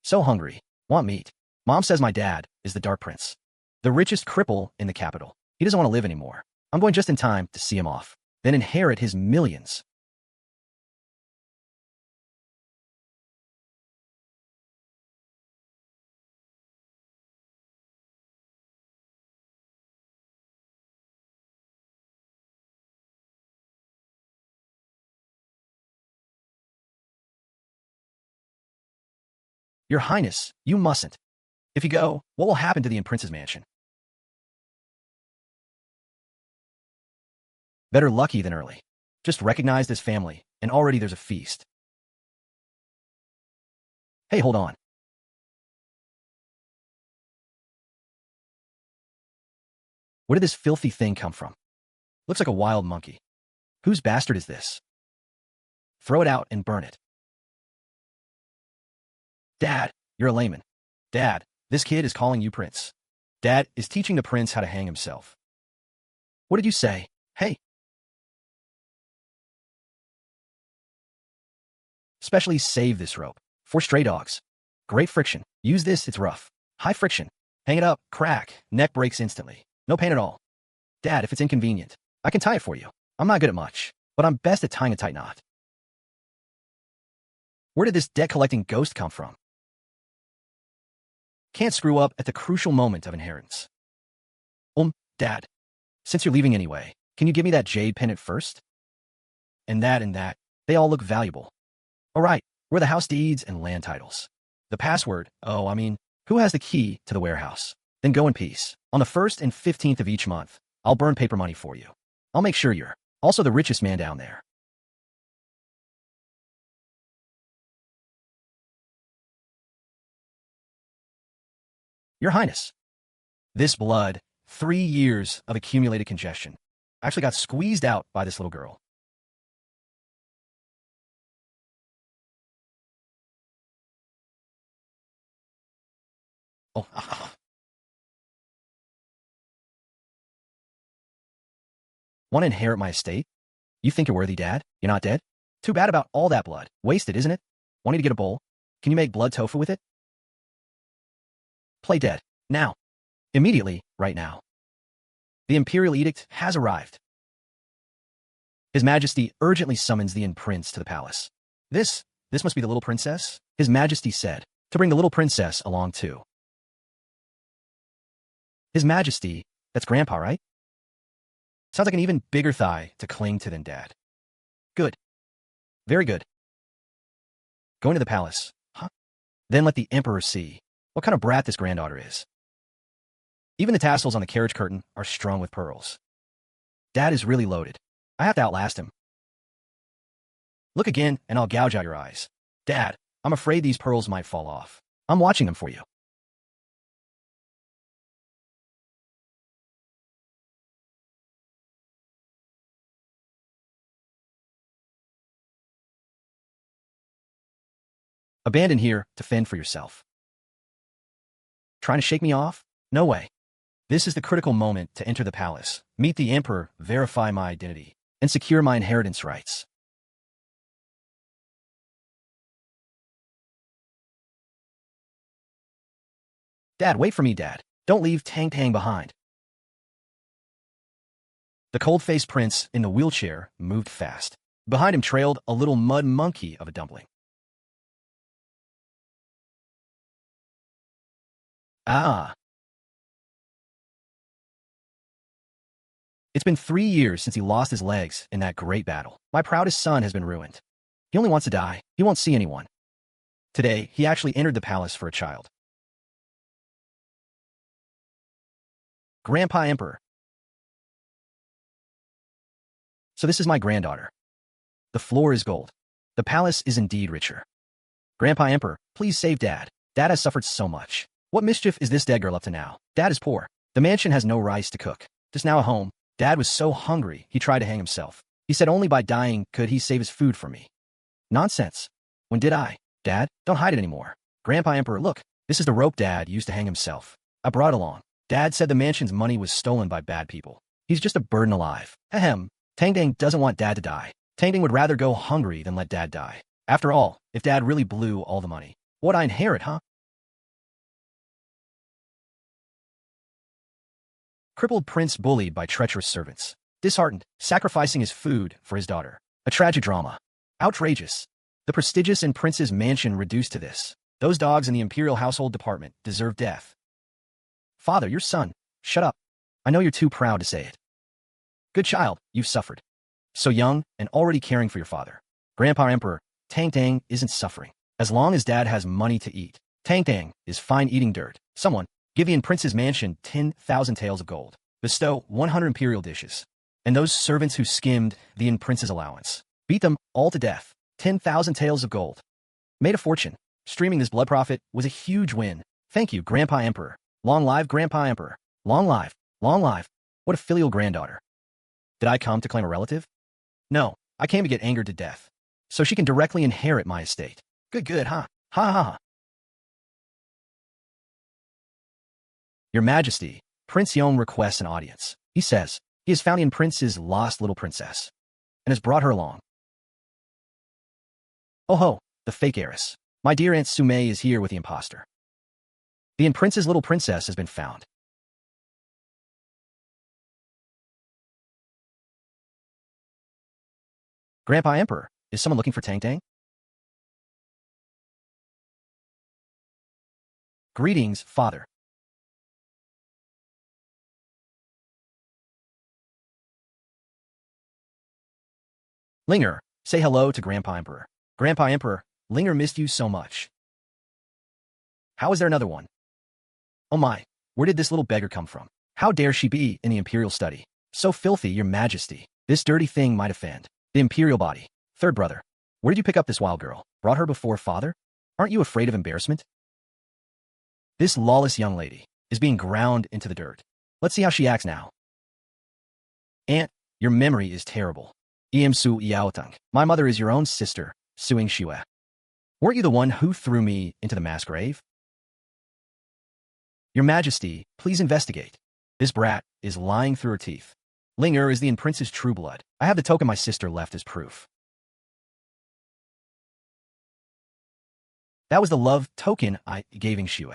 So hungry. Want meat. Mom says my dad is the Dark Prince, the richest cripple in the capital. He doesn't want to live anymore. I'm going just in time to see him off, then inherit his millions. Your Highness, you mustn't. If you go, what will happen to the prince's mansion? Better lucky than early. Just recognized as family, and already there's a feast. Hey, hold on. Where did this filthy thing come from? Looks like a wild monkey. Whose bastard is this? Throw it out and burn it. Dad, you're a layman. Dad, this kid is calling you prince. Dad is teaching the prince how to hang himself. What did you say? Hey. Specially save this rope. For stray dogs. Great friction. Use this, it's rough. High friction. Hang it up, crack, neck breaks instantly. No pain at all. Dad, if it's inconvenient, I can tie it for you. I'm not good at much, but I'm best at tying a tight knot. Where did this debt-collecting ghost come from? Can't screw up at the crucial moment of inheritance. Dad, since you're leaving anyway, can you give me that jade pendant first? And that, they all look valuable. All right, where are the house deeds and land titles? The password, who has the key to the warehouse? Then go in peace. On the 1st and 15th of each month, I'll burn paper money for you. I'll make sure you're also the richest man down there. Your Highness, this blood, 3 years of accumulated congestion, actually got squeezed out by this little girl. Want to inherit my estate? You think you're worthy, Dad? You're not dead? Too bad about all that blood. Wasted, isn't it? Want you to get a bowl? Can you make blood tofu with it? Play dead. Now. Immediately, right now. The imperial edict has arrived. His Majesty urgently summons the prince to the palace. This must be the little princess, His Majesty said, to bring the little princess along too. His Majesty, that's Grandpa, right? Sounds like an even bigger thigh to cling to than Dad. Good. Very good. Going to the palace, huh? Then let the Emperor see what kind of brat this granddaughter is. Even the tassels on the carriage curtain are strung with pearls. Dad is really loaded. I have to outlast him. Look again, and I'll gouge out your eyes. Dad, I'm afraid these pearls might fall off. I'm watching them for you. Abandon here to fend for yourself. Trying to shake me off? No way. This is the critical moment to enter the palace, meet the Emperor, verify my identity, and secure my inheritance rights. Dad, wait for me, Dad. Don't leave Tang Tang behind. The cold-faced prince in the wheelchair moved fast. Behind him trailed a little mud monkey of a dumpling. Ah. It's been 3 years since he lost his legs in that great battle. My proudest son has been ruined. He only wants to die. He won't see anyone. Today, he actually entered the palace for a child. Grandpa Emperor. So this is my granddaughter. The floor is gold. The palace is indeed richer. Grandpa Emperor, please save Dad. Dad has suffered so much. What mischief is this dead girl up to now? Dad is poor. The mansion has no rice to cook. Just now at home, Dad was so hungry he tried to hang himself. He said only by dying could he save his food from me. Nonsense. When did I? Dad, don't hide it anymore. Grandpa Emperor, look. This is the rope Dad used to hang himself. I brought it along. Dad said the mansion's money was stolen by bad people. He's just a burden alive. Ahem. Tang Tang doesn't want Dad to die. Tang Tang would rather go hungry than let Dad die. After all, if Dad really blew all the money, what'd I inherit, huh? Crippled prince bullied by treacherous servants. Disheartened, sacrificing his food for his daughter. A tragic drama. Outrageous. The prestigious and prince's mansion reduced to this. Those dogs in the imperial household department deserve death. Father, your son. Shut up. I know you're too proud to say it. Good child, you've suffered. So young and already caring for your father. Grandpa Emperor, Tang Tang isn't suffering. As long as dad has money to eat. Tang Tang is fine eating dirt. Someone, give the prince's mansion 10,000 taels of gold. Bestow 100 imperial dishes. And those servants who skimmed the prince's allowance. Beat them all to death. 10,000 taels of gold. Made a fortune. Streaming this blood profit was a huge win. Thank you, Grandpa Emperor. Long live Grandpa Emperor. Long live. Long live. What a filial granddaughter. Did I come to claim a relative? No, I came to get angered to death. So she can directly inherit my estate. Good, huh? Ha ha ha. Your Majesty, Prince Yong requests an audience. He says he has found the prince's lost little princess and has brought her along. Oh ho, the fake heiress. My dear Aunt Su Mei is here with the imposter. The prince's little princess has been found. Grandpa Emperor, is someone looking for Tang Tang? Greetings, Father. Linger, say hello to Grandpa Emperor. Grandpa Emperor, Linger missed you so much. How is there another one? Oh my, where did this little beggar come from? How dare she be in the imperial study? So filthy, Your Majesty. This dirty thing might offend. The imperial body. Third brother, where did you pick up this wild girl? Brought her before father? Aren't you afraid of embarrassment? This lawless young lady is being ground into the dirt. Let's see how she acts now. Aunt, your memory is terrible. Su Xiaotang. My mother is your own sister, Su Xiaotang. Weren't you the one who threw me into the mass grave? Your Majesty, please investigate. This brat is lying through her teeth. Linger is the prince's true blood. I have the token my sister left as proof. That was the love token I gave Xue.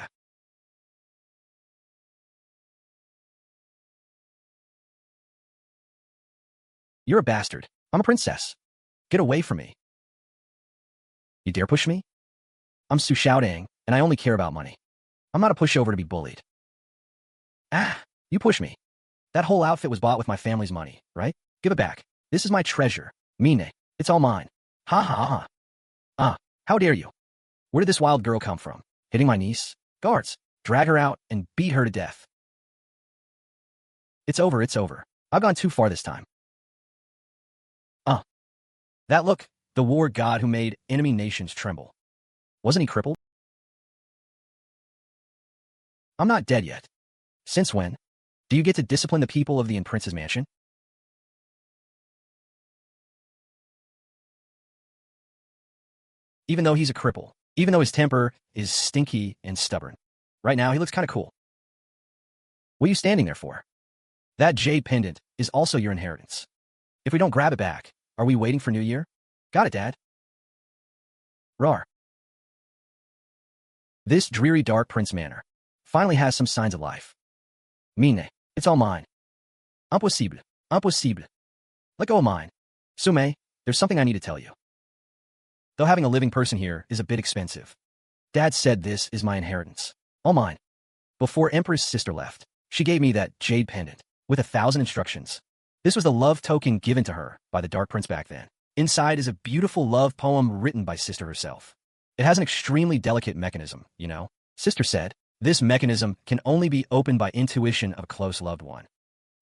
You're a bastard. I'm a princess. Get away from me. You dare push me? I'm Su Xiaotang, and I only care about money. I'm not a pushover to be bullied. Ah, you push me. That whole outfit was bought with my family's money, right? Give it back. This is my treasure. Mine. It's all mine. Ha ha ha. Ah, how dare you? Where did this wild girl come from? Hitting my niece? Guards, drag her out and beat her to death. It's over, it's over. I've gone too far this time. That look, the war god who made enemy nations tremble. Wasn't he crippled? I'm not dead yet. Since when? Do you get to discipline the people of the prince's mansion? Even though he's a cripple, even though his temper is stinky and stubborn. Right now, he looks kind of cool. What are you standing there for? That jade pendant is also your inheritance. If we don't grab it back, are we waiting for New Year? Got it, Dad. Rar. This dreary dark prince manor finally has some signs of life. Mine, it's all mine. Impossible. Impossible. Let go of mine. Su Mei, there's something I need to tell you. Though having a living person here is a bit expensive, Dad said this is my inheritance. All mine. Before Empress' sister left, she gave me that jade pendant with 1,000 instructions. This was the love token given to her by the Dark Prince back then. Inside is a beautiful love poem written by Sister herself. It has an extremely delicate mechanism, you know. Sister said, this mechanism can only be opened by intuition of a close loved one.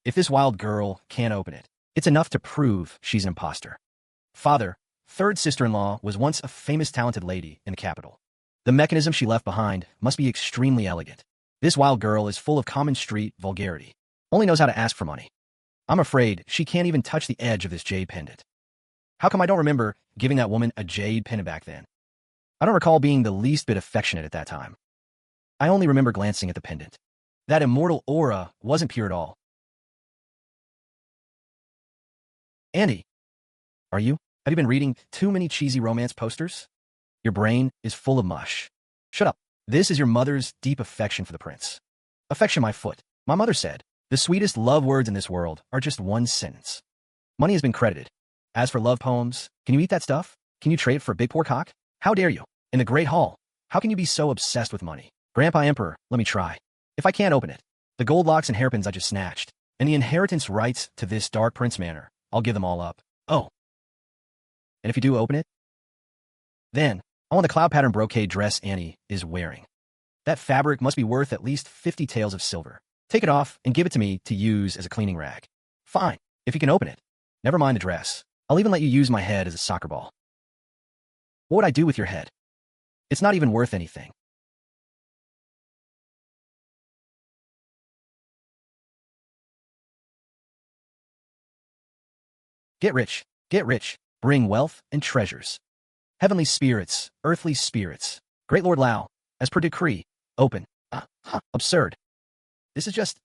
If this wild girl can't open it, it's enough to prove she's an imposter. Father, third sister-in-law, was once a famous talented lady in the capital. The mechanism she left behind must be extremely elegant. This wild girl is full of common street vulgarity. Only knows how to ask for money. I'm afraid she can't even touch the edge of this jade pendant. How come I don't remember giving that woman a jade pendant back then? I don't recall being the least bit affectionate at that time. I only remember glancing at the pendant. That immortal aura wasn't pure at all. Andy, are you? Have you been reading too many cheesy romance posters? Your brain is full of mush. Shut up. This is your mother's deep affection for the prince. Affection my foot. My mother said, The sweetest love words in this world are just one sentence. Money has been credited. As for love poems, can you eat that stuff? Can you trade it for a big poor cock? How dare you? In the Great Hall, how can you be so obsessed with money? Grandpa Emperor, let me try. If I can't open it, the gold locks and hairpins I just snatched, and the inheritance rights to this Dark Prince manor, I'll give them all up. Oh. And if you do open it? Then, I want the cloud pattern brocade dress Annie is wearing. That fabric must be worth at least 50 taels of silver. Take it off and give it to me to use as a cleaning rag. Fine, if you can open it. Never mind the dress. I'll even let you use my head as a soccer ball. What would I do with your head? It's not even worth anything. Get rich, bring wealth and treasures. Heavenly spirits, earthly spirits. Great Lord Lao, as per decree, open. Absurd. This is just,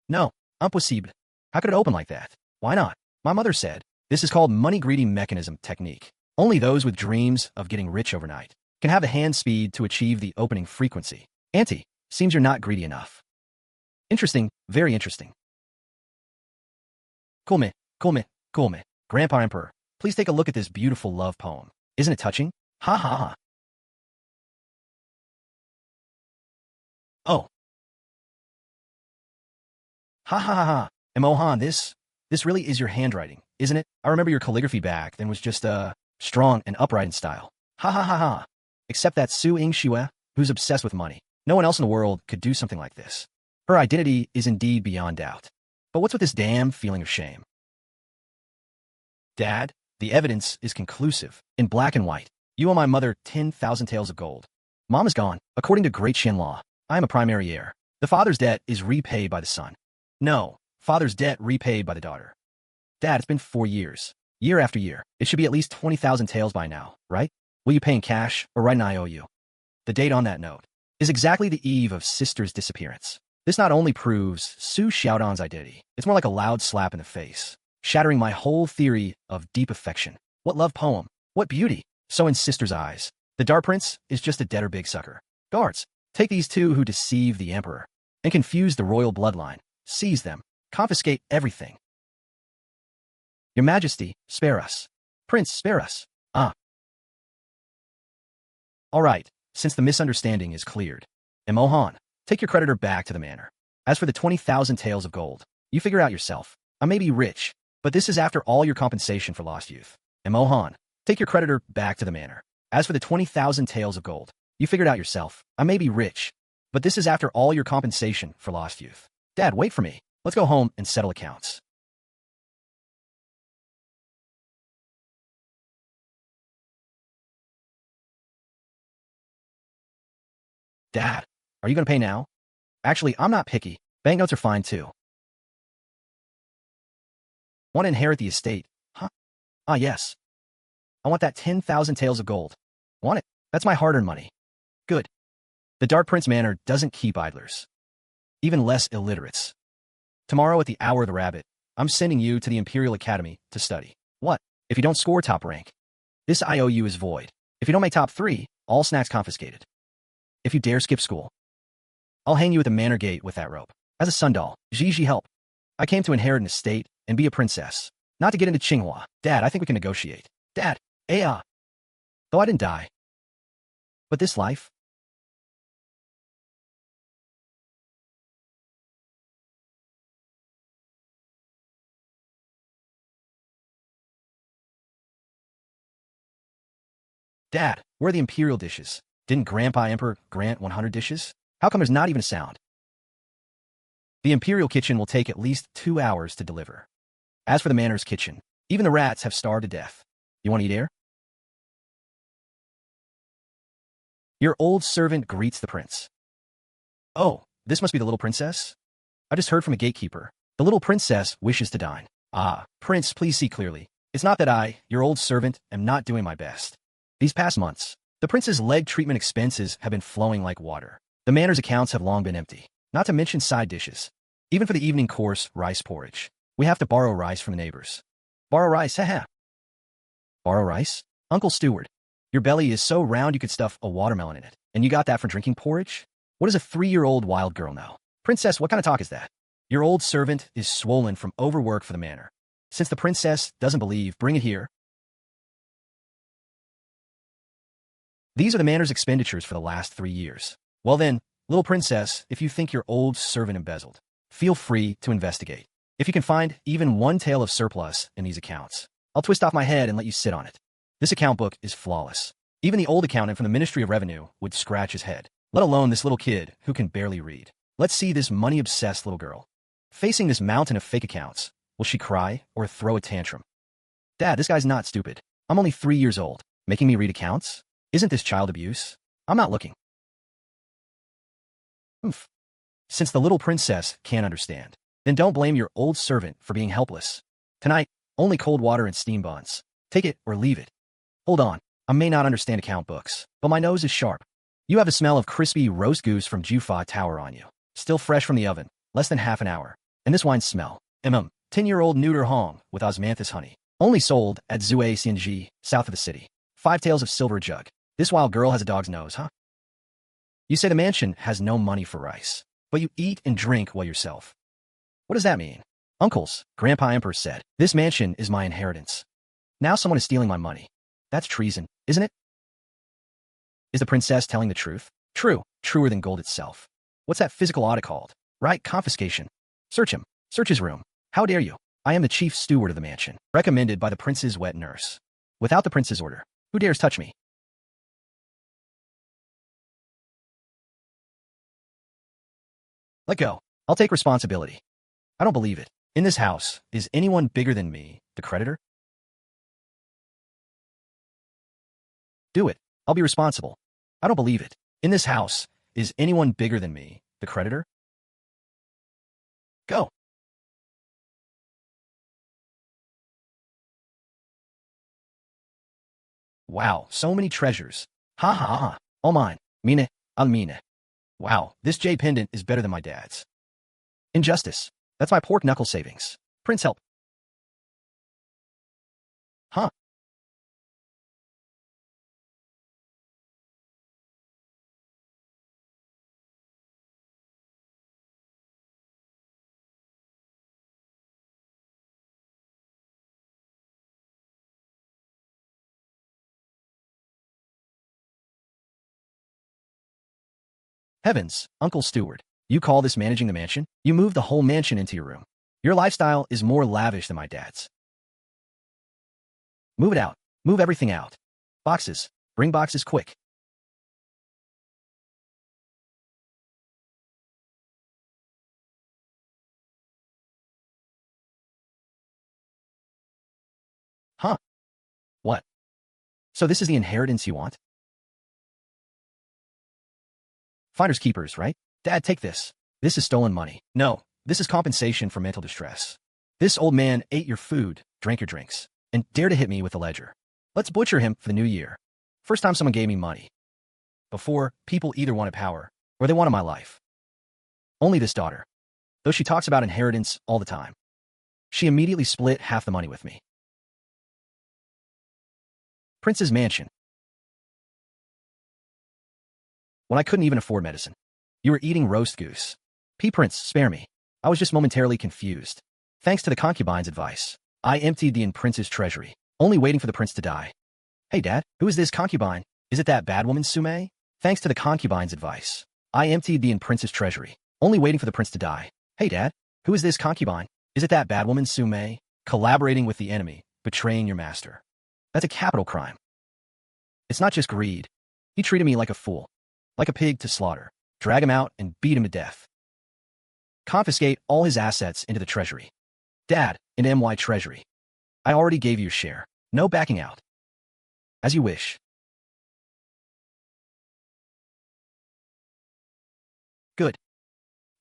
No, impossible. How could it open like that? Why not? My mother said, this is called money-greedy mechanism technique. Only those with dreams of getting rich overnight can have the hand speed to achieve the opening frequency. Auntie, seems you're not greedy enough. Interesting, very interesting. Cool me. Grandpa Emperor, please take a look at this beautiful love poem. Isn't it touching? Ha ha ha. Oh. Ha ha ha ha. Mohan, this really is your handwriting, isn't it? I remember your calligraphy back then was just, strong and upright in style. Ha ha ha ha. Except that Su Xiaotang, who's obsessed with money. No one else in the world could do something like this. Her identity is indeed beyond doubt. But what's with this damn feeling of shame? Dad, the evidence is conclusive, in black and white. You owe my mother 10,000 taels of gold. Mom is gone. According to Great Shen law, I am a primary heir. The father's debt is repaid by the son. No, father's debt repaid by the daughter. Dad, it's been 4 years. Year after year. It should be at least 20,000 taels by now, right? Will you pay in cash or write an IOU? The date on that note is exactly the eve of sister's disappearance. This not only proves Su Xiaotang's identity, it's more like a loud slap in the face, shattering my whole theory of deep affection. What love poem? What beauty? So in sister's eyes, the Dark Prince is just a dead or big sucker. Guards, take these two who deceive the emperor and confuse the royal bloodline. Seize them. Confiscate everything. Your Majesty, spare us. Prince, spare us. All right, since the misunderstanding is cleared. Mohan, take your creditor back to the manor. As for the 20,000 taels of gold, you figure out yourself. I may be rich, but this is after all your compensation for lost youth. Mohan, take your creditor back to the manor. As for the 20,000 taels of gold, you figured out yourself. I may be rich, but this is after all your compensation for lost youth. Dad, wait for me. Let's go home and settle accounts. Dad, are you going to pay now? Actually, I'm not picky. Banknotes are fine too. Want to inherit the estate? Huh? Yes. I want that 10,000 taels of gold. Want it? That's my hard-earned money. Good. The Dark Prince Manor doesn't keep idlers. Even less illiterates. Tomorrow at the hour of the rabbit, I'm sending you to the Imperial Academy to study. What? If you don't score top rank, this IOU is void. If you don't make top 3, all snacks confiscated. If you dare skip school, I'll hang you at the manor gate with that rope. As a sundoll, Gigi help. I came to inherit an estate and be a princess, not to get into Tsinghua. Dad, I think we can negotiate. Dad, though I didn't die. But this life? Dad, where are the imperial dishes? Didn't Grandpa Emperor grant 100 dishes? How come there's not even a sound? The imperial kitchen will take at least 2 hours to deliver. As for the manor's kitchen, even the rats have starved to death. You want to eat air? Your old servant greets the prince. Oh, this must be the little princess? I just heard from a gatekeeper. The little princess wishes to dine. Prince, please see clearly. It's not that I, your old servant, am not doing my best. These past months, the prince's leg treatment expenses have been flowing like water. The manor's accounts have long been empty, not to mention side dishes. Even for the evening course, rice porridge, we have to borrow rice from the neighbors. Borrow rice, haha. Borrow rice? Uncle Steward, your belly is so round you could stuff a watermelon in it, and you got that for drinking porridge? What does a 3-year-old wild girl know? Princess, what kind of talk is that? Your old servant is swollen from overwork for the manor. Since the princess doesn't believe, bring it here. These are the manor's expenditures for the last 3 years. Well then, little princess, if you think your old servant embezzled, feel free to investigate. If you can find even one tael of surplus in these accounts, I'll twist off my head and let you sit on it. This account book is flawless. Even the old accountant from the Ministry of Revenue would scratch his head, let alone this little kid who can barely read. Let's see this money-obsessed little girl. Facing this mountain of fake accounts, will she cry or throw a tantrum? Dad, this guy's not stupid. I'm only 3 years old. Making me read accounts? Isn't this child abuse? I'm not looking. Oof. Since the little princess can't understand, then don't blame your old servant for being helpless. Tonight, only cold water and steam buns. Take it or leave it. Hold on, I may not understand account books, but my nose is sharp. You have the smell of crispy roast goose from Jufa Tower on you. Still fresh from the oven, less than half an hour. And this wine smell. 10-year-old neuter Hong with osmanthus honey. Only sold at Zue Xianji, south of the city. 5 taels of silver jug. This wild girl has a dog's nose, huh? You say the mansion has no money for rice, but you eat and drink well yourself. What does that mean? Uncles, Grandpa Emperor said, this mansion is my inheritance. Now someone is stealing my money. That's treason, isn't it? Is the princess telling the truth? True, truer than gold itself. What's that physical audit called? Right, confiscation. Search him. Search his room. How dare you? I am the chief steward of the mansion, recommended by the prince's wet nurse. Without the prince's order, who dares touch me? Let go. I'll take responsibility. I don't believe it. In this house, is anyone bigger than me, the creditor? Do it. I'll be responsible. I don't believe it. In this house, is anyone bigger than me, the creditor? Go. Wow, so many treasures. Ha ha ha. All mine. Mine, al mine. Wow, this jade pendant is better than my dad's. Injustice. That's my pork knuckle savings. Prince, help. Huh? Heavens, Uncle Steward. You call this managing the mansion? You move the whole mansion into your room. Your lifestyle is more lavish than my dad's. Move it out. Move everything out. Boxes. Bring boxes quick. Huh? What? So this is the inheritance you want? Finders keepers, right? Dad, take this. This is stolen money. No, this is compensation for mental distress. This old man ate your food, drank your drinks, and dared to hit me with the ledger. Let's butcher him for the new year. First time someone gave me money. Before, people either wanted power or they wanted my life. Only this daughter. Though she talks about inheritance all the time. She immediately split half the money with me. Prince's mansion. When I couldn't even afford medicine. You were eating roast goose. Prince, spare me. I was just momentarily confused. Thanks to the concubine's advice, I emptied the prince's treasury, only waiting for the prince to die. Hey, Dad, who is this concubine? Is it that bad woman, Sume? Thanks to the concubine's advice, I emptied the prince's treasury, only waiting for the prince to die. Hey, Dad, who is this concubine? Is it that bad woman, Sume? Collaborating with the enemy, betraying your master. That's a capital crime. It's not just greed. He treated me like a fool. Like a pig to slaughter, drag him out and beat him to death. Confiscate all his assets into the treasury. Dad, into MY treasury. I already gave you your share. No backing out. As you wish. Good.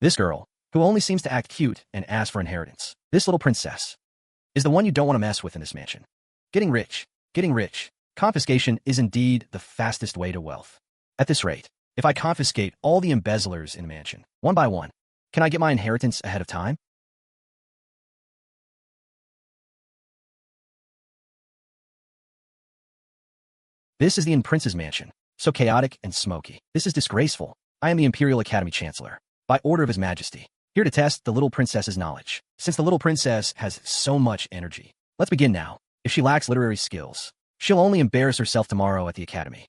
This girl, who only seems to act cute and ask for inheritance, this little princess, is the one you don't want to mess with in this mansion. Getting rich. Getting rich. Confiscation is indeed the fastest way to wealth. At this rate, if I confiscate all the embezzlers in the mansion, one by one, can I get my inheritance ahead of time? This is the prince's mansion, so chaotic and smoky. This is disgraceful. I am the Imperial Academy Chancellor, by order of His Majesty, here to test the little princess's knowledge. Since the little princess has so much energy, let's begin now. If she lacks literary skills, she'll only embarrass herself tomorrow at the academy.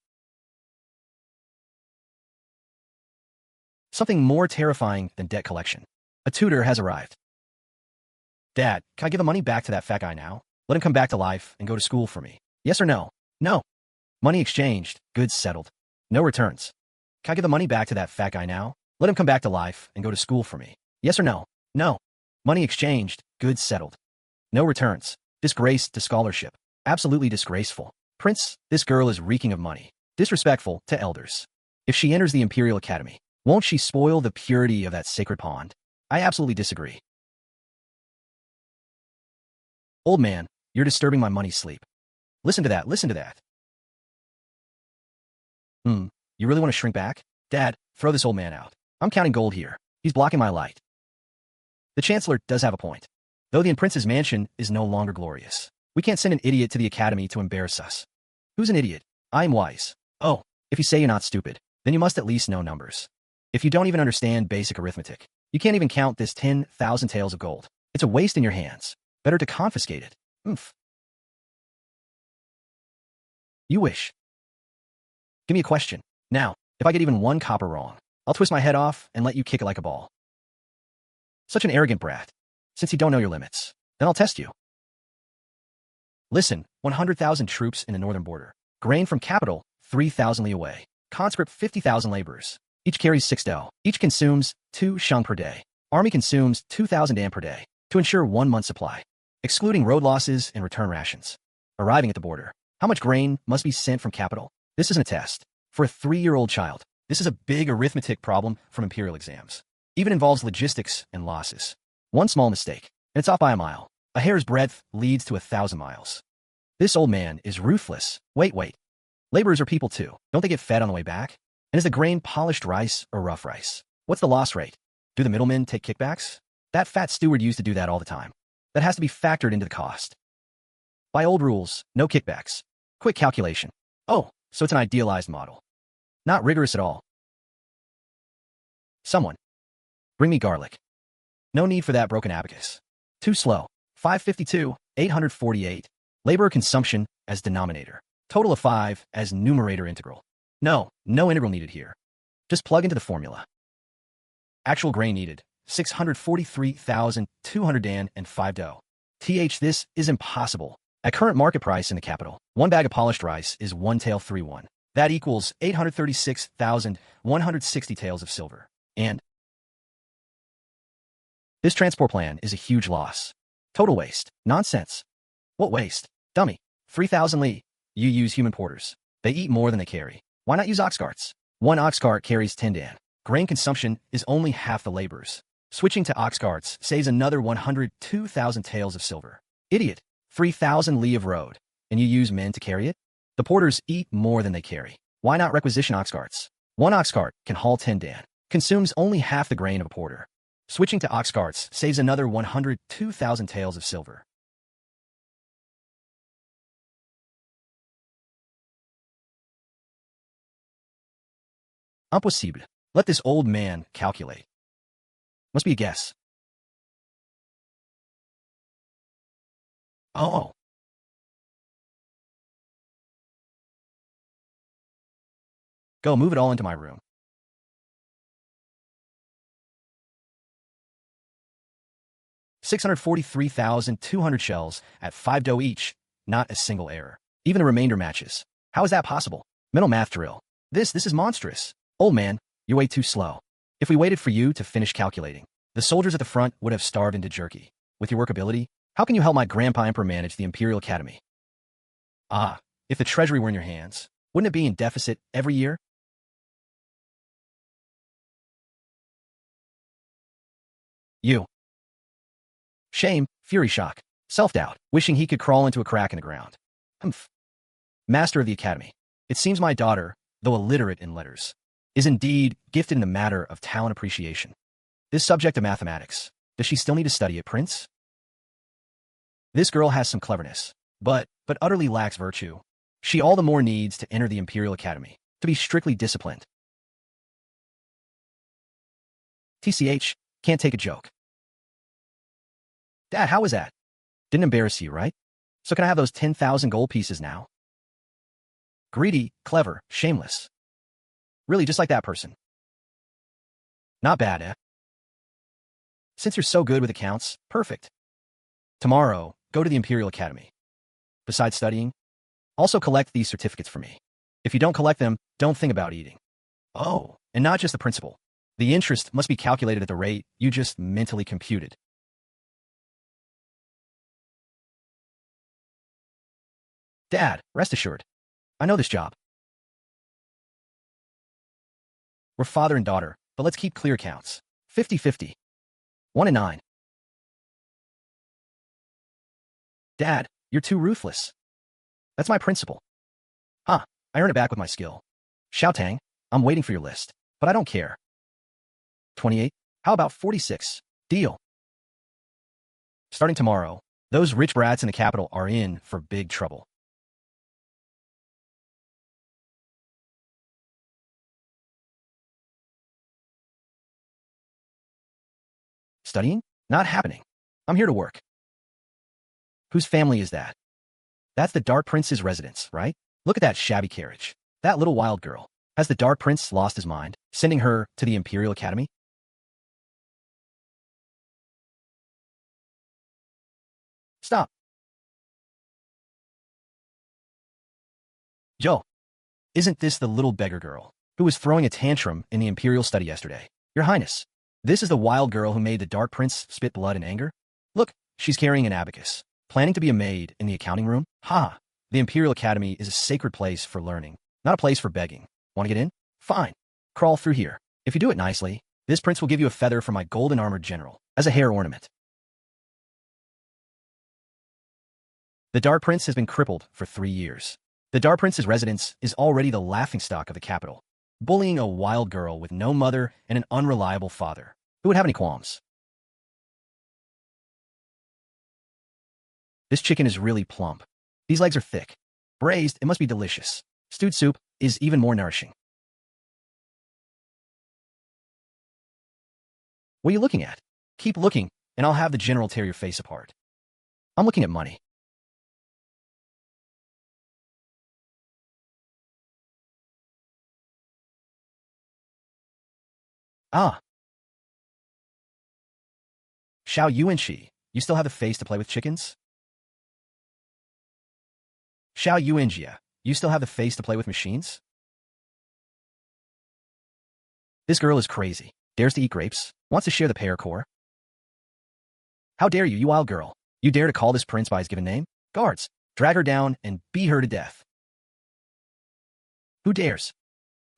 Something more terrifying than debt collection. A tutor has arrived. Dad, can I give the money back to that fat guy now? Let him come back to life and go to school for me. Yes or no? No. Money exchanged, goods settled. No returns. Can I give the money back to that fat guy now? Let him come back to life and go to school for me. Yes or no? No. Money exchanged, goods settled. No returns. Disgrace to scholarship. Absolutely disgraceful. Prince, this girl is reeking of money. Disrespectful to elders. If she enters the Imperial Academy, won't she spoil the purity of that sacred pond? I absolutely disagree. Old man, you're disturbing my money sleep. Listen to that, listen to that. You really want to shrink back? Dad, throw this old man out. I'm counting gold here. He's blocking my light. The Chancellor does have a point. Though the Prince's mansion is no longer glorious, we can't send an idiot to the academy to embarrass us. Who's an idiot? I'm wise. Oh, if you say you're not stupid, then you must at least know numbers. If you don't even understand basic arithmetic, you can't even count this 10,000 taels of gold. It's a waste in your hands. Better to confiscate it. You wish. Give me a question. Now, if I get even one copper wrong, I'll twist my head off and let you kick it like a ball. Such an arrogant brat. Since you don't know your limits, then I'll test you. Listen, 100,000 troops in the northern border. Grain from capital, 3,000 li away. Conscript, 50,000 laborers. Each carries 6 dou. Each consumes 2 shang per day. Army consumes 2,000 dan per day to ensure 1 month's supply, excluding road losses and return rations. Arriving at the border, how much grain must be sent from capital? This isn't a test. For a 3-year-old child, this is a big arithmetic problem from imperial exams. Even involves logistics and losses. One small mistake, and it's off by a mile. A hair's breadth leads to 1,000 miles. This old man is ruthless. Wait. Laborers are people too. Don't they get fed on the way back? And is the grain polished rice or rough rice? What's the loss rate? Do the middlemen take kickbacks? That fat steward used to do that all the time. That has to be factored into the cost. By old rules, no kickbacks. Quick calculation. Oh, so it's an idealized model. Not rigorous at all. Someone. Bring me garlic. No need for that broken abacus. Too slow. 552, 848. Labor consumption as denominator. Total of 5 as numerator integral. No integral needed here. Just plug into the formula. Actual grain needed, 643,200 dan and 5 dough. This is impossible. At current market price in the capital, 1 bag of polished rice is 1 tael 3-1. That equals 836,160 taels of silver. And this transport plan is a huge loss. Total waste. Nonsense. What waste? Dummy. 3,000 li. You use human porters. They eat more than they carry. Why not use ox carts? 1 ox cart carries 10 dan. Grain consumption is only half the laborers. Switching to ox carts saves another 102,000 taels of silver. Idiot. 3,000 li of road. And you use men to carry it? The porters eat more than they carry. Why not requisition ox carts? 1 ox cart can haul 10 dan. Consumes only half the grain of a porter. Switching to ox carts saves another 102,000 taels of silver. Impossible. Let this old man calculate. Must be a guess. Oh. Go move it all into my room. 643,200 shells at 5 dough each, not a single error. Even the remainder matches. How is that possible? Mental math drill. This is monstrous. Old man, you're way too slow. If we waited for you to finish calculating, the soldiers at the front would have starved into jerky. With your workability, how can you help my grandpa emperor manage the Imperial Academy? If the treasury were in your hands, wouldn't it be in deficit every year? You. Shame, fury shock, self-doubt, wishing he could crawl into a crack in the ground. Master of the Academy. It seems my daughter, though illiterate in letters, is indeed gifted in the matter of talent appreciation. This subject of mathematics, does she still need to study it, Prince? This girl has some cleverness, but utterly lacks virtue. She all the more needs to enter the Imperial Academy, to be strictly disciplined. TCH, can't take a joke. Dad, how was that? Didn't embarrass you, right? So can I have those 10,000 gold pieces now? Greedy, clever, shameless. Really, just like that person. Not bad, eh? Since you're so good with accounts, perfect. Tomorrow, go to the Imperial Academy. Besides studying, also collect these certificates for me. If you don't collect them, don't think about eating. Oh, and not just the principal. The interest must be calculated at the rate you just mentally computed. Dad, rest assured. I know this job. We're father and daughter, but let's keep clear accounts. 50-50. 1 and 9. Dad, you're too ruthless. That's my principal. Huh, I earn it back with my skill. Xiaotang, I'm waiting for your list, but I don't care. 28? How about 46? Deal. Starting tomorrow, those rich brats in the capital are in for big trouble. Studying? Not happening. I'm here to work. Whose family is that? That's the Dark Prince's residence, right? Look at that shabby carriage. That little wild girl. Has the Dark Prince lost his mind, sending her to the Imperial Academy? Stop. Joe, isn't this the little beggar girl who was throwing a tantrum in the Imperial study yesterday? Your Highness, this is the wild girl who made the Dark Prince spit blood in anger? Look, she's carrying an abacus. Planning to be a maid in the accounting room? Ha! The Imperial Academy is a sacred place for learning, not a place for begging. Want to get in? Fine. Crawl through here. If you do it nicely, this prince will give you a feather from my golden armored general as a hair ornament. The Dark Prince has been crippled for 3 years. The Dark Prince's residence is already the laughingstock of the capital, bullying a wild girl with no mother and an unreliable father. Who would have any qualms? This chicken is really plump. These legs are thick. Braised, it must be delicious. Stewed soup is even more nourishing. What are you looking at? Keep looking, and I'll have the general tear your face apart. I'm looking at money. Ah, Xiao Yuanxi, you still have the face to play with chickens? Xiao Yuanjia, you still have the face to play with machines? This girl is crazy. Dares to eat grapes? Wants to share the pear core? How dare you, you wild girl? You dare to call this prince by his given name? Guards, drag her down and beat her to death. Who dares?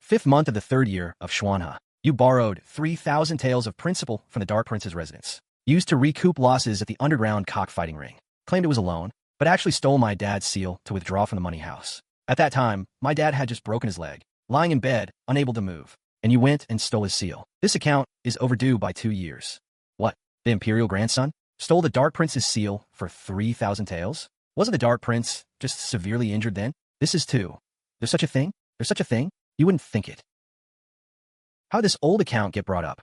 5th month of the 3rd year of Xuanhe. You borrowed 3,000 taels of principal from the Dark Prince's residence, used to recoup losses at the underground cockfighting ring. Claimed it was a loan, but actually stole my dad's seal to withdraw from the money house. At that time, my dad had just broken his leg, lying in bed, unable to move, and you went and stole his seal. This account is overdue by 2 years. What? The imperial grandson? Stole the Dark Prince's seal for 3,000 taels? Wasn't the Dark Prince just severely injured then? This is too. There's such a thing? There's such a thing? You wouldn't think it. How did this old account get brought up?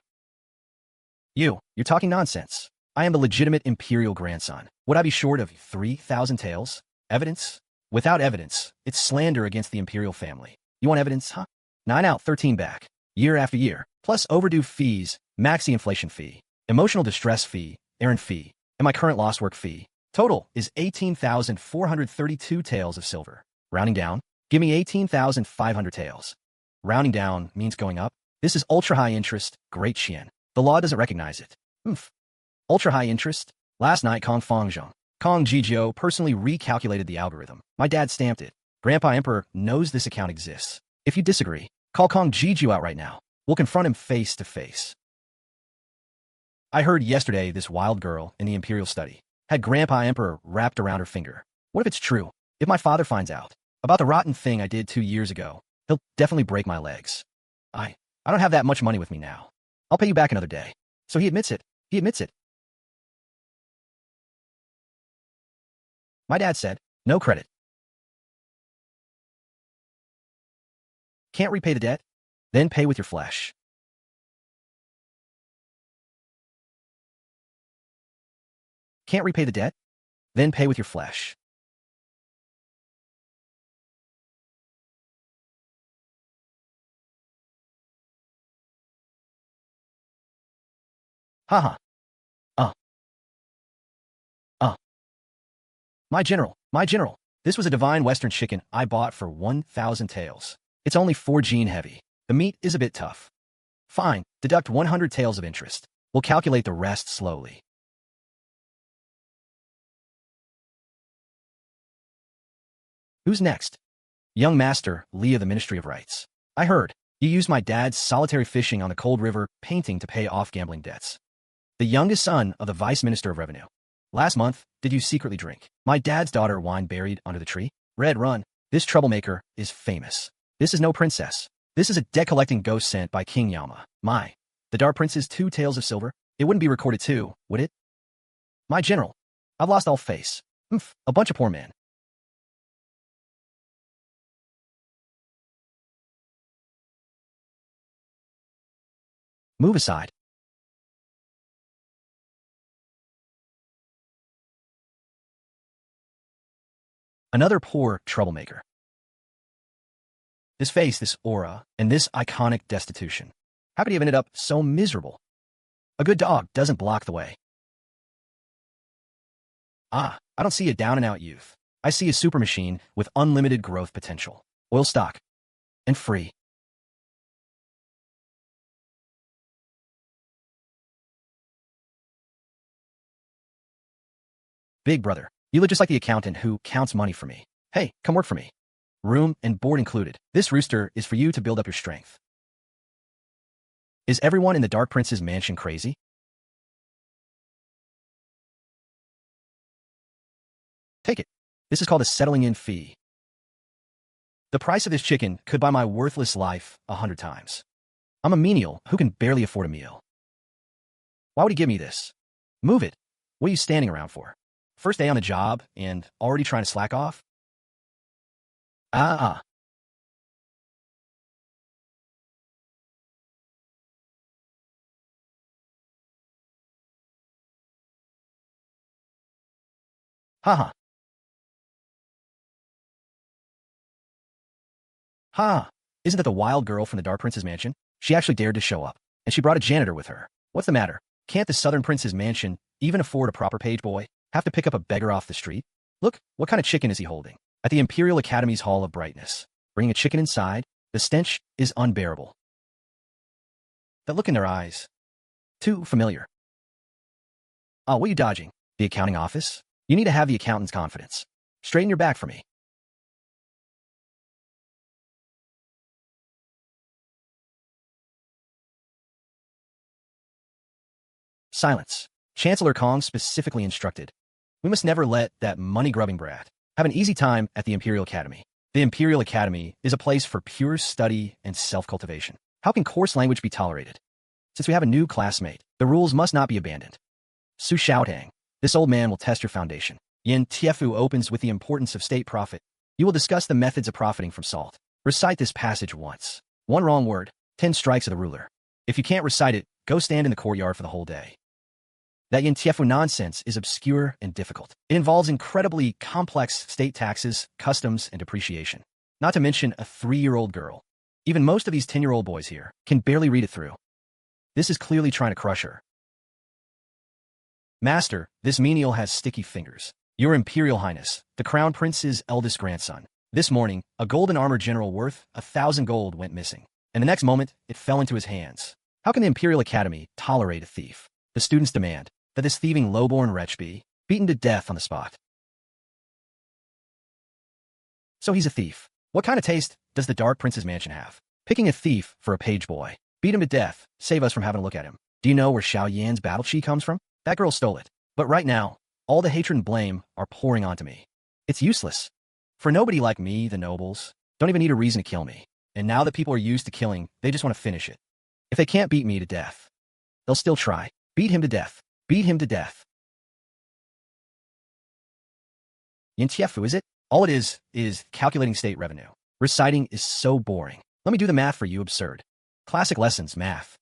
You're talking nonsense. I am the legitimate imperial grandson. Would I be short of 3,000 taels? Evidence? Without evidence, it's slander against the imperial family. You want evidence, huh? 9 out, 13 back. Year after year. Plus overdue fees, maxi inflation fee, emotional distress fee, errand fee, and my current lost work fee. Total is 18,432 taels of silver. Rounding down, give me 18,500 taels. Rounding down means going up. This is ultra-high interest, Great Qian. The law doesn't recognize it. Oof. Ultra-high interest? Last night, Kong Fangzhong. Kong Jizhou personally recalculated the algorithm. My dad stamped it. Grandpa Emperor knows this account exists. If you disagree, call Kong Jizhou out right now. We'll confront him face to face. I heard yesterday this wild girl in the Imperial study had Grandpa Emperor wrapped around her finger. What if it's true? If my father finds out about the rotten thing I did 2 years ago, he'll definitely break my legs. I don't have that much money with me now. I'll pay you back another day. So he admits it. He admits it. My dad said, no credit. Can't repay the debt? Then pay with your flesh. Can't repay the debt? Then pay with your flesh. Haha. Uh. Uh. My general. This was a divine western chicken I bought for 1,000 taels. It's only 4 gene heavy. The meat is a bit tough. Fine, deduct 100 taels of interest. We'll calculate the rest slowly. Who's next? Young Master, Lee of the Ministry of Rights. I heard. You used my dad's solitary fishing on the cold river painting to pay off gambling debts. The youngest son of the Vice Minister of Revenue. Last month, did you secretly drink my dad's daughter wine buried under the tree? Red Run. This troublemaker is famous. This is no princess. This is a debt-collecting ghost sent by King Yama. The Dark Prince's 2 taels of silver? It wouldn't be recorded too, would it? My general. I've lost all face. A bunch of poor men. Move aside. Another poor troublemaker. This face, this aura, and this iconic destitution. How could he have ended up so miserable? A good dog doesn't block the way. I don't see a down-and-out youth. I see a super machine with unlimited growth potential. Oil stock. And free. Big brother, you look just like the accountant who counts money for me. Hey, come work for me. Room and board included. This rooster is for you to build up your strength. Is everyone in the Dark Prince's mansion crazy? Take it. This is called a settling-in fee. The price of this chicken could buy my worthless life 100 times. I'm a menial who can barely afford a meal. Why would he give me this? Move it. What are you standing around for? First day on the job and already trying to slack off? Ha ha. Ha! Isn't that the wild girl from the Dark Prince's mansion? She actually dared to show up, and she brought a janitor with her. What's the matter? Can't the Southern Prince's mansion even afford a proper page boy? Have to pick up a beggar off the street? Look, what kind of chicken is he holding? At the Imperial Academy's Hall of Brightness. Bringing a chicken inside, the stench is unbearable. That look in their eyes. Too familiar. Oh, what are you dodging? The accounting office? You need to have the accountant's confidence. Straighten your back for me. Silence. Chancellor Kong specifically instructed. We must never let that money-grubbing brat have an easy time at the Imperial Academy. The Imperial Academy is a place for pure study and self-cultivation. How can coarse language be tolerated? Since we have a new classmate, the rules must not be abandoned. Su Xiaotang. This old man will test your foundation. Yin Tiefu opens with the importance of state profit. You will discuss the methods of profiting from salt. Recite this passage once. One wrong word, 10 strikes of the ruler. If you can't recite it, go stand in the courtyard for the whole day. That Yin Tiefu nonsense is obscure and difficult. It involves incredibly complex state taxes, customs, and depreciation. Not to mention a 3-year-old girl. Even most of these 10-year-old boys here can barely read it through. This is clearly trying to crush her. Master, this menial has sticky fingers. Your Imperial Highness, the Crown Prince's eldest grandson. This morning, a golden armor general worth 1,000 gold went missing. And the next moment, it fell into his hands. How can the Imperial Academy tolerate a thief? The students demand that this thieving lowborn wretch be beaten to death on the spot. So he's a thief. What kind of taste does the Dark Prince's mansion have? Picking a thief for a page boy. Beat him to death. Save us from having a look at him. Do you know where Xiao Yan's battle chi comes from? That girl stole it. But right now, all the hatred and blame are pouring onto me. It's useless. For nobody like me, the nobles, don't even need a reason to kill me. And now that people are used to killing, they just want to finish it. If they can't beat me to death, they'll still try. Beat him to death. Beat him to death. Yin Tiefu, is it? All it is calculating state revenue. Reciting is so boring. Let me do the math for you, absurd. Classic lessons, math.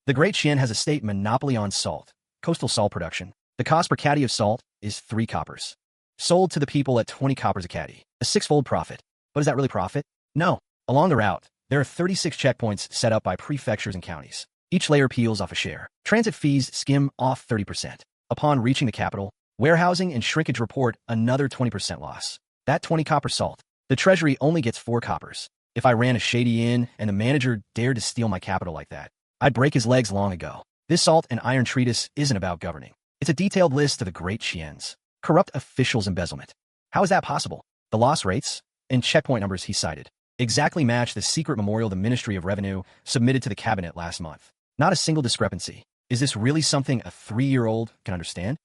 The Great Qian has a state monopoly on salt, coastal salt production. The cost per caddy of salt is 3 coppers. Sold to the people at 20 coppers a caddy. A 6-fold profit. But is that really profit? No. Along the route, there are 36 checkpoints set up by prefectures and counties. Each layer peels off a share. Transit fees skim off 30%. Upon reaching the capital, warehousing and shrinkage report another 20% loss. That 20 copper salt. The treasury only gets 4 coppers. If I ran a shady inn and the manager dared to steal my capital like that, I'd break his legs long ago. This salt and iron treatise isn't about governing. It's a detailed list of the great Qian's corrupt officials' embezzlement. How is that possible? The loss rates and checkpoint numbers he cited exactly match the secret memorial the Ministry of Revenue submitted to the cabinet last month. Not a single discrepancy. Is this really something a 3-year-old can understand?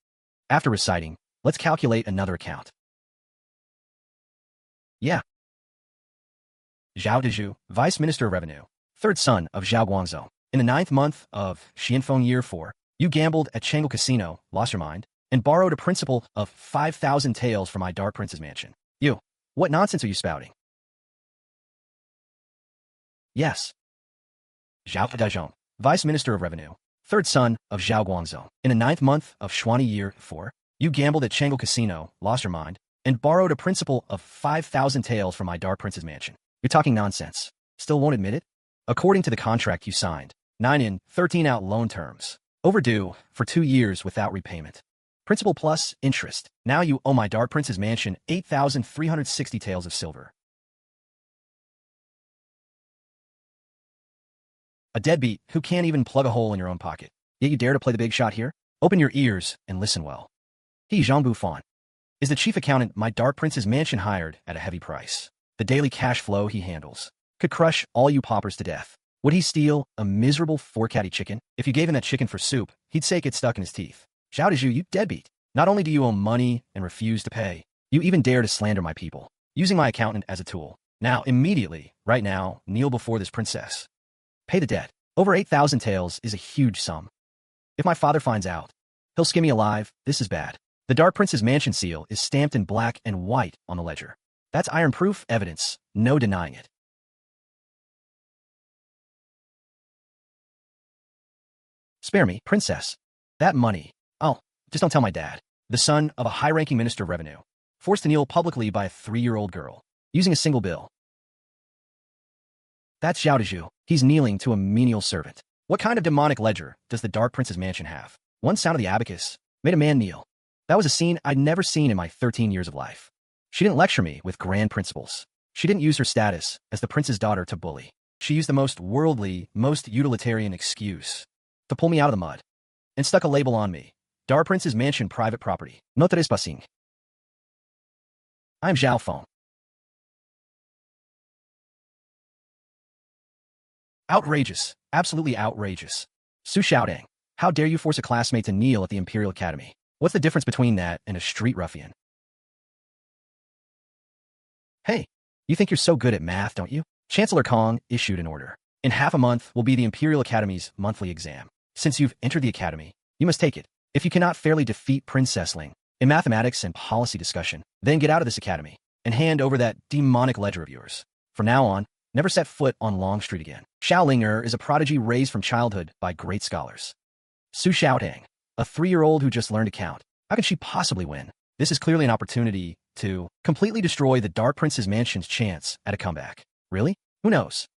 After reciting, let's calculate another account. Yeah. Zhao Dezhu, Vice Minister of Revenue, third son of Zhao Guangzhou. In the 9th month of Xianfeng Year 4, you gambled at Chengdu Casino, lost your mind, and borrowed a principal of 5,000 taels from my Dark Prince's mansion. You. What nonsense are you spouting? Yes. Zhao Dezhong, Vice Minister of Revenue, third son of Zhao Guangzhou. In the 9th month of Xuani Year 4, you gambled at Chengdu Casino, lost your mind, and borrowed a principal of 5,000 taels from my Dark Prince's mansion. You're talking nonsense. Still won't admit it? According to the contract you signed, 9 in, 13 out loan terms. Overdue for 2 years without repayment. Principal plus interest. Now you owe my Dark Prince's mansion 8,360 taels of silver. A deadbeat who can't even plug a hole in your own pocket. Yet you dare to play the big shot here? Open your ears and listen well. He, Zhang Bufan, is the chief accountant my Dark Prince's mansion hired at a heavy price. The daily cash flow he handles could crush all you paupers to death. Would he steal a miserable 4-caddy chicken? If you gave him that chicken for soup, he'd say it gets stuck in his teeth. Zhao Dezhu, you deadbeat. Not only do you owe money and refuse to pay, you even dare to slander my people, using my accountant as a tool. Now, immediately, right now, kneel before this princess. Pay the debt. Over 8,000 taels is a huge sum. If my father finds out, he'll skin me alive. This is bad. The Dark Prince's mansion seal is stamped in black and white on the ledger. That's iron-proof evidence. No denying it. Spare me, princess. That money. Oh, just don't tell my dad. The son of a high-ranking minister of revenue. Forced to kneel publicly by a 3-year-old girl. Using a single bill. That's Zhao Dezhu. He's kneeling to a menial servant. What kind of demonic ledger does the Dark Prince's mansion have? One sound of the abacus made a man kneel. That was a scene I'd never seen in my 13 years of life. She didn't lecture me with grand principles. She didn't use her status as the prince's daughter to bully. She used the most worldly, most utilitarian excuse to pull me out of the mud and stuck a label on me. Dark Prince's mansion private property. No te passing. I'm Zhao Feng. Outrageous. Absolutely outrageous. Su Xiaotang, how dare you force a classmate to kneel at the Imperial Academy? What's the difference between that and a street ruffian? Hey, you think you're so good at math, don't you? Chancellor Kong issued an order. In half a month will be the Imperial Academy's monthly exam. Since you've entered the academy, you must take it. If you cannot fairly defeat Princess Ling in mathematics and policy discussion, then get out of this academy and hand over that demonic ledger of yours. From now on, never set foot on Long Street again. Xiao Linger is a prodigy raised from childhood by great scholars. Su Xiaotang, a 3-year-old who just learned to count. How can she possibly win? This is clearly an opportunity to completely destroy the Dark Prince's mansion's chance at a comeback. Really? Who knows?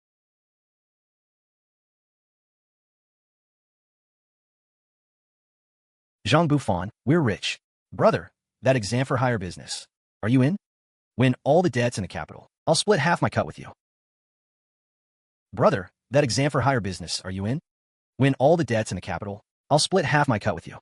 Zhang Bufan, we're rich. Brother, that exam for higher business. Are you in? Win all the debts in the capital. I'll split half my cut with you. Brother, that exam for higher business. Are you in? Win all the debts in the capital. I'll split half my cut with you.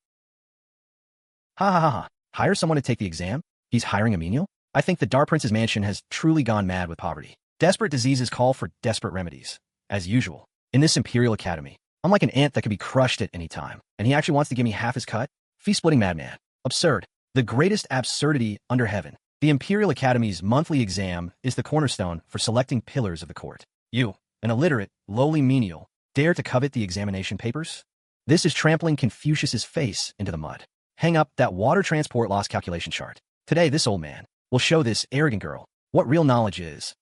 Ha ha ha ha. Hire someone to take the exam? He's hiring a menial? I think the Dark Prince's mansion has truly gone mad with poverty. Desperate diseases call for desperate remedies. As usual, in this Imperial Academy, I'm like an ant that could be crushed at any time, and he actually wants to give me half his cut? Fee-splitting madman. Absurd. The greatest absurdity under heaven. The Imperial Academy's monthly exam is the cornerstone for selecting pillars of the court. You, an illiterate, lowly menial, dare to covet the examination papers? This is trampling Confucius's face into the mud. Hang up that water transport loss calculation chart. Today, this old man will show this arrogant girl what real knowledge is.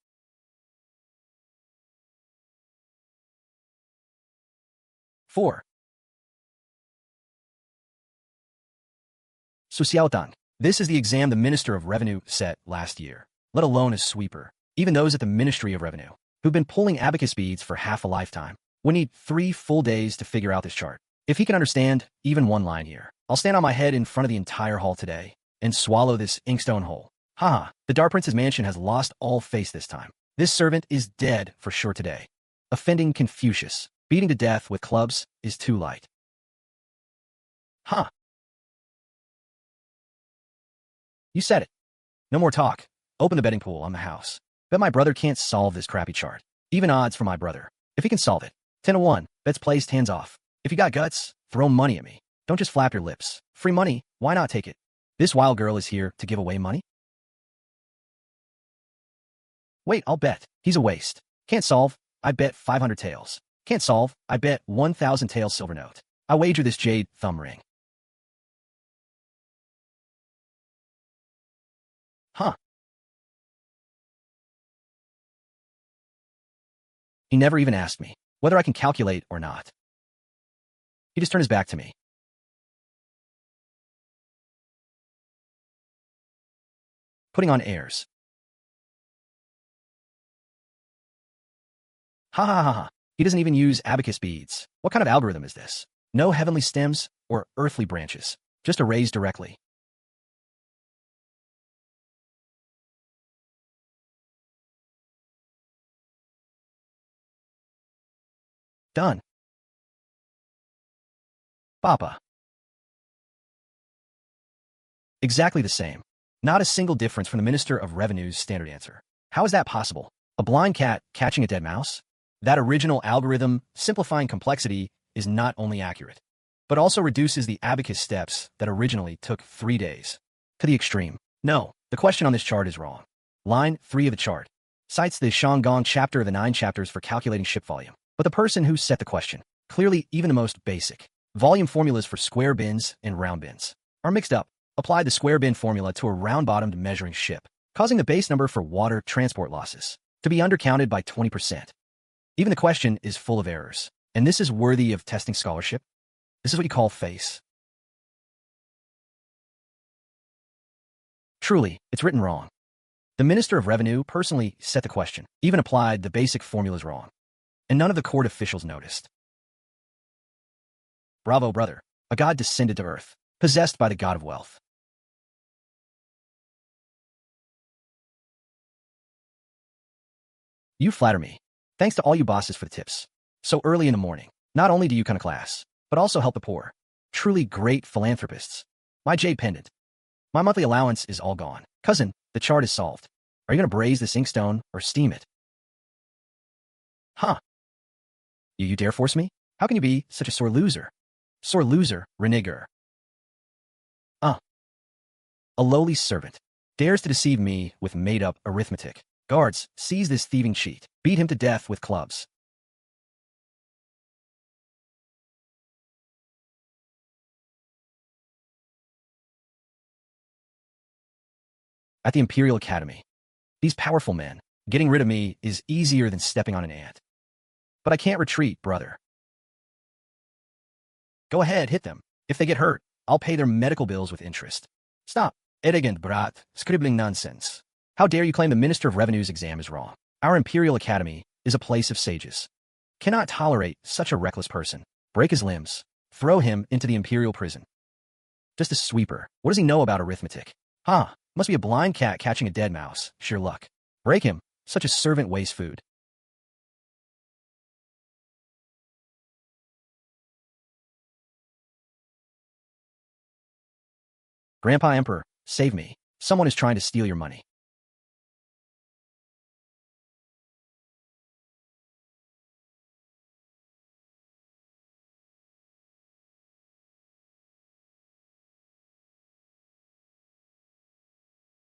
4. Su Xiaotang. This is the exam the Minister of Revenue set last year, let alone a sweeper. Even those at the Ministry of Revenue, who've been pulling abacus beads for half a lifetime, would need 3 full days to figure out this chart. If he can understand even one line here, I'll stand on my head in front of the entire hall today and swallow this inkstone whole. Haha, the Dark Prince's mansion has lost all face this time. This servant is dead for sure today. Offending Confucius, beating to death with clubs is too light. Huh. You said it. No more talk. Open the betting pool on the house. Bet my brother can't solve this crappy chart. Even odds for my brother. If he can solve it. 10-1. Bets placed, hands off. If you got guts, throw money at me. Don't just flap your lips. Free money, why not take it? This wild girl is here to give away money? Wait, I'll bet. He's a waste. Can't solve. I bet 500 taels. Can't solve. I bet 1,000 taels silver note. I wager this jade thumb ring. Huh. He never even asked me whether I can calculate or not. He just turned his back to me. Putting on airs. Ha ha ha ha. He doesn't even use abacus beads. What kind of algorithm is this? No heavenly stems or earthly branches. Just a raise directly. Done. Papa. Exactly the same. Not a single difference from the Minister of Revenue's standard answer. How is that possible? A blind cat catching a dead mouse? That original algorithm, simplifying complexity, is not only accurate, but also reduces the abacus steps that originally took 3 days. To the extreme. No, the question on this chart is wrong. Line 3 of the chart cites the Shanggong chapter of the 9 chapters for calculating ship volume. But the person who set the question, clearly even the most basic, volume formulas for square bins and round bins, are mixed up. Apply the square bin formula to a round-bottomed measuring ship, causing the base number for water transport losses to be undercounted by 20%. Even the question is full of errors, and this is worthy of testing scholarship. This is what you call face. Truly, it's written wrong. The Minister of Revenue personally set the question, even applied the basic formulas wrong, and none of the court officials noticed. Bravo, brother. A god descended to earth, possessed by the god of wealth. You flatter me. Thanks to all you bosses for the tips. So early in the morning, not only do you come to class, but also help the poor. Truly great philanthropists. My jade pendant. My monthly allowance is all gone. Cousin, the chart is solved. Are you going to braise this inkstone or steam it? Huh. You dare force me? How can you be such a sore loser? Sore loser, renegar. A lowly servant dares to deceive me with made-up arithmetic. Guards, seize this thieving cheat. Beat him to death with clubs. At the Imperial Academy, these powerful men, getting rid of me is easier than stepping on an ant. But I can't retreat, brother. Go ahead, hit them. If they get hurt, I'll pay their medical bills with interest. Stop. Elegant, brat. Scribbling nonsense. How dare you claim the Minister of Revenue's exam is wrong? Our Imperial Academy is a place of sages. Cannot tolerate such a reckless person. Break his limbs. Throw him into the Imperial prison. Just a sweeper. What does he know about arithmetic? Must be a blind cat catching a dead mouse. Sheer luck. Break him. Such a servant wastes food. Grandpa Emperor, save me. Someone is trying to steal your money.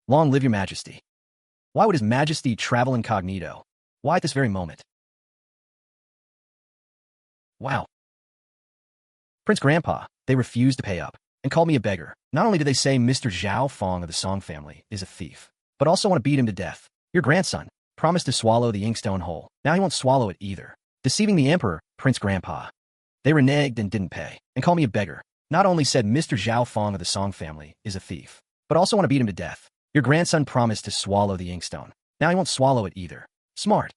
Long live your majesty. Why would his majesty travel incognito? Why at this very moment? Wow. Prince Grandpa, they refused to pay up and called me a beggar. Not only did they say Mr. Zhao Fong of the Song family is a thief, but also want to beat him to death. Your grandson promised to swallow the inkstone whole. Now he won't swallow it either. Deceiving the emperor, Prince Grandpa. They reneged and didn't pay, and call me a beggar. Not only said Mr. Zhao Fong of the Song family is a thief, but also want to beat him to death. Your grandson promised to swallow the inkstone. Now he won't swallow it either. Smart.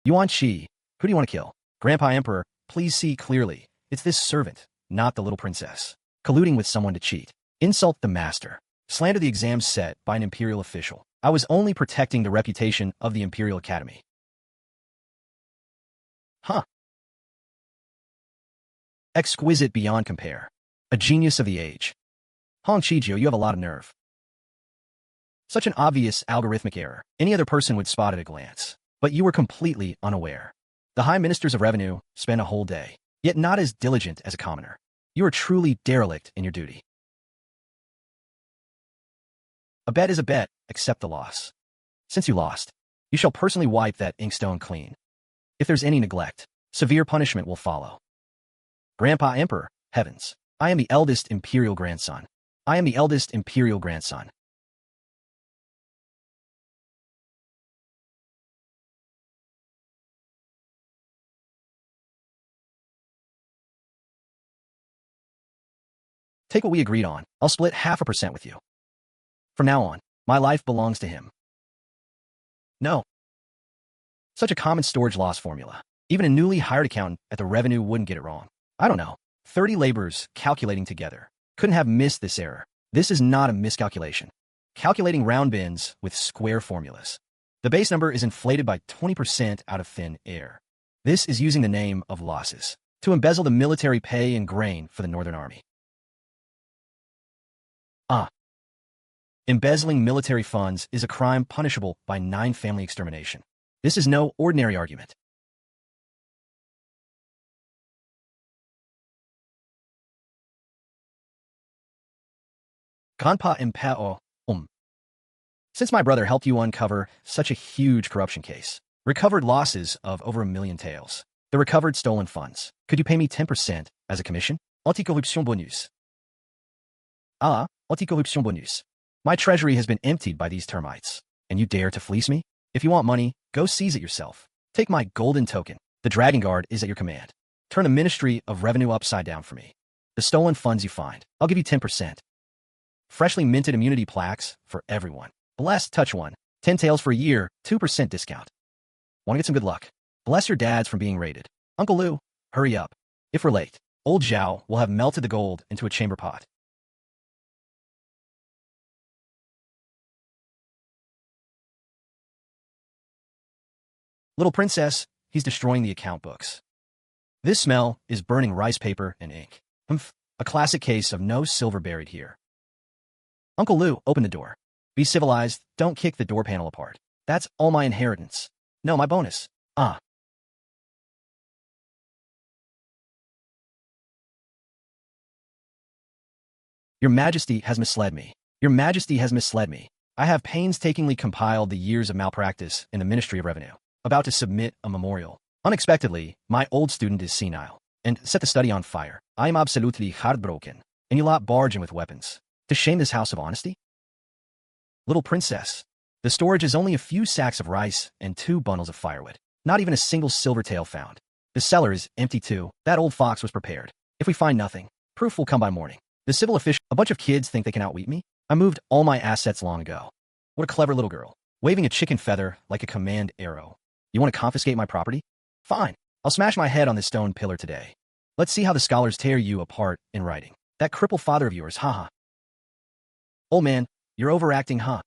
Yuan Shi, who do you want to kill? Grandpa Emperor, please see clearly. It's this servant, not the little princess. Colluding with someone to cheat. Insult the master. Slander the exams set by an imperial official. I was only protecting the reputation of the Imperial Academy. Huh. Exquisite beyond compare. A genius of the age. Hong Chijiu, you have a lot of nerve. Such an obvious algorithmic error. Any other person would spot at a glance. But you were completely unaware. The high ministers of revenue spend a whole day, yet not as diligent as a commoner. You are truly derelict in your duty. A bet is a bet, accept the loss. Since you lost, you shall personally wipe that inkstone clean. If there's any neglect, severe punishment will follow. Grandpa Emperor, heavens. I am the eldest imperial grandson. I am the eldest imperial grandson. Take what we agreed on. I'll split 0.5% with you. From now on, my life belongs to him. No. Such a common storage loss formula. Even a newly hired accountant at the revenue wouldn't get it wrong. I don't know. 30 laborers calculating together. Couldn't have missed this error. This is not a miscalculation. Calculating round bins with square formulas. The base number is inflated by 20% out of thin air. This is using the name of losses to embezzle the military pay and grain for the Northern Army. Embezzling military funds is a crime punishable by 9 family extermination. This is no ordinary argument. Ganpa Impao, Since my brother helped you uncover such a huge corruption case, recovered losses of over 1 million taels, the recovered stolen funds, could you pay me 10% as a commission? Anti-corruption bonus. Anti-corruption bonus. My treasury has been emptied by these termites, and you dare to fleece me? If you want money, go seize it yourself. Take my golden token. The Dragon Guard is at your command. Turn the Ministry of Revenue upside down for me. The stolen funds you find, I'll give you 10%. Freshly minted immunity plaques for everyone. Blessed touch one. 10 taels for a year, 2% discount. Want to get some good luck? Bless your dads from being raided. Uncle Lou, hurry up. If we're late, old Zhao will have melted the gold into a chamber pot. Little princess, he's destroying the account books. This smell is burning rice paper and ink. A classic case of no silver buried here. Uncle Lou, open the door. Be civilized, don't kick the door panel apart. That's all my inheritance. No, my bonus. Your Majesty has misled me. Your Majesty has misled me. I have painstakingly compiled the years of malpractice in the Ministry of Revenue. About to submit a memorial. Unexpectedly, my old student is senile and set the study on fire. I am absolutely heartbroken, and you lot barge in with weapons. To shame this house of honesty? Little princess, the storage is only a few sacks of rice and 2 bundles of firewood. Not even a single silver tael found. The cellar is empty too. That old fox was prepared. If we find nothing, proof will come by morning. The civil official, a bunch of kids think they can outwit me? I moved all my assets long ago. What a clever little girl. Waving a chicken feather like a command arrow. You want to confiscate my property? Fine. I'll smash my head on this stone pillar today. Let's see how the scholars tear you apart in writing. That crippled father of yours, haha. Old man, you're overacting, huh?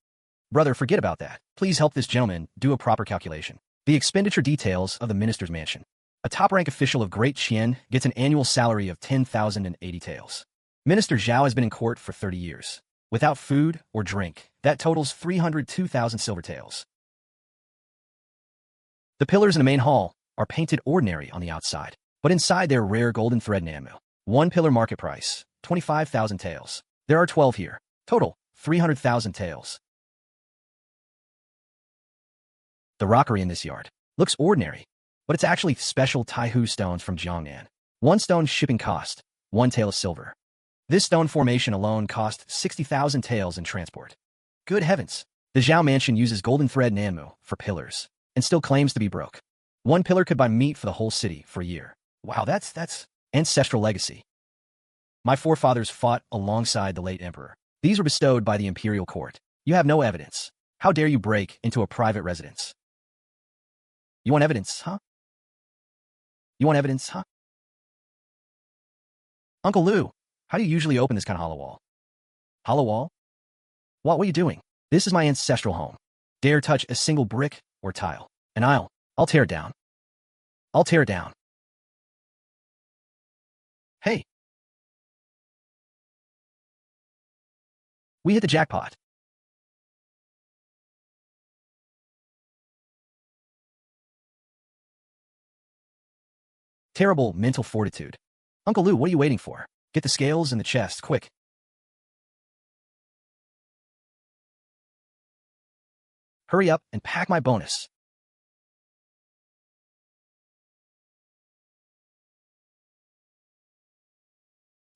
Brother, forget about that. Please help this gentleman do a proper calculation. The expenditure details of the minister's mansion. A top-rank official of Great Qian gets an annual salary of 10,080 taels. Minister Zhao has been in court for 30 years. Without food or drink, that totals 302,000 silver taels. The pillars in the main hall are painted ordinary on the outside, but inside they're rare golden thread namu. 1 pillar market price, 25,000 taels. There are 12 here. Total, 300,000 taels. The rockery in this yard looks ordinary, but it's actually special Taihu stones from Jiangnan. 1 stone shipping cost, 1 tael of silver. This stone formation alone cost 60,000 taels in transport. Good heavens! The Zhao mansion uses golden thread namu for pillars. and still claims to be broke. One pillar could buy meat for the whole city for a year. Wow, that's ancestral legacy. My forefathers fought alongside the late emperor. These were bestowed by the imperial court. You have no evidence. How dare you break into a private residence? You want evidence, huh? You want evidence, huh? Uncle Lou, how do you usually open this kind of hollow wall? Hollow wall? What are you doing? This is my ancestral home. Dare touch a single brick or tile, and I'll tear it down. I'll tear it down. Hey. We hit the jackpot. Terrible mental fortitude. Uncle Lou, what are you waiting for? Get the scales and the chest, quick. Hurry up and pack my bonus.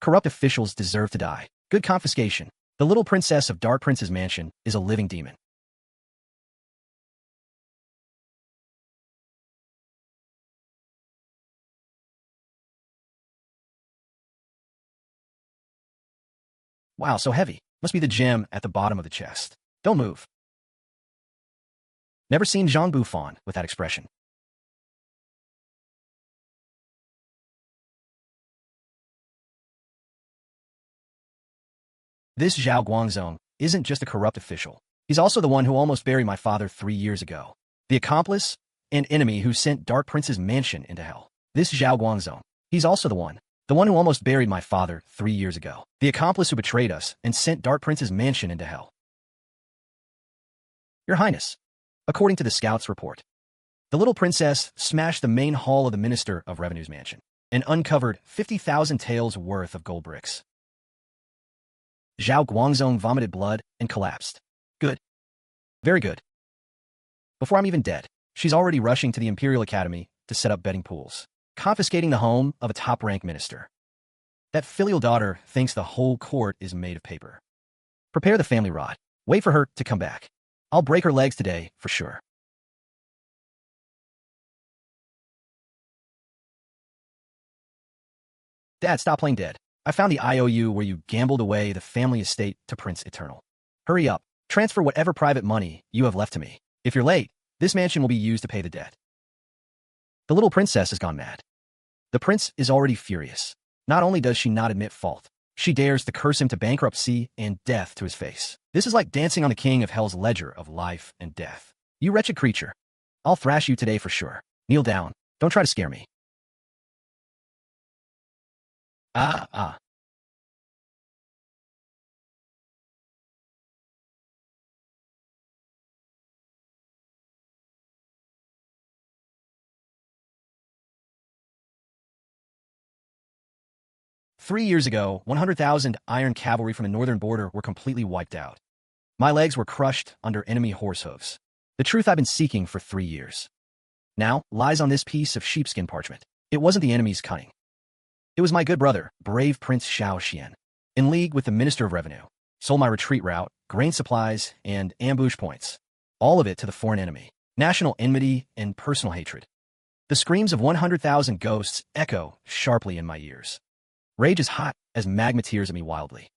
Corrupt officials deserve to die. Good confiscation. The little princess of Dark Prince's mansion is a living demon. Wow, so heavy. Must be the gem at the bottom of the chest. Don't move. Never seen Jean Buffon with that expression. This Zhao Guangzong isn't just a corrupt official. He's also the one who almost buried my father 3 years ago. The accomplice and enemy who sent Dark Prince's mansion into hell. This Zhao Guangzong. He's also the one who almost buried my father 3 years ago. The accomplice who betrayed us and sent Dark Prince's mansion into hell. Your Highness, according to the scout's report, the little princess smashed the main hall of the Minister of Revenue's mansion and uncovered 50,000 taels worth of gold bricks. Zhao Guangzong vomited blood and collapsed. Good. Very good. Before I'm even dead, she's already rushing to the Imperial Academy to set up betting pools, confiscating the home of a top-ranked minister. That filial daughter thinks the whole court is made of paper. Prepare the family rod. Wait for her to come back. I'll break her legs today, for sure. Dad, stop playing dead. I found the IOU where you gambled away the family estate to Prince Eternal. Hurry up. Transfer whatever private money you have left to me. If you're late, this mansion will be used to pay the debt. The little princess has gone mad. The prince is already furious. Not only does she not admit fault, she dares to curse him to bankruptcy and death to his face. This is like dancing on the king of hell's ledger of life and death. You wretched creature. I'll thrash you today for sure. Kneel down. Don't try to scare me. 3 years ago, 100,000 iron cavalry from the northern border were completely wiped out. My legs were crushed under enemy horse hooves. The truth I've been seeking for 3 years now lies on this piece of sheepskin parchment. It wasn't the enemy's cunning. It was my good brother, brave Prince Xiao, in league with the Minister of Revenue, sold my retreat route, grain supplies, and ambush points. All of it to the foreign enemy. National enmity and personal hatred. The screams of 100,000 ghosts echo sharply in my ears. Rage is hot as magma tears at me wildly.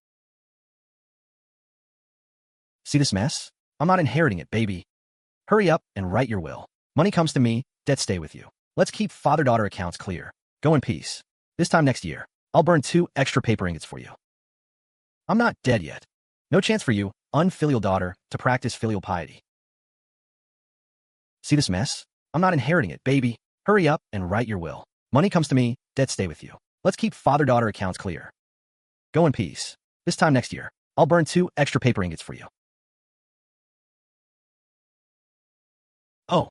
See this mess? I'm not inheriting it, baby. Hurry up and write your will. Money comes to me, debt stay with you. Let's keep father-daughter accounts clear. Go in peace. This time next year, I'll burn 2 extra paper ingots for you. I'm not dead yet. No chance for you, unfilial daughter, to practice filial piety. See this mess? I'm not inheriting it, baby. Hurry up and write your will. Money comes to me, debt stay with you. Let's keep father-daughter accounts clear. Go in peace. This time next year, I'll burn 2 extra paper ingots for you. Oh.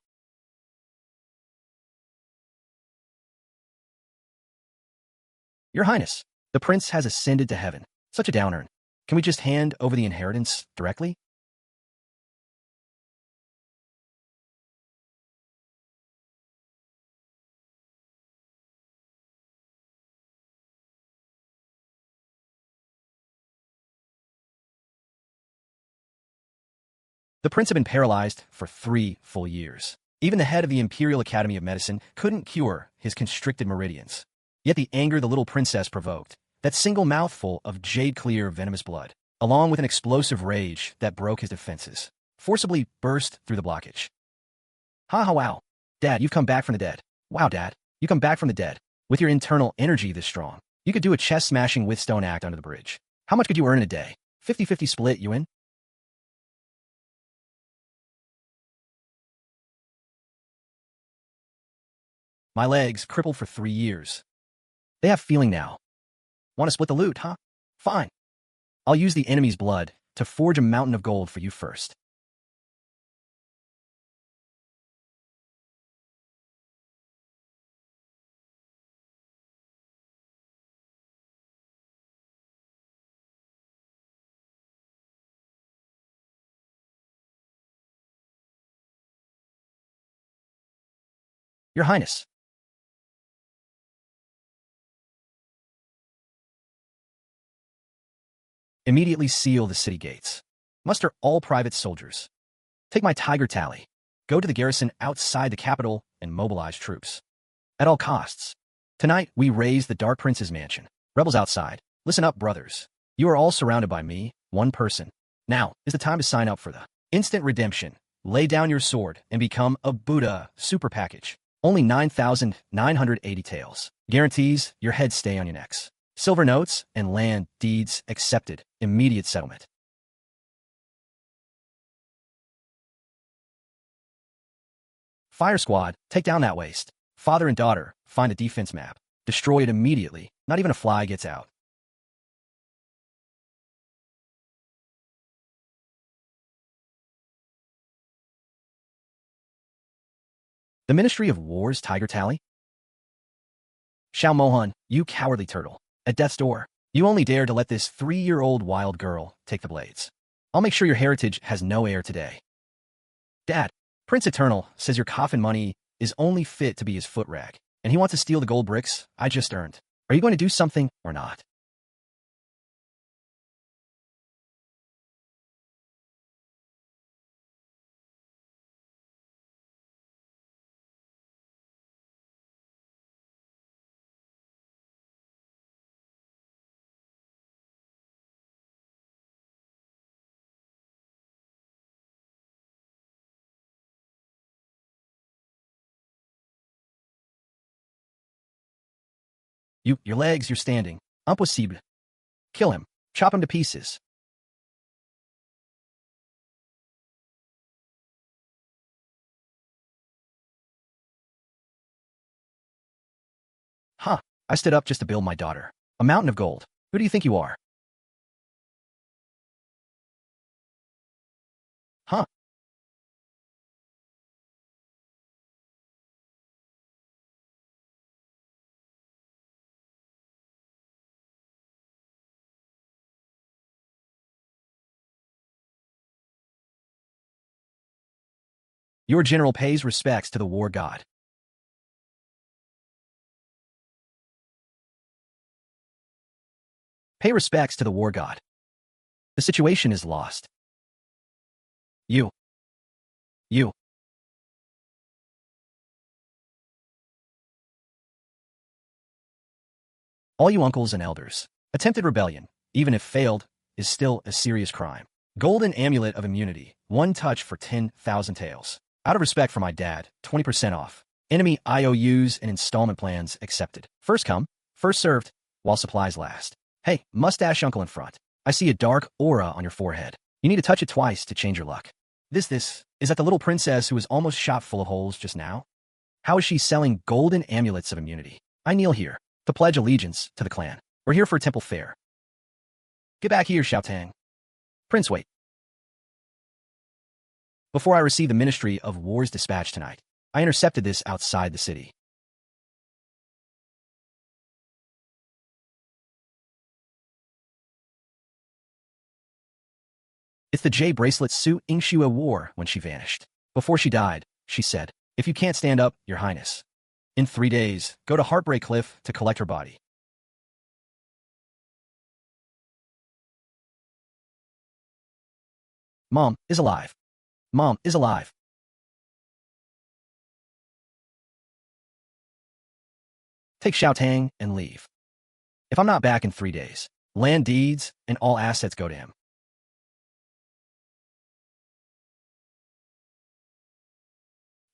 Your Highness, the prince has ascended to heaven. Such a downturn. Can we just hand over the inheritance directly? The prince had been paralyzed for 3 full years. Even the head of the Imperial Academy of Medicine couldn't cure his constricted meridians. Yet the anger the little princess provoked, that single mouthful of jade-clear venomous blood, along with an explosive rage that broke his defenses, forcibly burst through the blockage. Ha ha wow. Dad, you've come back from the dead. Wow, Dad, you come back from the dead. With your internal energy this strong, you could do a chest-smashing Withstone act under the bridge. How much could you earn in a day? 50-50 split, you in? My legs crippled for 3 years. They have feeling now. Want to split the loot, huh? Fine. I'll use the enemy's blood to forge a mountain of gold for you first. Your Highness. Immediately seal the city gates. Muster all private soldiers. Take my tiger tally. Go to the garrison outside the capital and mobilize troops. At all costs. Tonight, we raise the Dark Prince's mansion. Rebels outside. Listen up, brothers. You are all surrounded by me, one person. Now is the time to sign up for the instant redemption. Lay down your sword and become a Buddha super package. Only 9,980 taels. Guarantees your heads stay on your necks. Silver notes and land deeds accepted. Immediate settlement. Fire squad, take down that waste. Father and daughter, find a defense map. Destroy it immediately. Not even a fly gets out. The Ministry of War's tiger tally? Xiao Mohan, you cowardly turtle. At death's door, you only dare to let this 3-year-old wild girl take the blades. I'll make sure your heritage has no heir today. Dad, Prince Eternal says your coffin money is only fit to be his foot rag, and he wants to steal the gold bricks I just earned. Are you going to do something or not? Your legs, you're standing. Impossible. Kill him. Chop him to pieces. Huh. I stood up just to build my daughter. A mountain of gold. Who do you think you are? Huh. Your general pays respects to the war god. Pay respects to the war god. The situation is lost. You. You. All you uncles and elders. Attempted rebellion, even if failed, is still a serious crime. Golden amulet of immunity. One touch for 10,000 taels. Out of respect for my dad, 20% off. Enemy IOUs and installment plans accepted. First come, first served, while supplies last. Hey, mustache uncle in front. I see a dark aura on your forehead. You need to touch it twice to change your luck. Is that the little princess who was almost shot full of holes just now? How is she selling golden amulets of immunity? I kneel here to pledge allegiance to the clan. We're here for a temple fair. Get back here, Xiaotang. Prince, wait. Before I received the Ministry of War's dispatch tonight, I intercepted this outside the city. It's the J bracelet Su Xiaotang wore when she vanished. Before she died, she said, if you can't stand up, your highness. In 3 days, go to Heartbreak Cliff to collect her body. Mom is alive. Mom is alive. take Xiaotang and leave. If I'm not back in 3 days, land deeds and all assets go to him.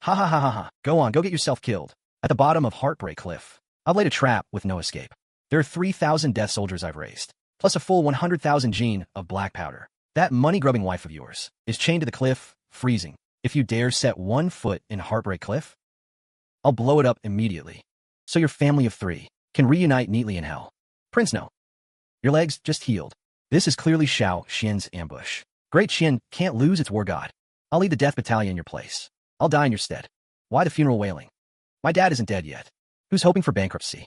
Ha ha ha ha ha. Go on, go get yourself killed. At the bottom of Heartbreak Cliff, I've laid a trap with no escape. There are 3,000 death soldiers I've raised, plus a full 100,000 gene of black powder. That money-grubbing wife of yours is chained to the cliff, freezing. If you dare set 1 foot in Heartbreak Cliff, I'll blow it up immediately. So your family of 3 can reunite neatly in hell. Prince, no. Your legs just healed. This is clearly Xiao Xian's ambush. Great Xian can't lose its war god. I'll lead the death battalion in your place. I'll die in your stead. Why the funeral wailing? My dad isn't dead yet. Who's hoping for bankruptcy?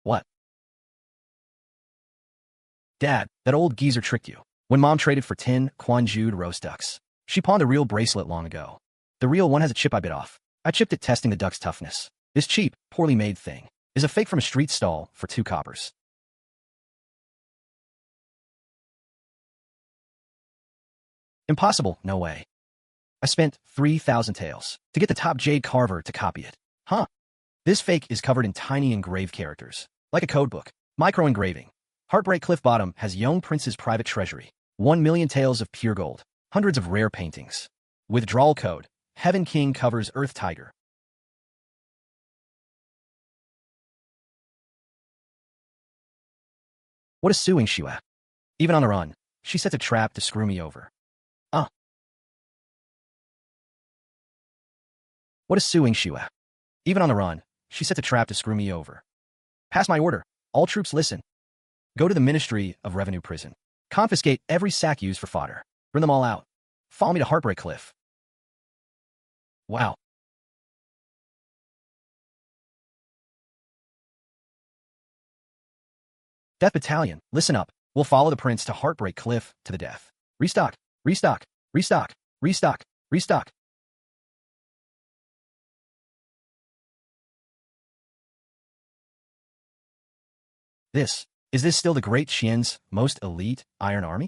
What? Dad, that old geezer tricked you. When Mom traded for 10 Quanjued roast ducks, she pawned a real bracelet long ago. The real one has a chip I bit off. I chipped it testing the duck's toughness. This cheap, poorly made thing is a fake from a street stall for 2 coppers. Impossible, no way. I spent 3,000 taels to get the top jade carver to copy it. Huh. This fake is covered in tiny engraved characters, like a codebook. Micro-engraving. Heartbreak Cliff Bottom has young prince's private treasury. 1 million taels of pure gold. Hundreds of rare paintings. Withdrawal code. Heaven King covers Earth Tiger. What is suing Shua? Even on the run, she sets a trap to screw me over. What is suing Shua? Even on the run, she sets a trap to screw me over. Pass my order. All troops listen. Go to the Ministry of Revenue prison. Confiscate every sack used for fodder. Bring them all out. Follow me to Heartbreak Cliff. Wow. Death Battalion, listen up. We'll follow the prince to Heartbreak Cliff to the death. Restock, restock, restock, restock, restock. Is this still the Great Xian's most elite Iron Army?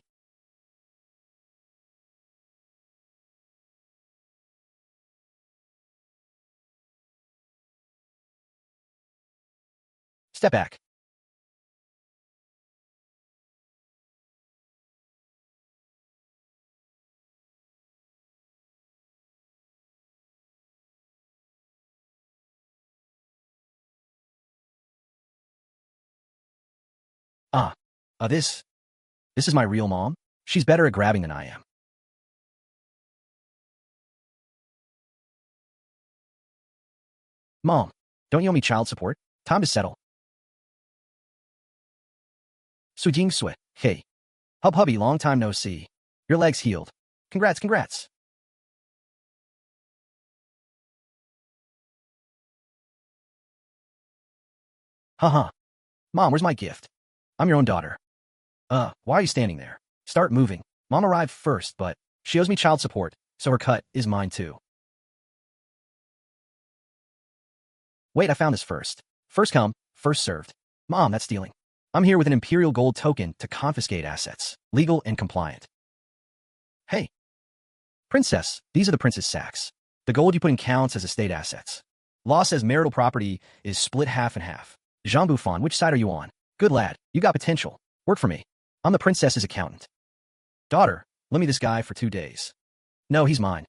Step back. Ah, this is my real mom? She's better at grabbing than I am. Mom, don't you owe me child support? Time to settle. Su Sui, hey. Hubby, long time no see. Your leg's healed. Congrats, congrats. Haha. Mom, where's my gift? I'm your own daughter. Why are you standing there? Start moving. Mom arrived first, but she owes me child support, so her cut is mine too. Wait, I found this first. First come, first served. Mom, that's stealing. I'm here with an imperial gold token to confiscate assets. Legal and compliant. Hey. Princess, these are the prince's sacks. The gold you put in counts as estate assets. Law says marital property is split half and half. Jean Buffon, which side are you on? Good lad, you got potential. Work for me. I'm the princess's accountant. Daughter, lend me this guy for 2 days. No, he's mine.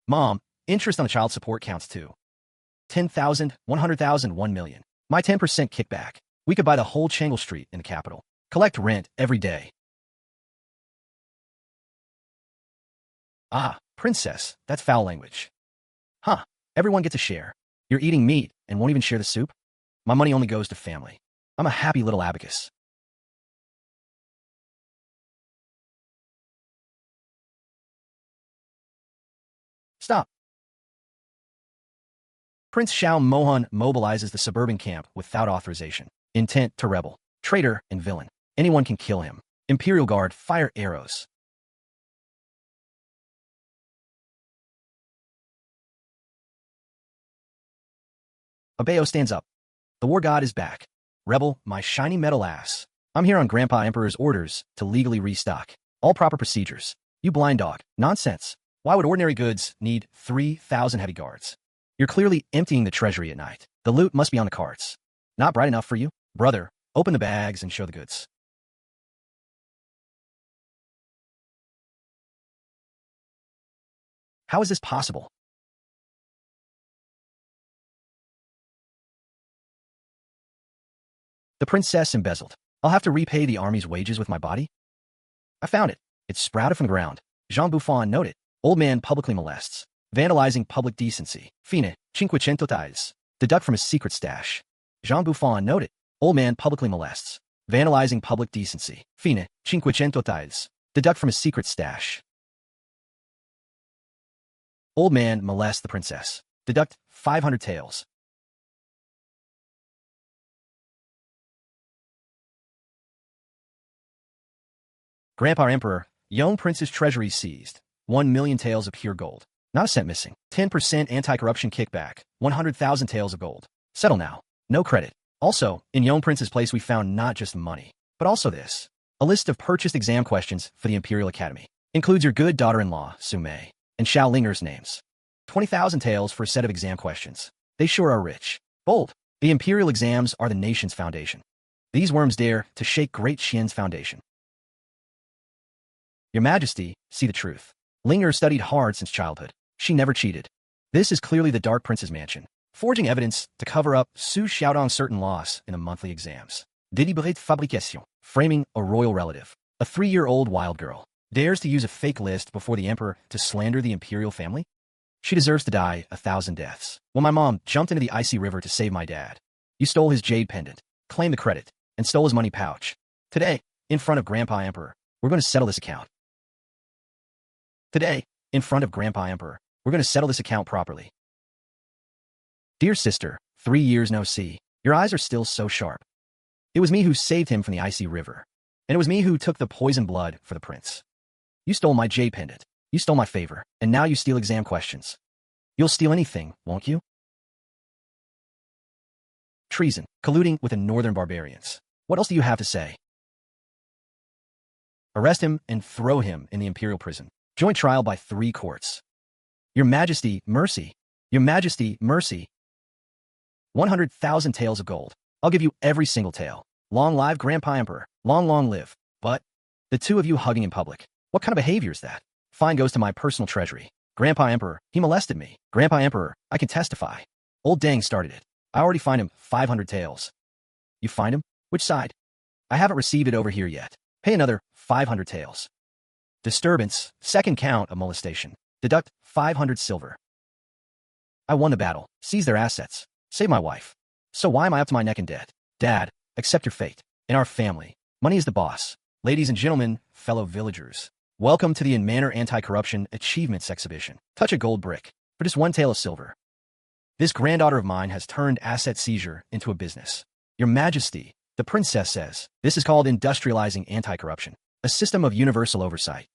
Mom, interest on the child support counts too. 10,000, 100,000, 1 million. My 10% kickback. We could buy the whole Changle Street in the capital. Collect rent every day. Ah, princess, that's foul language. Huh, everyone gets a share. You're eating meat and won't even share the soup? My money only goes to family. I'm a happy little abacus. Stop. Prince Xiao Mohan mobilizes the suburban camp without authorization. Intent to rebel. Traitor and villain. Anyone can kill him. Imperial Guard fire arrows. Abeo stands up. The war god is back. Rebel, my shiny metal ass. I'm here on Grandpa Emperor's orders to legally restock. All proper procedures. You blind dog. Nonsense. Why would ordinary goods need 3,000 heavy guards? You're clearly emptying the treasury at night. The loot must be on the carts. Not bright enough for you? Brother, open the bags and show the goods. How is this possible? The princess embezzled. I'll have to repay the army's wages with my body? I found it. It sprouted from the ground. Jean Buffon noted. Old man publicly molests. Vandalizing public decency. Fine. 500 taels. Deduct from his secret stash. Jean Buffon noted. Old man publicly molests. Vandalizing public decency. Fine. 500 taels. Deduct from his secret stash. Old man molests the princess. Deduct 500 taels. Grandpa Emperor, young prince's treasury seized. 1 million taels of pure gold. Not a cent missing. 10% anti-corruption kickback. 100,000 taels of gold. Settle now. No credit. Also, in Young Prince's place we found not just money, but also this. A list of purchased exam questions for the Imperial Academy. Includes your good daughter-in-law, Su Mei, and Xiao Linger's names. 20,000 taels for a set of exam questions. They sure are rich. Bold. The Imperial exams are the nation's foundation. These worms dare to shake Great Xian's foundation. Your Majesty, see the truth. Linger studied hard since childhood. She never cheated. This is clearly the Dark Prince's mansion, forging evidence to cover up Su Xiaotang's certain loss in the monthly exams. Deliberate fabrication, framing a royal relative. A 3-year-old wild girl dares to use a fake list before the emperor to slander the imperial family? She deserves to die 1,000 deaths. When my mom jumped into the icy river to save my dad, you stole his jade pendant, claimed the credit, and stole his money pouch. Today, in front of Grandpa Emperor, we're going to settle this account. Today, in front of Grandpa Emperor, we're going to settle this account properly. Dear sister, 3 years no see. Your eyes are still so sharp. It was me who saved him from the icy river. And it was me who took the poison blood for the prince. You stole my jade pendant. You stole my favor. And now you steal exam questions. You'll steal anything, won't you? Treason. Colluding with the northern barbarians. What else do you have to say? Arrest him and throw him in the imperial prison. Joint trial by 3 courts. Your Majesty, mercy. Your Majesty, mercy. 100,000 taels of gold. I'll give you every single tael. Long live Grandpa Emperor. Long, long live. But the two of you hugging in public. What kind of behavior is that? Fine goes to my personal treasury. Grandpa Emperor, he molested me. Grandpa Emperor, I can testify. Old Dang started it. I already fined him 500 taels. You fined him? Which side? I haven't received it over here yet. Pay another 500 taels. Disturbance, second count of molestation. Deduct 500 silver. I won the battle. Seize their assets. Save my wife. So why am I up to my neck in debt? Dad, accept your fate. In our family, money is the boss. Ladies and gentlemen, fellow villagers, welcome to the In Manner Anti-Corruption Achievements Exhibition. Touch a gold brick for just 1 tael of silver. This granddaughter of mine has turned asset seizure into a business. Your Majesty, the princess says, this is called industrializing anti-corruption, a system of universal oversight.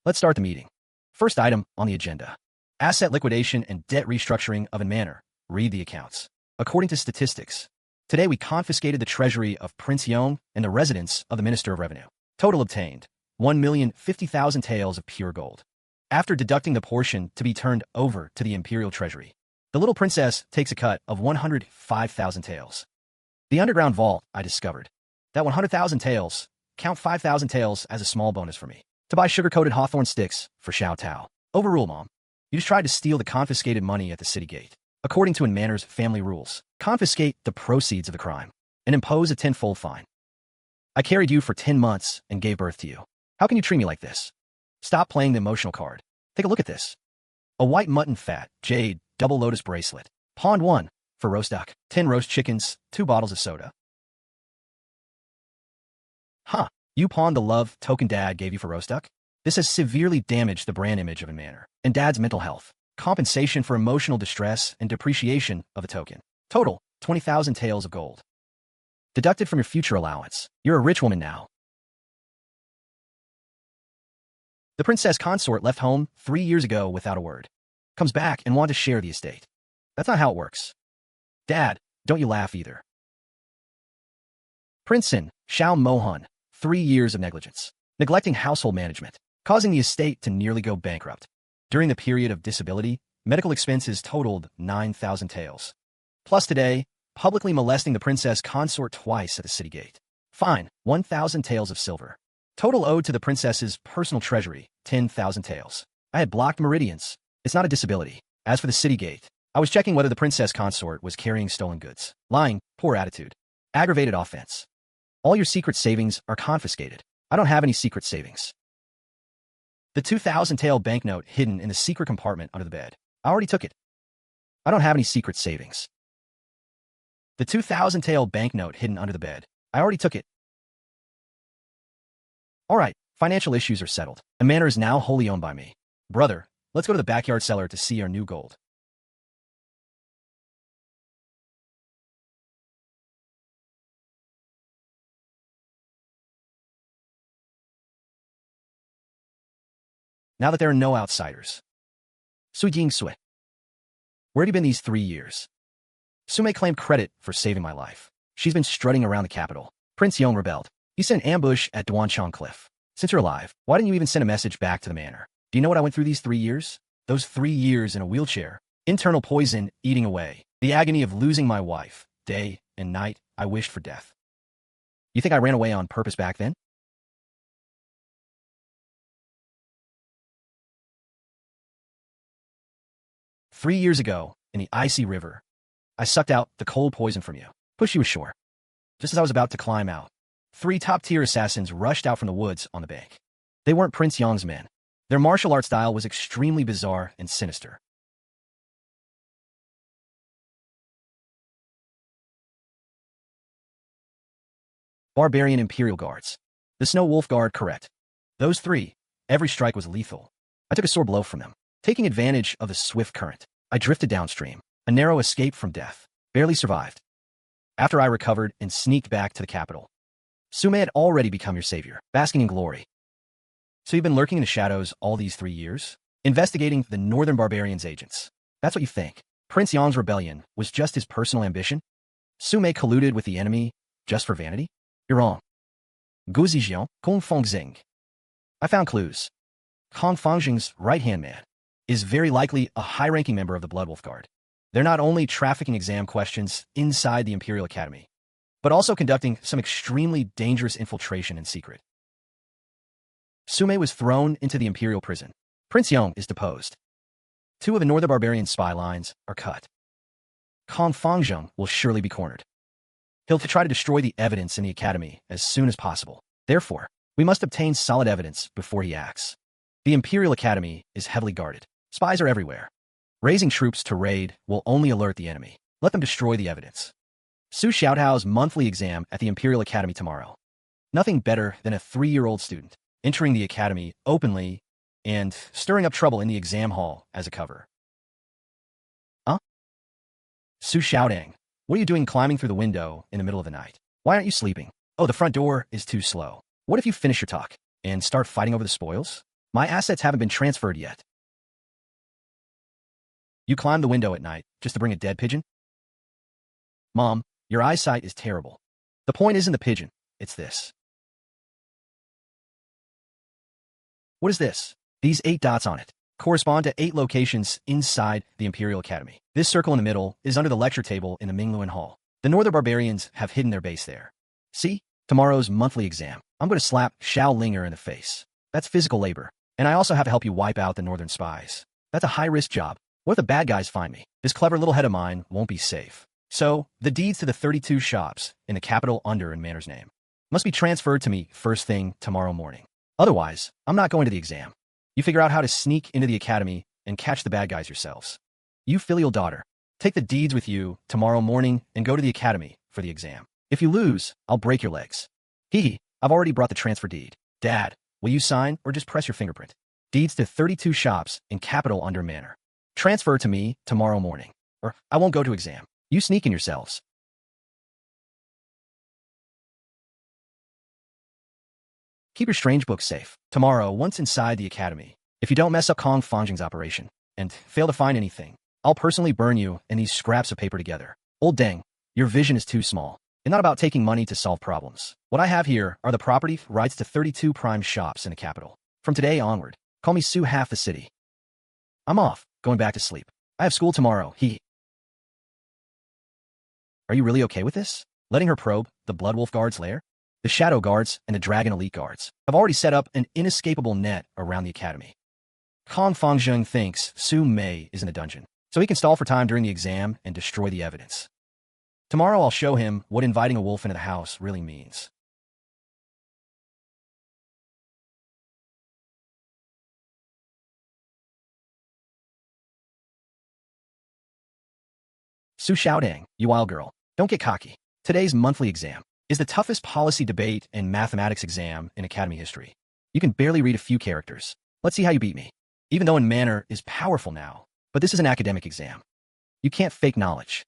Let's start the meeting. First item on the agenda. Asset liquidation and debt restructuring of In Manner. Read the accounts. According to statistics, today we confiscated the treasury of Prince Yong and the residence of the Minister of Revenue. Total obtained, 1,050,000 taels of pure gold. After deducting the portion to be turned over to the imperial treasury, the little princess takes a cut of 105,000 taels. The underground vault, I discovered. That 100,000 taels, count 5,000 taels as a small bonus for me. To buy sugar-coated hawthorn sticks for Xiaotao. Overrule, Mom. You just tried to steal the confiscated money at the city gate. According to In Manner's family rules, confiscate the proceeds of the crime and impose a 10-fold fine. I carried you for 10 months and gave birth to you. How can you treat me like this? Stop playing the emotional card. Take a look at this. A white mutton fat, jade, double lotus bracelet. Pawned 1 for roast duck, 10 roast chickens, 2 bottles of soda. Huh. You pawned the love token Dad gave you for roast duck? This has severely damaged the brand image of In Manner and Dad's mental health. Compensation for emotional distress and depreciation of the token. Total, 20,000 taels of gold. Deducted from your future allowance. You're a rich woman now. The princess consort left home 3 years ago without a word. Comes back and wants to share the estate. That's not how it works. Dad, don't you laugh either. Prince Su Xiaotang, 3 years of negligence. Neglecting household management, causing the estate to nearly go bankrupt. During the period of disability, medical expenses totaled 9,000 taels. Plus today, publicly molesting the princess consort twice at the city gate. Fine, 1,000 taels of silver. Total owed to the princess's personal treasury, 10,000 taels. I had blocked meridians. It's not a disability. As for the city gate, I was checking whether the princess consort was carrying stolen goods. Lying, poor attitude. Aggravated offense. All your secret savings are confiscated. I don't have any secret savings. The 2,000 tael banknote hidden in the secret compartment under the bed. I already took it. I don't have any secret savings. The 2,000 tael banknote hidden under the bed. I already took it. All right, financial issues are settled. The manor is now wholly owned by me. Brother, let's go to the backyard cellar to see our new gold. Now that there are no outsiders. Su Jingsui. Where have you been these 3 years? Sume claimed credit for saving my life. She's been strutting around the capital. Prince Yong rebelled. He sent an ambush at Duanchang Cliff. Since you're alive, why didn't you even send a message back to the manor? Do you know what I went through these 3 years? Those 3 years in a wheelchair. Internal poison eating away. The agony of losing my wife. Day and night, I wished for death. You think I ran away on purpose back then? Three years ago, in the icy river, I sucked out the cold poison from you, pushed you ashore. Just as I was about to climb out, 3 top-tier assassins rushed out from the woods on the bank. They weren't Prince Yong's men. Their martial art style was extremely bizarre and sinister. Barbarian Imperial Guards. The Snow Wolf Guard, correct. Those 3, every strike was lethal. I took a sore blow from them. Taking advantage of the swift current, I drifted downstream. A narrow escape from death. Barely survived. After I recovered and sneaked back to the capital, Sume had already become your savior, basking in glory. So you've been lurking in the shadows all these 3 years? Investigating the Northern Barbarians' agents. That's what you think. Prince Yong's rebellion was just his personal ambition? Sume colluded with the enemy just for vanity? You're wrong. Guzijian, Kong Fengzing. I found clues. Kong Fengzing's right-hand man is very likely a high-ranking member of the Bloodwolf Guard. They're not only trafficking exam questions inside the Imperial Academy, but also conducting some extremely dangerous infiltration in secret. Sume was thrown into the Imperial prison. Prince Yong is deposed. 2 of the Northern Barbarian spy lines are cut. Kong Fengzing will surely be cornered. He'll try to destroy the evidence in the Academy as soon as possible. Therefore, we must obtain solid evidence before he acts. The Imperial Academy is heavily guarded. Spies are everywhere. Raising troops to raid will only alert the enemy. Let them destroy the evidence. Su Xiaotang's monthly exam at the Imperial Academy tomorrow. Nothing better than a 3-year-old student entering the academy openly and stirring up trouble in the exam hall as a cover. Huh? Su Xiaotang, what are you doing climbing through the window in the middle of the night? Why aren't you sleeping? Oh, the front door is too slow. What if you finish your talk and start fighting over the spoils? My assets haven't been transferred yet. You climbed the window at night just to bring a dead pigeon? Mom, your eyesight is terrible. The point isn't the pigeon, it's this. What is this? These 8 dots on it correspond to 8 locations inside the Imperial Academy. This circle in the middle is under the lecture table in the Mingluan Hall. The Northern Barbarians have hidden their base there. See? Tomorrow's monthly exam. I'm going to slap Xiao Linger in the face. That's physical labor. And I also have to help you wipe out the Northern spies. That's a high-risk job. What if the bad guys find me? This clever little head of mine won't be safe. So, the deeds to the 32 shops in the capital under in Manor's name must be transferred to me first thing tomorrow morning. Otherwise, I'm not going to the exam. You figure out how to sneak into the academy and catch the bad guys yourselves. You filial daughter, take the deeds with you tomorrow morning and go to the academy for the exam. If you lose, I'll break your legs. Hee, I've already brought the transfer deed. Dad, will you sign or just press your fingerprint? Deeds to 32 shops in capital under Manor. Transfer to me tomorrow morning, or I won't go to exam. You sneak in yourselves. Keep your strange books safe. Tomorrow, once inside the academy, if you don't mess up Kong Fengzing's operation and fail to find anything, I'll personally burn you and these scraps of paper together. Old dang, your vision is too small. It's not about taking money to solve problems. What I have here are the property rights to 32 prime shops in the capital. From today onward, call me Su half the city. I'm off, going back to sleep. I have school tomorrow, Are you really okay with this? Letting her probe the Blood Wolf Guard's lair? The Shadow Guards and the Dragon Elite Guards have already set up an inescapable net around the academy. Kong Fangzheng thinks Su Mei is in a dungeon, so he can stall for time during the exam and destroy the evidence. Tomorrow I'll show him what inviting a wolf into the house really means. Su Xiaotang, you wild girl, don't get cocky. Today's monthly exam is the toughest policy debate and mathematics exam in academy history. You can barely read a few characters. Let's see how you beat me. Even though in manner is powerful now, but this is an academic exam. You can't fake knowledge.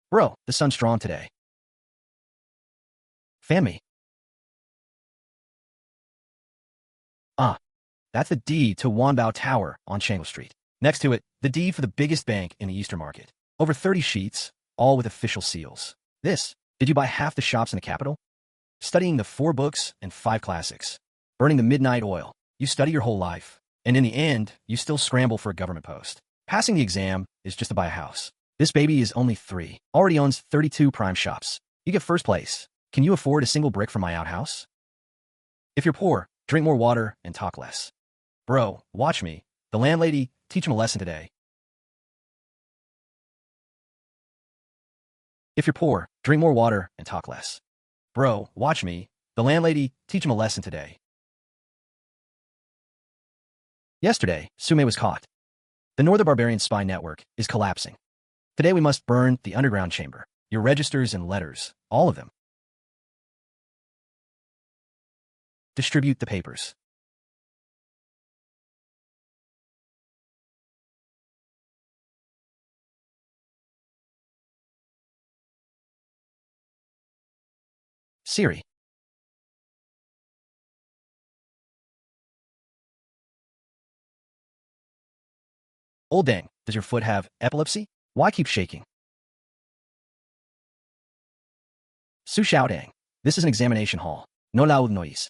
Bro, the sun's strong today. Fan me. That's the deed to Wanbao Tower on Shangle Street. Next to it, the deed for the biggest bank in the Eastern Market. Over 30 sheets, all with official seals. Did you buy half the shops in the capital? Studying the 4 books and 5 classics. Burning the midnight oil. You study your whole life. And in the end, you still scramble for a government post. Passing the exam is just to buy a house. This baby is only 3. Already owns 32 prime shops. You get first place. Can you afford a single brick from my outhouse? If you're poor, drink more water and talk less. Bro, watch me. The landlady, teach him a lesson today. If you're poor, drink more water and talk less. Bro, watch me. The landlady, teach him a lesson today. Yesterday, Sume was caught. The Northern Barbarian spy network is collapsing. Today we must burn the underground chamber. Your registers and letters, all of them. Distribute the papers. Siri. Old dang, does your foot have epilepsy? Why keep shaking? Su Xiaotang, this is an examination hall. No loud noise.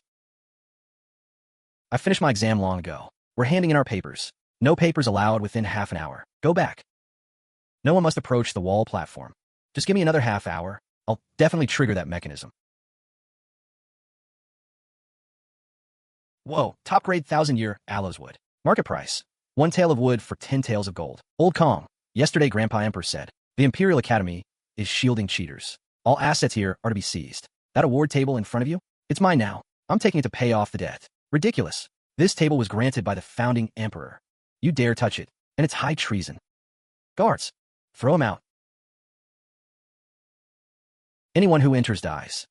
I finished my exam long ago. We're handing in our papers. No papers allowed within half an hour. Go back. No one must approach the wall platform. Just give me another half hour. I'll definitely trigger that mechanism. Whoa, top grade 1,000-year aloes wood. Market price. 1 tael of wood for 10 taels of gold. Old Kong. Yesterday Grandpa Emperor said, the Imperial Academy is shielding cheaters. All assets here are to be seized. That award table in front of you? It's mine now. I'm taking it to pay off the debt. Ridiculous. This table was granted by the founding emperor. You dare touch it, and it's high treason. Guards, throw him out. Anyone who enters dies.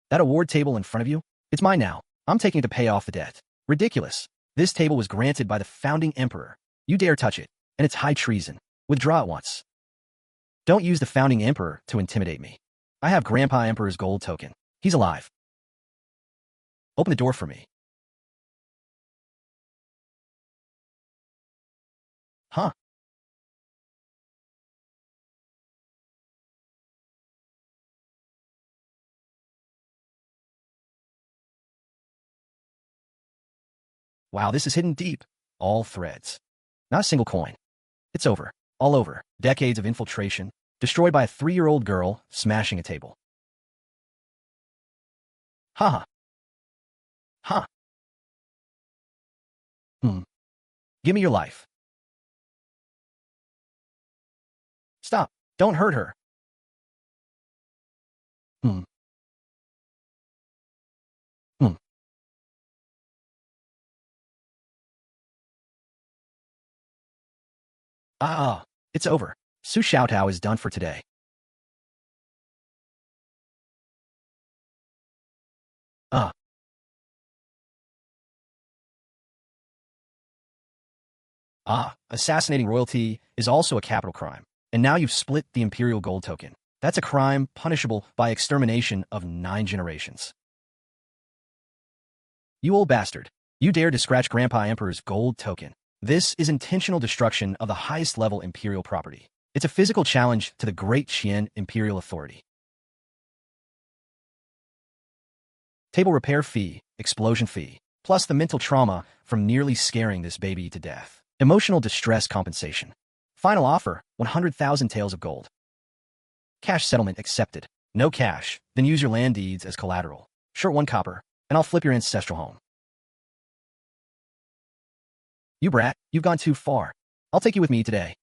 That award table in front of you? It's mine now. I'm taking it to pay off the debt. Ridiculous. This table was granted by the founding emperor. You dare touch it, and it's high treason. Withdraw at once. Don't use the founding emperor to intimidate me. I have Grandpa Emperor's gold token. He's alive. Open the door for me. Huh? Wow, this is hidden deep. All threads. Not a single coin. It's over. All over. Decades of infiltration. Destroyed by a 3-year-old girl smashing a table. Ha ha. Give me your life. Stop. Don't hurt her. Hmm. Hmm. It's over. Su Xiaotang is done for today. Assassinating royalty is also a capital crime. And now you've split the imperial gold token. That's a crime punishable by extermination of 9 generations. You old bastard. You dare to scratch Grandpa Emperor's gold token. This is intentional destruction of the highest level imperial property. It's a physical challenge to the Great Qian imperial authority. Table repair fee, explosion fee, plus the mental trauma from nearly scaring this baby to death. Emotional distress compensation. Final offer, 100,000 taels of gold. Cash settlement accepted. No cash, then use your land deeds as collateral. Short 1 copper, and I'll flip your ancestral home. You brat, you've gone too far. I'll take you with me today.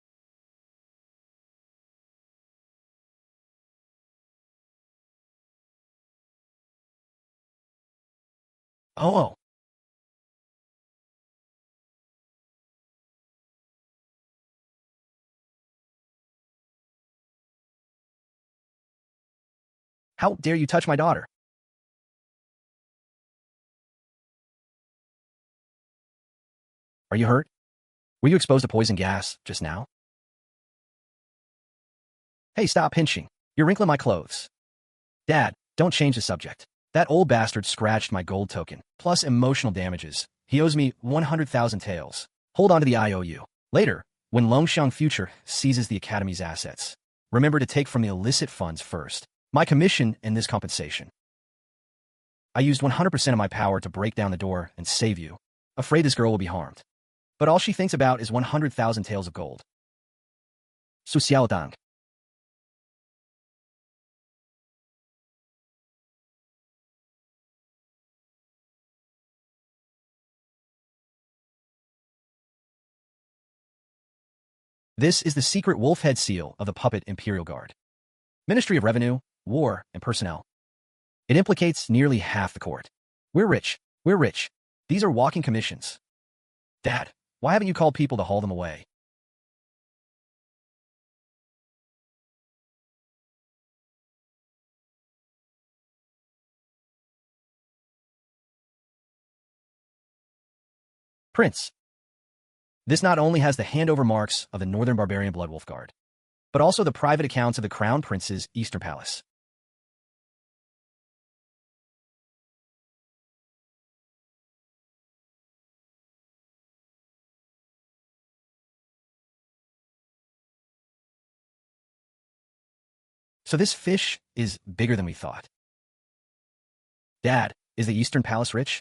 Oh. How dare you touch my daughter? Are you hurt? Were you exposed to poison gas just now? Hey, stop pinching. You're wrinkling my clothes. Dad, don't change the subject. That old bastard scratched my gold token, plus emotional damages. He owes me 100,000 taels. Hold on to the IOU. Later, when Longxiang Future seizes the Academy's assets, remember to take from the illicit funds first. My commission and this compensation. I used 100% of my power to break down the door and save you. Afraid this girl will be harmed. But all she thinks about is 100,000 taels of gold. Su Xiaotang. This is the secret wolf head seal of the puppet Imperial Guard. Ministry of Revenue, War, and Personnel. It implicates nearly half the court. We're rich. We're rich. These are walking commissions. Dad, why haven't you called people to haul them away? Prince. This not only has the handover marks of the Northern Barbarian Bloodwolf Guard, but also the private accounts of the Crown Prince's Eastern Palace. So this fish is bigger than we thought. Dad, is the Eastern Palace rich?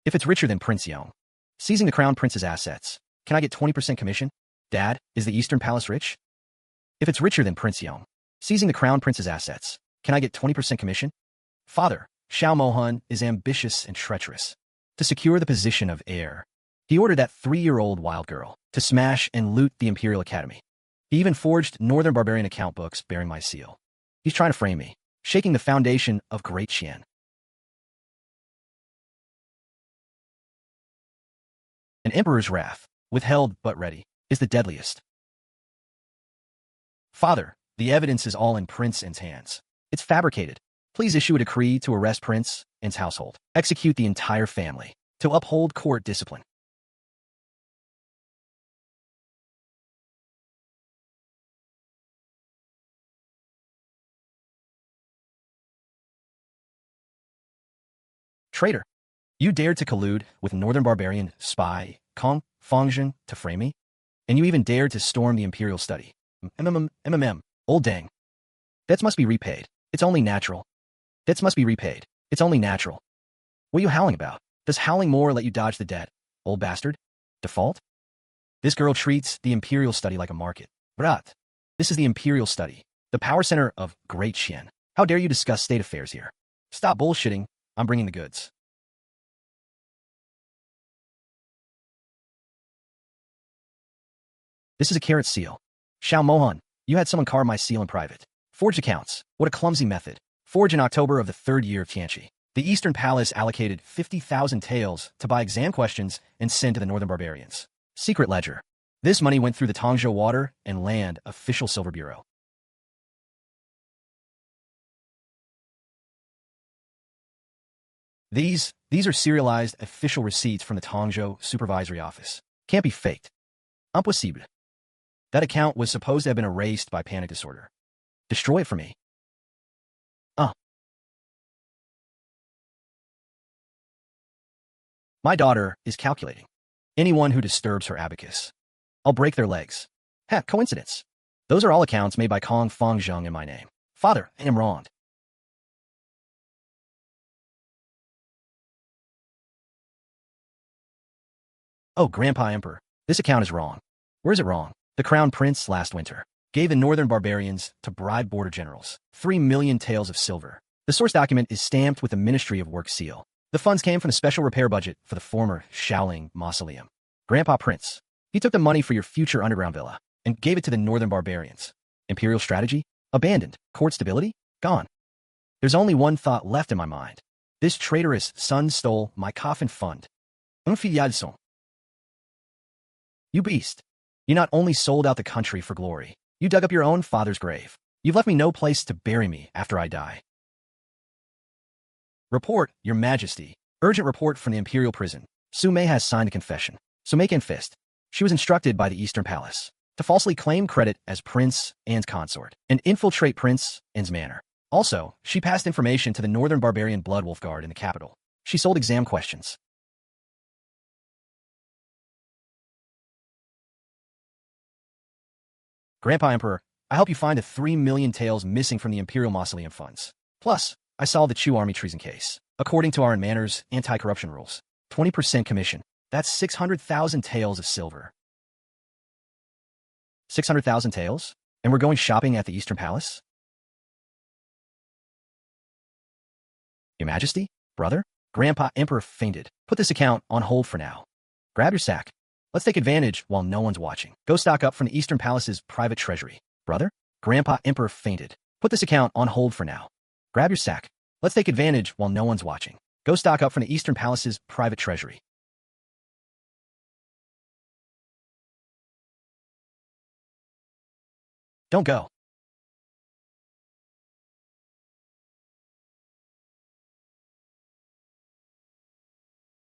If it's richer than Prince Yong, seizing the Crown Prince's assets, can I get 20% commission? Dad, is the Eastern Palace rich? If it's richer than Prince Yong, seizing the Crown Prince's assets, can I get 20% commission? Father, Xiao Mohan is ambitious and treacherous. To secure the position of heir, he ordered that 3-year-old wild girl to smash and loot the Imperial Academy. He even forged Northern Barbarian account books bearing my seal. He's trying to frame me, shaking the foundation of Great Qian. An emperor's wrath, withheld but ready, is the deadliest. Father, the evidence is all in Prince N's hands. It's fabricated. Please issue a decree to arrest Prince N's household. Execute the entire family to uphold court discipline. Traitor, you dared to collude with Northern Barbarian spy Kong Fongzhen to frame me? And you even dared to storm the Imperial study. Old dang. Debts must be repaid. It's only natural. Debts must be repaid. It's only natural. What are you howling about? Does howling more let you dodge the debt, old bastard? Default? This girl treats the Imperial study like a market. Brat. This is the Imperial study, the power center of Great Qian. How dare you discuss state affairs here? Stop bullshitting. I'm bringing the goods. This is a carrot seal. Xiao Mohan, you had someone carve my seal in private. Forged accounts. What a clumsy method. Forged in October of the 3rd year of Tianqi. The Eastern Palace allocated 50,000 taels to buy exam questions and send to the Northern Barbarians. Secret ledger. This money went through the Donghua Water and Land Official Silver Bureau. These are serialized official receipts from the Donghua Supervisory Office. Can't be faked. Impossible. That account was supposed to have been erased by panic disorder. Destroy it for me. My daughter is calculating. Anyone who disturbs her abacus. I'll break their legs. Heck, coincidence. Those are all accounts made by Kong Fengzheng in my name. Father, I am wronged. Oh, Grandpa Emperor, this account is wrong. Where is it wrong? The Crown Prince last winter gave the northern barbarians to bribe border generals 3 million taels of silver. The source document is stamped with the Ministry of Work seal. The funds came from the special repair budget for the former Shaoling mausoleum. Grandpa Prince, he took the money for your future underground villa and gave it to the northern barbarians. Imperial strategy? Abandoned. Court stability? Gone. There's only one thought left in my mind. This traitorous son stole my coffin fund. Unfiliation. You beast. You not only sold out the country for glory, you dug up your own father's grave. You've left me no place to bury me after I die. Report, Your Majesty. Urgent report from the Imperial prison. Su Mei has signed a confession. Su Mei Fist. She was instructed by the Eastern Palace to falsely claim credit as Prince Anne's consort and infiltrate Prince Anne's manor. Also, she passed information to the Northern Barbarian Bloodwolf Guard in the capital. She sold exam questions. Grandpa Emperor, I help you find the 3 million taels missing from the Imperial Mausoleum funds. Plus, I solved the Chu army treason case. According to our Manor's anti-corruption rules, 20% commission. That's 600,000 taels of silver. 600,000 taels? And we're going shopping at the Eastern Palace? Your Majesty? Brother? Grandpa Emperor fainted. Put this account on hold for now. Grab your sack. Let's take advantage while no one's watching. Go stock up from the Eastern Palace's private treasury. Brother? Grandpa Emperor fainted. Put this account on hold for now. Grab your sack. Let's take advantage while no one's watching. Go stock up from the Eastern Palace's private treasury. Don't go.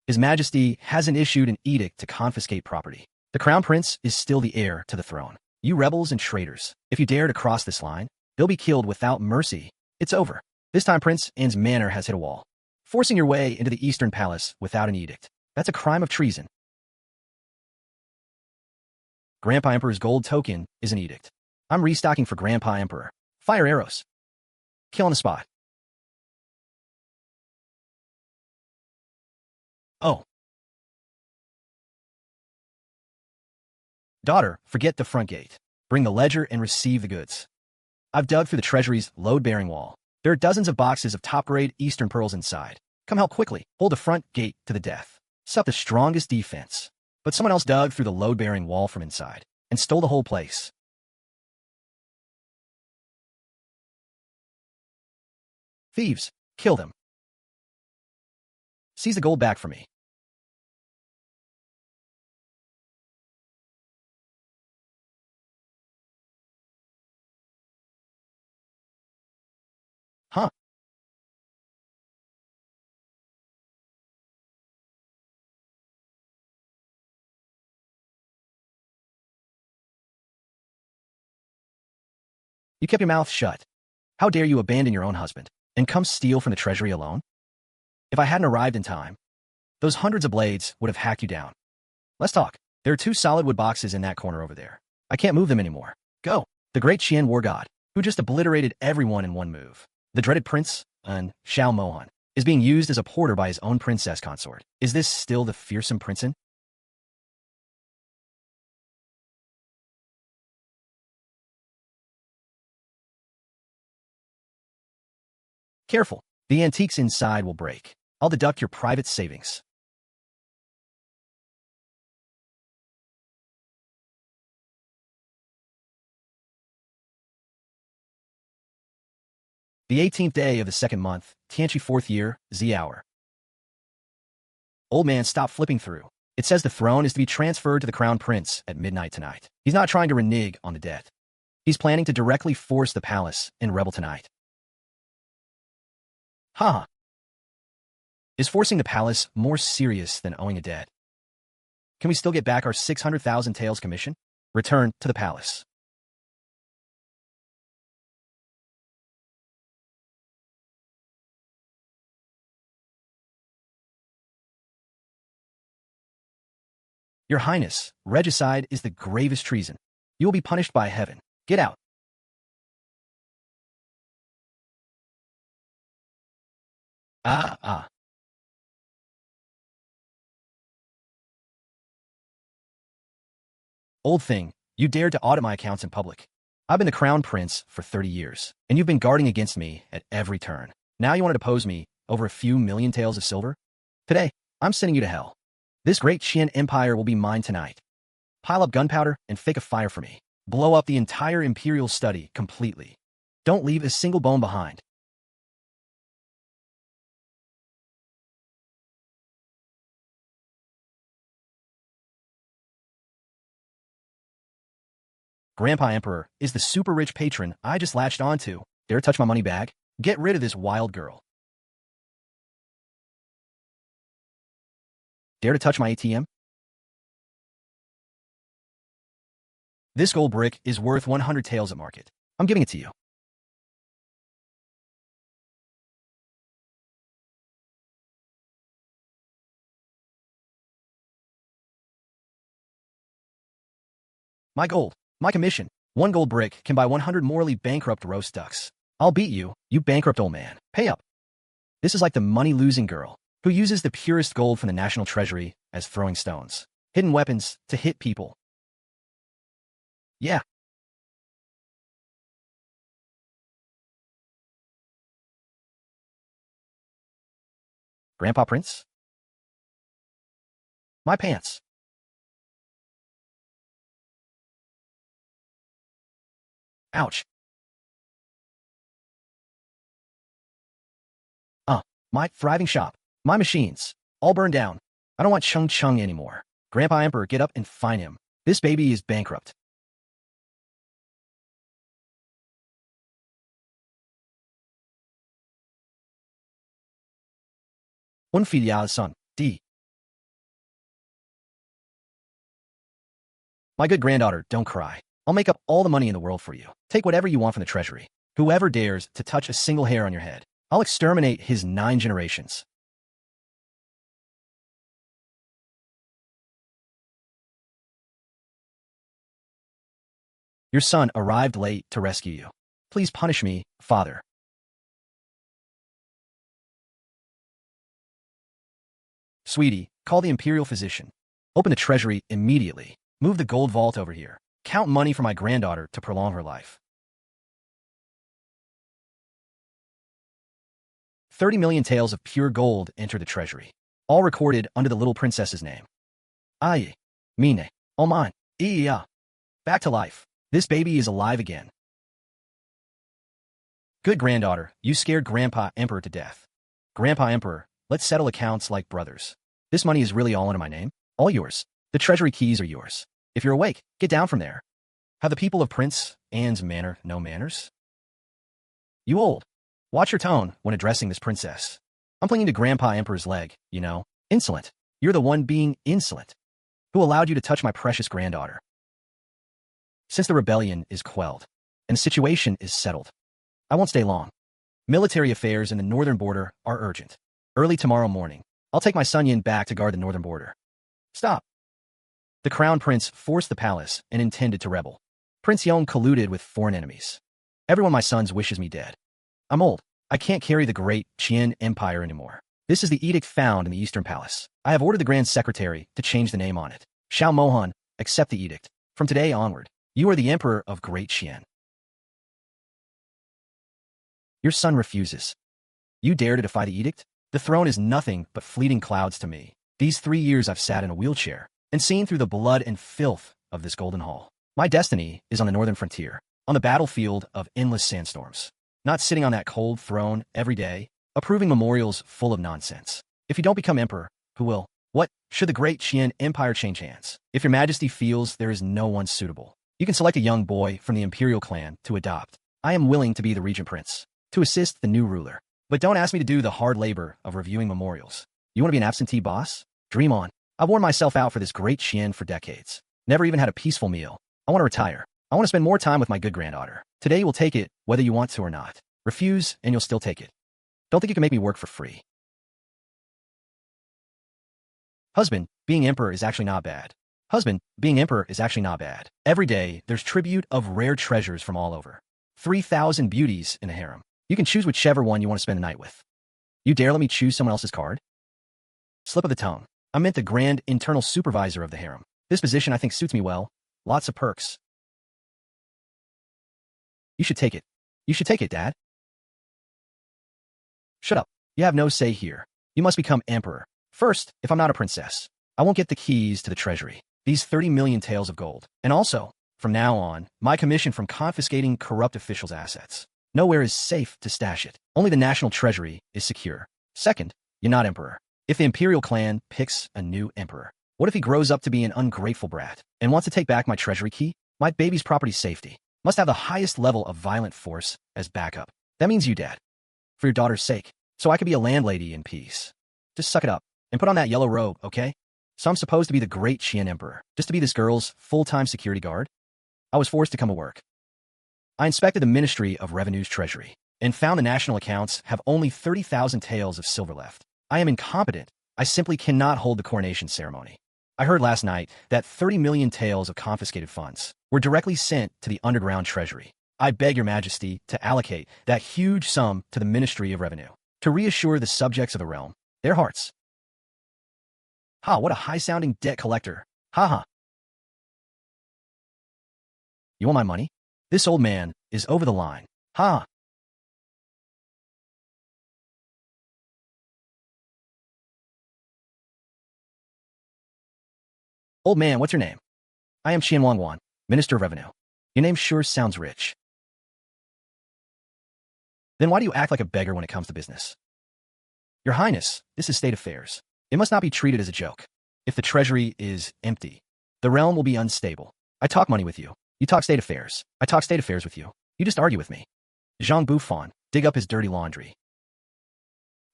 His Majesty hasn't issued an edict to confiscate property. The Crown Prince is still the heir to the throne. You rebels and traitors, if you dare to cross this line, they'll be killed without mercy. It's over. This time Prince Anne's manor has hit a wall. Forcing your way into the Eastern Palace without an edict. That's a crime of treason. Grandpa Emperor's gold token is an edict. I'm restocking for Grandpa Emperor. Fire arrows. Kill on the spot. Oh. Daughter, forget the front gate. Bring the ledger and receive the goods. I've dug through the treasury's load-bearing wall. There are dozens of boxes of top-grade Eastern pearls inside. Come help quickly. Hold the front gate to the death. Set up the strongest defense. But someone else dug through the load-bearing wall from inside and stole the whole place. Thieves, kill them. Seize the gold back for me. Huh? You kept your mouth shut. How dare you abandon your own husband and come steal from the treasury alone? If I hadn't arrived in time, those hundreds of blades would have hacked you down. Let's talk. There are 2 solid wood boxes in that corner over there. I can't move them anymore. Go. The great Qian war god, who just obliterated everyone in one move. The dreaded prince, Xiao Mohan, is being used as a porter by his own princess consort. Is this still the fearsome princein? Careful. The antiques inside will break. I'll deduct your private savings. The 18th day of the 2nd month, Tianchi 4th year, Z hour. Old man, stop flipping through. It says the throne is to be transferred to the crown prince at midnight tonight. He's not trying to renege on the debt. He's planning to directly force the palace and rebel tonight. Haha. Is forcing the palace more serious than owing a debt? Can we still get back our 600,000 taels commission? Return to the palace. Your Highness, regicide is the gravest treason. You will be punished by heaven. Get out. Ah, ah. Old thing, you dared to audit my accounts in public. I've been the crown prince for 30 years, and you've been guarding against me at every turn. Now you want to depose me over a few million taels of silver? Today, I'm sending you to hell. This great Qian empire will be mine tonight. Pile up gunpowder and fake a fire for me. Blow up the entire imperial study completely. Don't leave a single bone behind. Grandpa Emperor is the super rich patron I just latched onto. Dare touch my money bag? Get rid of this wild girl. Dare to touch my ATM? This gold brick is worth 100 taels at market. I'm giving it to you. My gold. My commission. 1 gold brick can buy 100 morally bankrupt roast ducks. I'll beat you, you bankrupt old man. Pay up. This is like the money-losing girl who uses the purest gold from the national treasury as throwing stones. Hidden weapons to hit people. Yeah. Grandpa Prince? My pants. Ouch. My thriving shop. My machines. All burned down. I don't want Chung Chung anymore. Grandpa Emperor, get up and fine him. This baby is bankrupt. Unfilial son. D. My good granddaughter, don't cry. I'll make up all the money in the world for you. Take whatever you want from the treasury. Whoever dares to touch a single hair on your head, I'll exterminate his 9 generations. Your son arrived late to rescue you. Please punish me, father. Sweetie, call the imperial physician. Open the treasury immediately. Move the gold vault over here. Count money for my granddaughter to prolong her life. 30 million taels of pure gold enter the treasury, all recorded under the little princess's name. Aye. Mine. Oh mine. Yeah. Back to life. This baby is alive again. Good granddaughter, you scared Grandpa Emperor to death. Grandpa Emperor, let's settle accounts like brothers. This money is really all under my name. All yours. The treasury keys are yours. If you're awake, get down from there. Have the people of Prince Anne's manor no manners? You old. Watch your tone when addressing this princess. I'm clinging to Grandpa Emperor's leg, you know. Insolent. You're the one being insolent. Who allowed you to touch my precious granddaughter? Since the rebellion is quelled, and the situation is settled, I won't stay long. Military affairs in the northern border are urgent. Early tomorrow morning, I'll take my son Yin back to guard the northern border. Stop. The crown prince forced the palace and intended to rebel. Prince Yong colluded with foreign enemies. Everyone my sons wishes me dead. I'm old. I can't carry the great Qian Empire anymore. This is the edict found in the Eastern Palace. I have ordered the Grand Secretary to change the name on it. Xiao Mohan, accept the edict. From today onward, you are the Emperor of Great Qian. Your son refuses. You dare to defy the edict? The throne is nothing but fleeting clouds to me. These 3 years I've sat in a wheelchair and seen through the blood and filth of this golden hall. My destiny is on the northern frontier, on the battlefield of endless sandstorms. Not sitting on that cold throne every day, approving memorials full of nonsense. If you don't become emperor, who will? What? Should the great Qian Empire change hands? If your majesty feels there is no one suitable, you can select a young boy from the imperial clan to adopt. I am willing to be the regent prince, to assist the new ruler. But don't ask me to do the hard labor of reviewing memorials. You want to be an absentee boss? Dream on. I've worn myself out for this great Qian for decades. Never even had a peaceful meal. I want to retire. I want to spend more time with my good granddaughter. Today you'll take it, whether you want to or not. Refuse, and you'll still take it. Don't think you can make me work for free. Husband, being emperor is actually not bad. Husband, being emperor is actually not bad. Every day, there's tribute of rare treasures from all over. 3,000 beauties in a harem. You can choose whichever one you want to spend the night with. You dare let me choose someone else's card? Slip of the tongue. I meant the grand internal supervisor of the harem. This position I think suits me well. Lots of perks. You should take it. You should take it, Dad. Shut up. You have no say here. You must become emperor. First, if I'm not a princess, I won't get the keys to the treasury. These 30 million taels of gold. And also, from now on, my commission from confiscating corrupt officials' assets. Nowhere is safe to stash it. Only the national treasury is secure. Second, you're not emperor. If the imperial clan picks a new emperor, what if he grows up to be an ungrateful brat and wants to take back my treasury key? My baby's property safety must have the highest level of violent force as backup. That means you, Dad. For your daughter's sake. So I could be a landlady in peace. Just suck it up and put on that yellow robe, okay? So I'm supposed to be the great Qian emperor, just to be this girl's full-time security guard? I was forced to come to work. I inspected the Ministry of Revenue's treasury and found the national accounts have only 30,000 taels of silver left. I am incompetent. I simply cannot hold the coronation ceremony. I heard last night that 30 million taels of confiscated funds were directly sent to the underground treasury. I beg your majesty to allocate that huge sum to the Ministry of Revenue to reassure the subjects of the realm, their hearts. Ha, what a high-sounding debt collector. Ha ha. You want my money? This old man is over the line. Ha. Old man, what's your name? I am Qian Wangwan, Minister of Revenue. Your name sure sounds rich. Then why do you act like a beggar when it comes to business? Your Highness, this is state affairs. It must not be treated as a joke. If the treasury is empty, the realm will be unstable. I talk money with you. You talk state affairs. I talk state affairs with you. You just argue with me. Zhang Bufan, dig up his dirty laundry.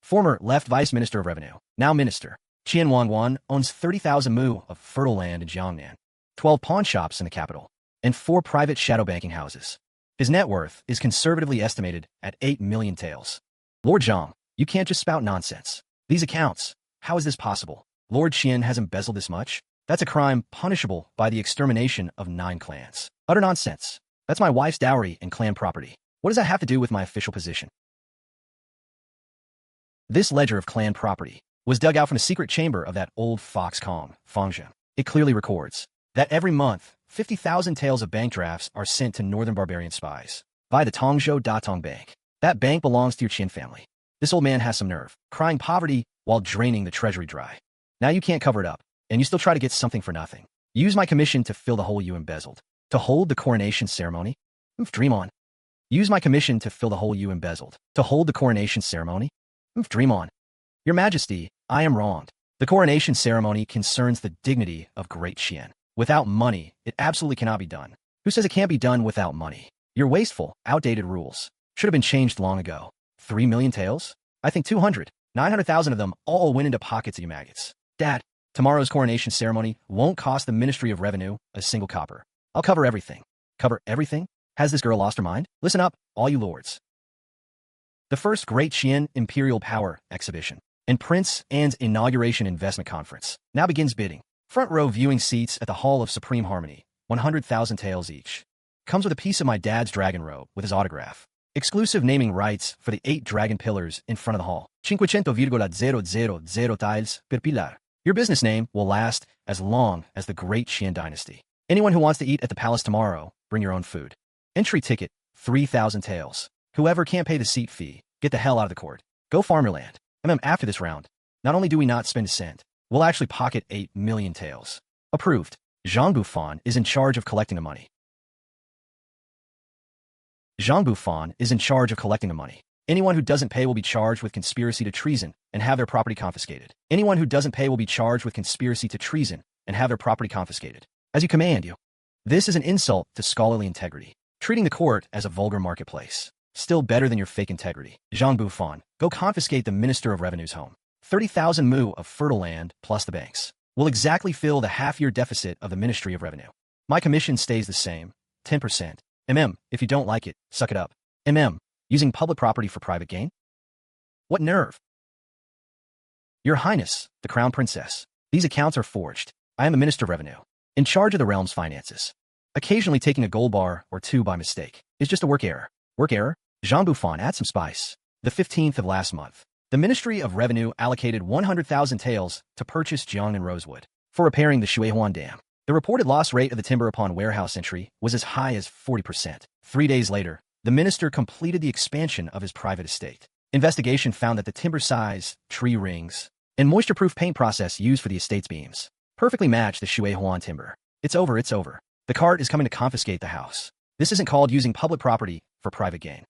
Former left vice minister of revenue, now minister. Qian Wangwan owns 30,000 mu of fertile land in Jiangnan, 12 pawn shops in the capital, and 4 private shadow banking houses. His net worth is conservatively estimated at 8 million taels. Lord Zhang, you can't just spout nonsense. These accounts, how is this possible? Lord Qian has embezzled this much? That's a crime punishable by the extermination of 9 clans. Utter nonsense. That's my wife's dowry and clan property. What does that have to do with my official position? This ledger of clan property was dug out from the secret chamber of that old fox Kong, Fangzhen. It clearly records that every month, 50,000 taels of bank drafts are sent to northern barbarian spies via the Tongzhou Datong Bank. That bank belongs to your Qin family. This old man has some nerve, crying poverty while draining the treasury dry. Now you can't cover it up, and you still try to get something for nothing. Use my commission to fill the hole you embezzled. To hold the coronation ceremony? Dream on. Use my commission to fill the hole you embezzled. To hold the coronation ceremony? Dream on. Your Majesty, I am wronged. The coronation ceremony concerns the dignity of great Qian. Without money, it absolutely cannot be done. Who says it can't be done without money? Your wasteful, outdated rules should have been changed long ago. 3 million taels? I think 200. 900,000 of them all went into pockets of you maggots. Dad, tomorrow's coronation ceremony won't cost the Ministry of Revenue a single copper. I'll cover everything. Cover everything? Has this girl lost her mind? Listen up, all you lords. The first Great Qian Imperial Power Exhibition and Prince Anne's Inauguration Investment Conference now begins bidding. Front row viewing seats at the Hall of Supreme Harmony, 100,000 taels each. Comes with a piece of my dad's dragon robe with his autograph. Exclusive naming rights for the 8 dragon pillars in front of the hall. 500,000 taels per pilar. Your business name will last as long as the Great Qian Dynasty. Anyone who wants to eat at the palace tomorrow, bring your own food. Entry ticket, 3,000 taels. Whoever can't pay the seat fee, get the hell out of the court. Go farm your land. After this round, not only do we not spend a cent, we'll actually pocket 8 million taels. Approved. Zhang Bufan is in charge of collecting the money. Zhang Bufan is in charge of collecting the money. Anyone who doesn't pay will be charged with conspiracy to treason and have their property confiscated. Anyone who doesn't pay will be charged with conspiracy to treason and have their property confiscated. As you command you. This is an insult to scholarly integrity, treating the court as a vulgar marketplace. Still better than your fake integrity. Zhang Bufan, go confiscate the Minister of Revenue's home. 30,000 mu of fertile land plus the banks will exactly fill the half-year deficit of the Ministry of Revenue. My commission stays the same, 10%. If you don't like it, suck it up. Using public property for private gain? What nerve? Your Highness, the Crown Princess, these accounts are forged. I am the Minister of Revenue. in charge of the realm's finances. Occasionally taking a gold bar or two by mistake is just a work error. Work error? Jean Buffon, add some spice. The 15th of last month, the Ministry of Revenue allocated 100,000 taels to purchase Jiang and Rosewood for repairing the Shuihuan Dam. The reported loss rate of the timber upon warehouse entry was as high as 40%. 3 days later, the minister completed the expansion of his private estate. Investigation found that the timber size, tree rings, and moisture-proof paint process used for the estate's beams perfectly matched the Shuihuan timber. It's over, it's over. The court is coming to confiscate the house. This isn't called using public property for private gain.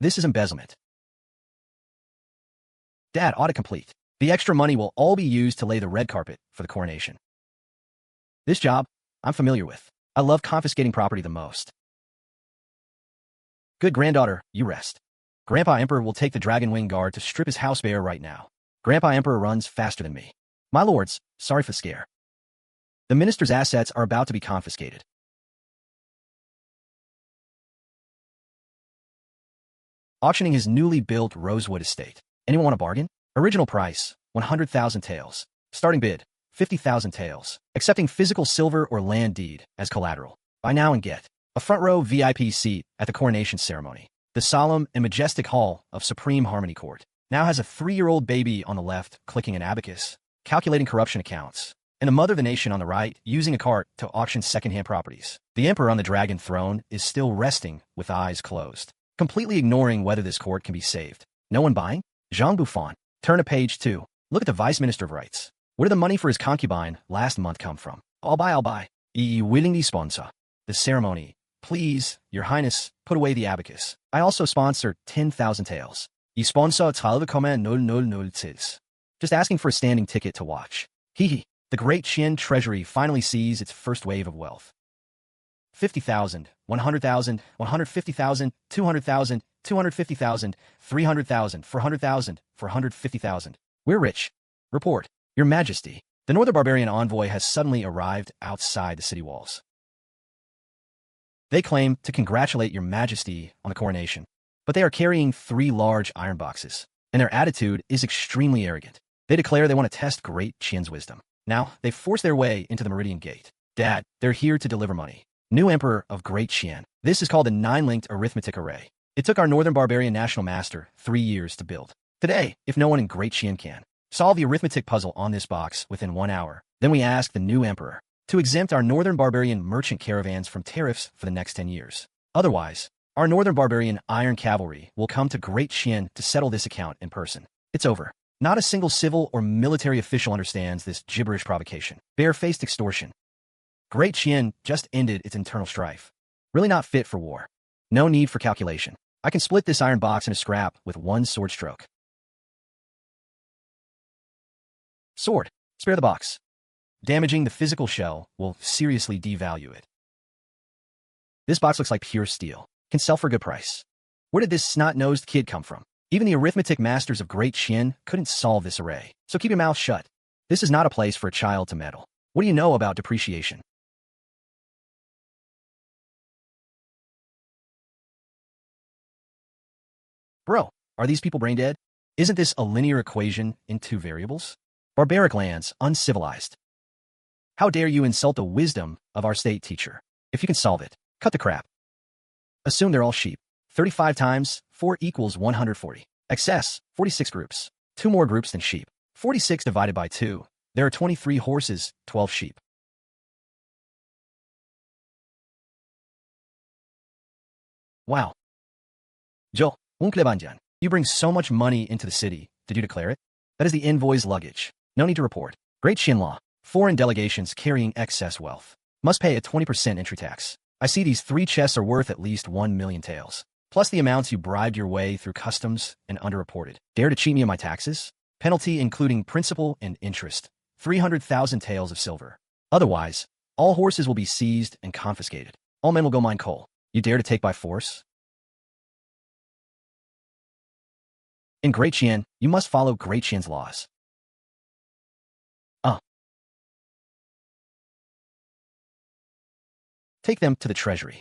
This is embezzlement. Dad, audit complete. The extra money will all be used to lay the red carpet for the coronation. This job, I'm familiar with. I love confiscating property the most. Good granddaughter, you rest. Grandpa Emperor will take the Dragon Wing Guard to strip his house bare right now. Grandpa Emperor runs faster than me. My lords, sorry for the scare. The minister's assets are about to be confiscated. Auctioning his newly built Rosewood estate. Anyone want a bargain? Original price, 100,000 taels. Starting bid, 50,000 taels. Accepting physical silver or land deed as collateral. Buy now and get a front row VIP seat at the coronation ceremony. The solemn and majestic hall of Supreme Harmony Court now has a 3-year-old baby on the left clicking an abacus, calculating corruption accounts, and a mother of the nation on the right using a cart to auction second-hand properties. The emperor on the dragon throne is still resting with eyes closed, completely ignoring whether this court can be saved. No one buying? Jean Buffon. Turn to page 2. Look at the vice minister of rights. Where did the money for his concubine last month come from? I'll buy. Willingly sponsor the ceremony. Please, your highness, put away the abacus. I also sponsor 10,000 taels. I sponsor 12,000 taels. Just asking for a standing ticket to watch. Hee. The great Qian treasury finally sees its first wave of wealth. 50,000, 100,000, 150,000, 200,000, 250,000, 300,000, 400,000, 450,000. We're rich. Report. Your Majesty, the Northern Barbarian envoy has suddenly arrived outside the city walls. They claim to congratulate Your Majesty on the coronation, but they are carrying 3 large iron boxes, and their attitude is extremely arrogant. They declare they want to test Great Qian's wisdom. Now, they've forced their way into the Meridian Gate. Dad, they're here to deliver money. New Emperor of Great Qian. This is called a 9-linked arithmetic array. It took our Northern Barbarian National Master 3 years to build. Today, if no one in Great Qian can solve the arithmetic puzzle on this box within 1 hour, then we ask the new Emperor to exempt our Northern Barbarian merchant caravans from tariffs for the next 10 years. Otherwise, our Northern Barbarian Iron Cavalry will come to Great Qian to settle this account in person. It's over. Not a single civil or military official understands this gibberish provocation. Bare-faced extortion. Great Qian just ended its internal strife. Really not fit for war. No need for calculation. I can split this iron box into scrap with 1 sword stroke. Sword. Spare the box. Damaging the physical shell will seriously devalue it. This box looks like pure steel. Can sell for a good price. Where did this snot-nosed kid come from? Even the arithmetic masters of Great Qian couldn't solve this array. So keep your mouth shut. This is not a place for a child to meddle. What do you know about depreciation? Bro, are these people brain dead? Isn't this a linear equation in 2 variables? Barbaric lands, uncivilized. How dare you insult the wisdom of our state teacher? If you can solve it, cut the crap. Assume they're all sheep. 35 times 4 equals 140. Excess, 46 groups. 2 more groups than sheep. 46 divided by 2. There are 23 horses, 12 sheep. Wow. Joe, you bring so much money into the city. Did you declare it? That is the envoy's luggage. No need to report. Great Qian law. Foreign delegations carrying excess wealth must pay a 20% entry tax. I see these 3 chests are worth at least 1 million taels, plus the amounts you bribed your way through customs and underreported. Dare to cheat me on my taxes? Penalty including principal and interest. 300,000 taels of silver. Otherwise, all horses will be seized and confiscated. All men will go mine coal. You dare to take by force? In Great Qian, you must follow Great Qian's laws. Take them to the treasury.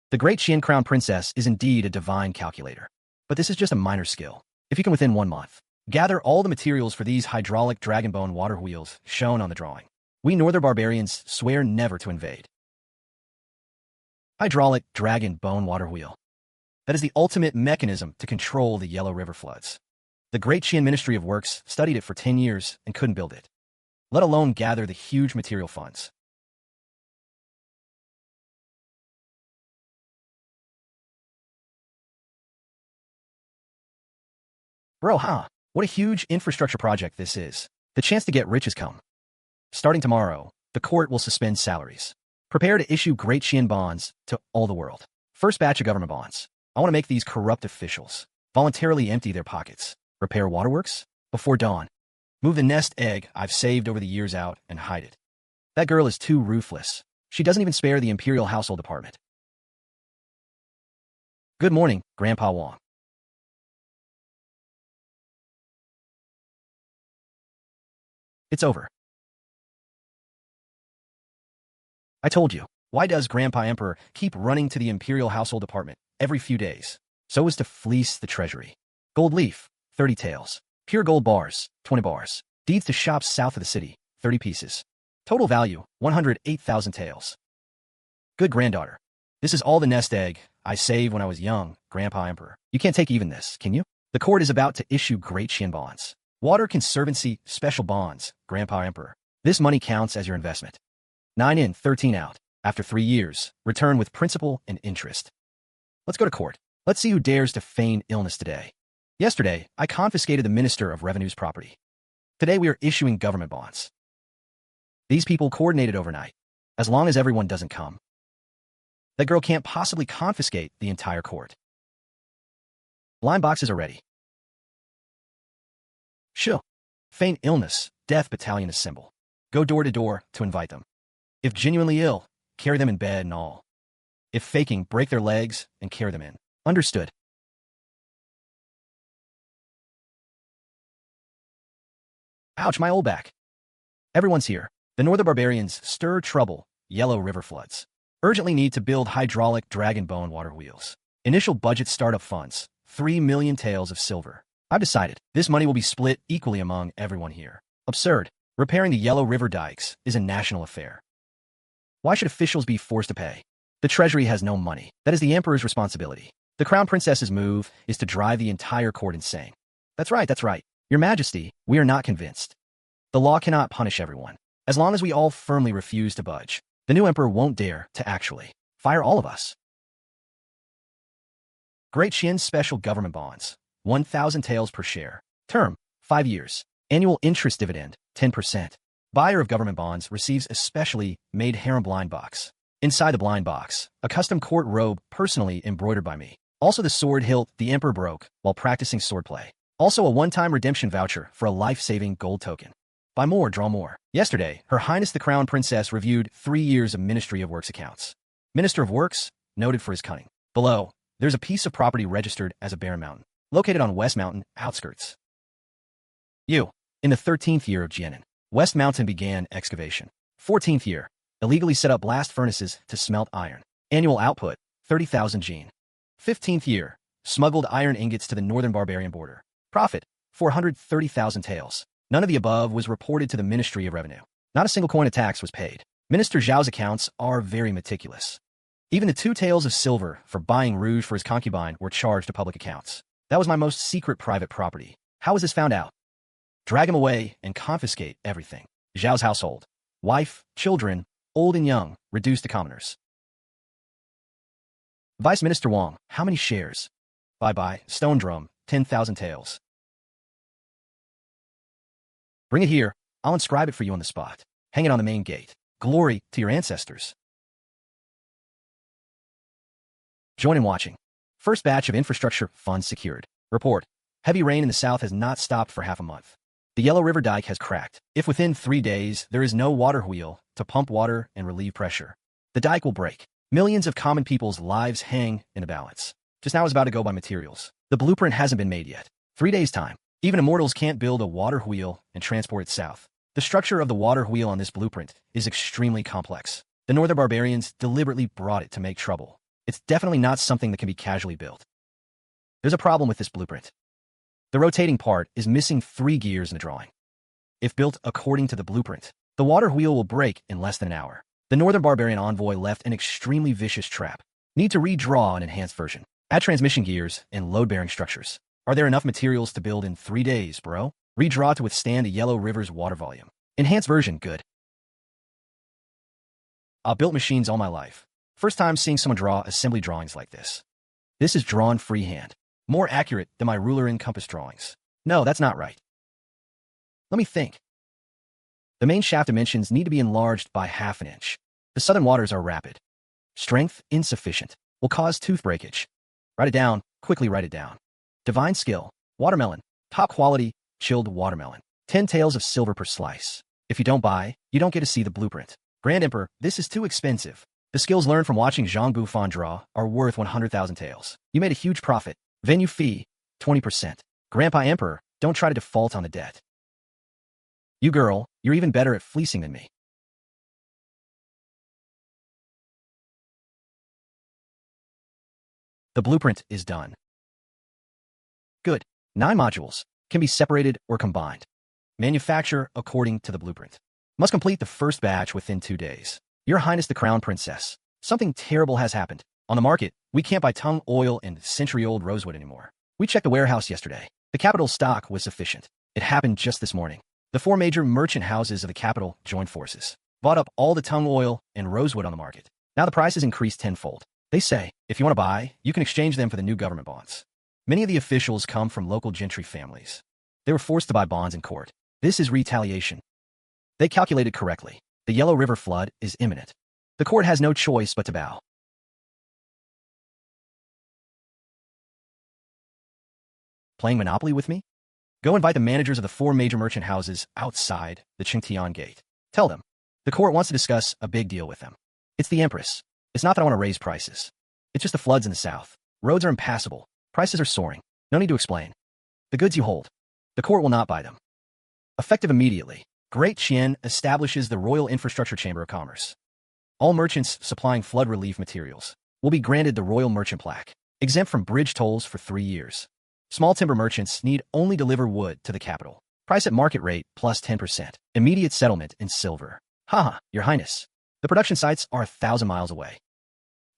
The Great Qian Crown Princess is indeed a divine calculator. But this is just a minor skill. If you can within 1 month, gather all the materials for these hydraulic dragonbone water wheels shown on the drawing. We northern barbarians swear never to invade. Hydraulic dragon bone water wheel. That is the ultimate mechanism to control the Yellow River floods. The Great Qian Ministry of Works studied it for 10 years and couldn't build it, let alone gather the huge material funds. Bro, huh? What a huge infrastructure project this is. The chance to get rich has come. Starting tomorrow, the court will suspend salaries. Prepare to issue Great Qian bonds to all the world. First batch of government bonds. I want to make these corrupt officials voluntarily empty their pockets. Repair waterworks before dawn. Move the nest egg I've saved over the years out and hide it. That girl is too ruthless. She doesn't even spare the imperial household department. Good morning, Grandpa Wong. It's over. I told you. Why does Grandpa Emperor keep running to the imperial household department every few days? So as to fleece the treasury. Gold leaf, 30 taels. Pure gold bars, 20 bars. Deeds to shops south of the city, 30 pieces. Total value, 108,000 taels. Good granddaughter. This is all the nest egg I saved when I was young, Grandpa Emperor. You can't take even this, can you? The court is about to issue Great Qian bonds. Water Conservancy Special Bonds, Grandpa Emperor. This money counts as your investment. 9 in, 13 out. After 3 years, return with principal and interest. Let's go to court. Let's see who dares to feign illness today. Yesterday, I confiscated the Minister of Revenue's property. Today we are issuing government bonds. These people coordinated overnight. As long as everyone doesn't come, that girl can't possibly confiscate the entire court. Blind boxes are ready. Sure. Feign illness, death battalion assemble. Go door to door to invite them. If genuinely ill, carry them in bed and all. If faking, break their legs and carry them in. Understood. Ouch, my old back. Everyone's here. The northern barbarians stir trouble, Yellow River floods. Urgently need to build hydraulic dragon bone water wheels. Initial budget startup funds, 3 million taels of silver. I've decided this money will be split equally among everyone here. Absurd. Repairing the Yellow River dikes is a national affair. Why should officials be forced to pay? The treasury has no money. That is the emperor's responsibility. The crown princess's move is to drive the entire court insane. That's right, that's right. Your Majesty, we are not convinced. The law cannot punish everyone. As long as we all firmly refuse to budge, the new emperor won't dare to actually fire all of us. Great Qian Special Government Bonds, 1,000 taels per share. Term, 5 years. Annual interest dividend, 10%. Buyer of government bonds receives a specially made harem blind box. Inside the blind box, a custom court robe personally embroidered by me. Also the sword hilt the emperor broke while practicing swordplay. Also a one-time redemption voucher for a life-saving gold token. Buy more, draw more. Yesterday, Her Highness the Crown Princess reviewed 3 years of Ministry of Works accounts. Minister of Works, noted for his cunning. Below, there's a piece of property registered as a barren mountain, located on West Mountain outskirts. In the 13th year of Jianan, West Mountain began excavation. 14th year, illegally set up blast furnaces to smelt iron. Annual output, 30,000 jin. 15th year, smuggled iron ingots to the northern barbarian border. Profit, 430,000 taels. None of the above was reported to the Ministry of Revenue. Not a single coin of tax was paid. Minister Zhao's accounts are very meticulous. Even the 2 taels of silver for buying rouge for his concubine were charged to public accounts. That was my most secret private property. How was this found out? Drag him away and confiscate everything. Zhao's household. Wife, children, old and young, reduced to commoners. Vice Minister Wang, how many shares? Bye-bye, stone drum, 10,000 taels. Bring it here. I'll inscribe it for you on the spot. Hang it on the main gate. Glory to your ancestors. Join in watching. First batch of infrastructure funds secured. Report. Heavy rain in the south has not stopped for half a month. The Yellow River dike has cracked. If within 3 days there is no water wheel to pump water and relieve pressure, the dike will break. Millions of common people's lives hang in the balance. Just now I was about to go buy materials. The blueprint hasn't been made yet. 3 days' time. Even immortals can't build a water wheel and transport it south. The structure of the water wheel on this blueprint is extremely complex. The northern barbarians deliberately brought it to make trouble. It's definitely not something that can be casually built. There's a problem with this blueprint. The rotating part is missing 3 gears in the drawing. If built according to the blueprint, The water wheel will break in less than an hour. The Northern Barbarian Envoy left an extremely vicious trap. Need to redraw an enhanced version. Add transmission gears and load-bearing structures. Are there enough materials to build in 3 days, bro? Redraw to withstand the Yellow River's water volume. Enhanced version, good. I've built machines all my life. First time seeing someone draw assembly drawings like this. This is drawn freehand. More accurate than my ruler and compass drawings. No, that's not right. Let me think. The main shaft dimensions need to be enlarged by ½ inch. The southern waters are rapid. Strength insufficient. Will cause tooth breakage. Write it down. Quickly write it down. Divine skill. Watermelon. Top quality. Chilled watermelon. 10 taels of silver per slice. If you don't buy, you don't get to see the blueprint. Grand Emperor, this is too expensive. The skills learned from watching Zhang Buffon draw are worth 100,000 taels. You made a huge profit. Venue fee, 20%. Grandpa Emperor, don't try to default on the debt. You girl, you're even better at fleecing than me. The blueprint is done. Good. 9 modules. Can be separated or combined. Manufacture according to the blueprint. Must complete the first batch within 2 days. Your Highness the Crown Princess. Something terrible has happened. On the market, we can't buy tung oil and century-old rosewood anymore. We checked the warehouse yesterday. The capital's stock was sufficient. It happened just this morning. The 4 major merchant houses of the capital joined forces. Bought up all the tung oil and rosewood on the market. Now the price has increased tenfold. They say, if you want to buy, you can exchange them for the new government bonds. Many of the officials come from local gentry families. They were forced to buy bonds in court. This is retaliation. They calculated correctly. The Yellow River flood is imminent. The court has no choice but to bow. Playing Monopoly with me? Go invite the managers of the 4 major merchant houses outside the Qingtian gate. Tell them. The court wants to discuss a big deal with them. It's the Empress. It's not that I want to raise prices. It's just the floods in the south. Roads are impassable. Prices are soaring. No need to explain. The goods you hold. The court will not buy them. Effective immediately. Great Qian establishes the Royal Infrastructure Chamber of Commerce. All merchants supplying flood relief materials will be granted the Royal Merchant Plaque, exempt from bridge tolls for 3 years. Small timber merchants need only deliver wood to the capital. Price at market rate plus 10%. Immediate settlement in silver. Haha, Your Highness. The production sites are 1,000 miles away.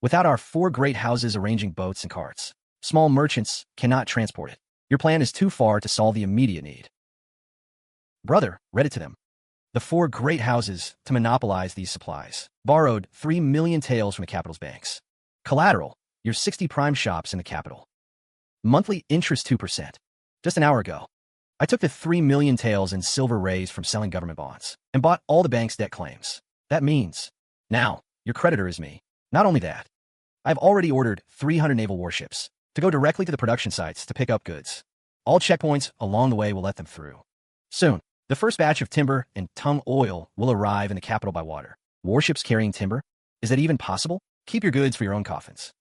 Without our 4 great houses arranging boats and carts, small merchants cannot transport it. Your plan is too far to solve the immediate need. Brother, read it to them. The 4 great houses to monopolize these supplies borrowed 3 million taels from the capital's banks. Collateral, your 60 prime shops in the capital. Monthly interest 2%. Just an hour ago, I took the 3 million taels in silver raised from selling government bonds and bought all the bank's debt claims. That means, now, your creditor is me. Not only that, I've already ordered 300 naval warships to go directly to the production sites to pick up goods. All checkpoints along the way will let them through. Soon, the first batch of timber and tung oil will arrive in the capital by water. Warships carrying timber? Is that even possible? Keep your goods for your own coffins.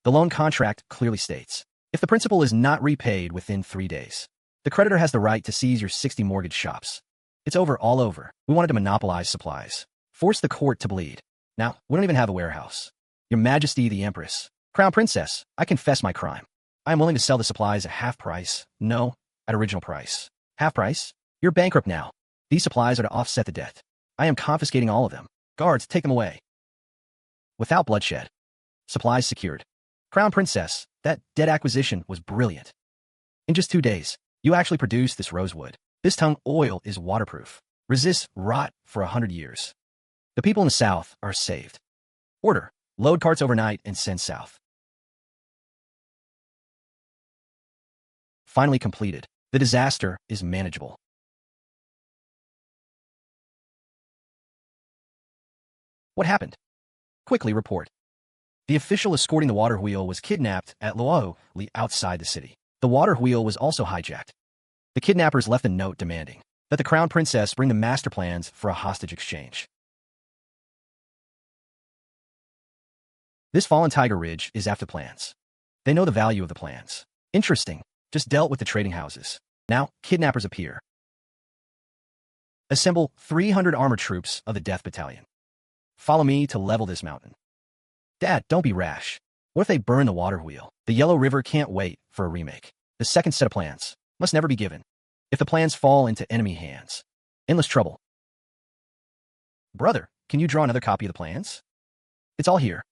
The loan contract clearly states, if the principal is not repaid within 3 days, the creditor has the right to seize your 60 mortgage shops. It's over, all over. We wanted to monopolize supplies. Force the court to bleed. Now, we don't even have a warehouse. Your Majesty the Empress. Crown Princess, I confess my crime. I am willing to sell the supplies at half price. No, at original price. Half price? You're bankrupt now. These supplies are to offset the debt. I am confiscating all of them. Guards, take them away. Without bloodshed. Supplies secured. Crown Princess, that debt acquisition was brilliant. In just 2 days, you actually produced this rosewood. This tung oil is waterproof. Resists rot for 100 years. The people in the south are saved. Order. Load carts overnight and send south. Finally completed. The disaster is manageable. What happened? Quickly report. The official escorting the water wheel was kidnapped at Luo, outside the city. The water wheel was also hijacked. The kidnappers left a note demanding that the Crown Princess bring the master plans for a hostage exchange. This fallen tiger ridge is after plans. They know the value of the plans. Interesting. Just dealt with the trading houses. Now, kidnappers appear. Assemble 300 armored troops of the Death Battalion. Follow me to level this mountain. Dad, don't be rash. What if they burn the water wheel? The Yellow River can't wait for a remake. The second set of plans must never be given. If the plans fall into enemy hands, endless trouble. Brother, can you draw another copy of the plans? It's all here.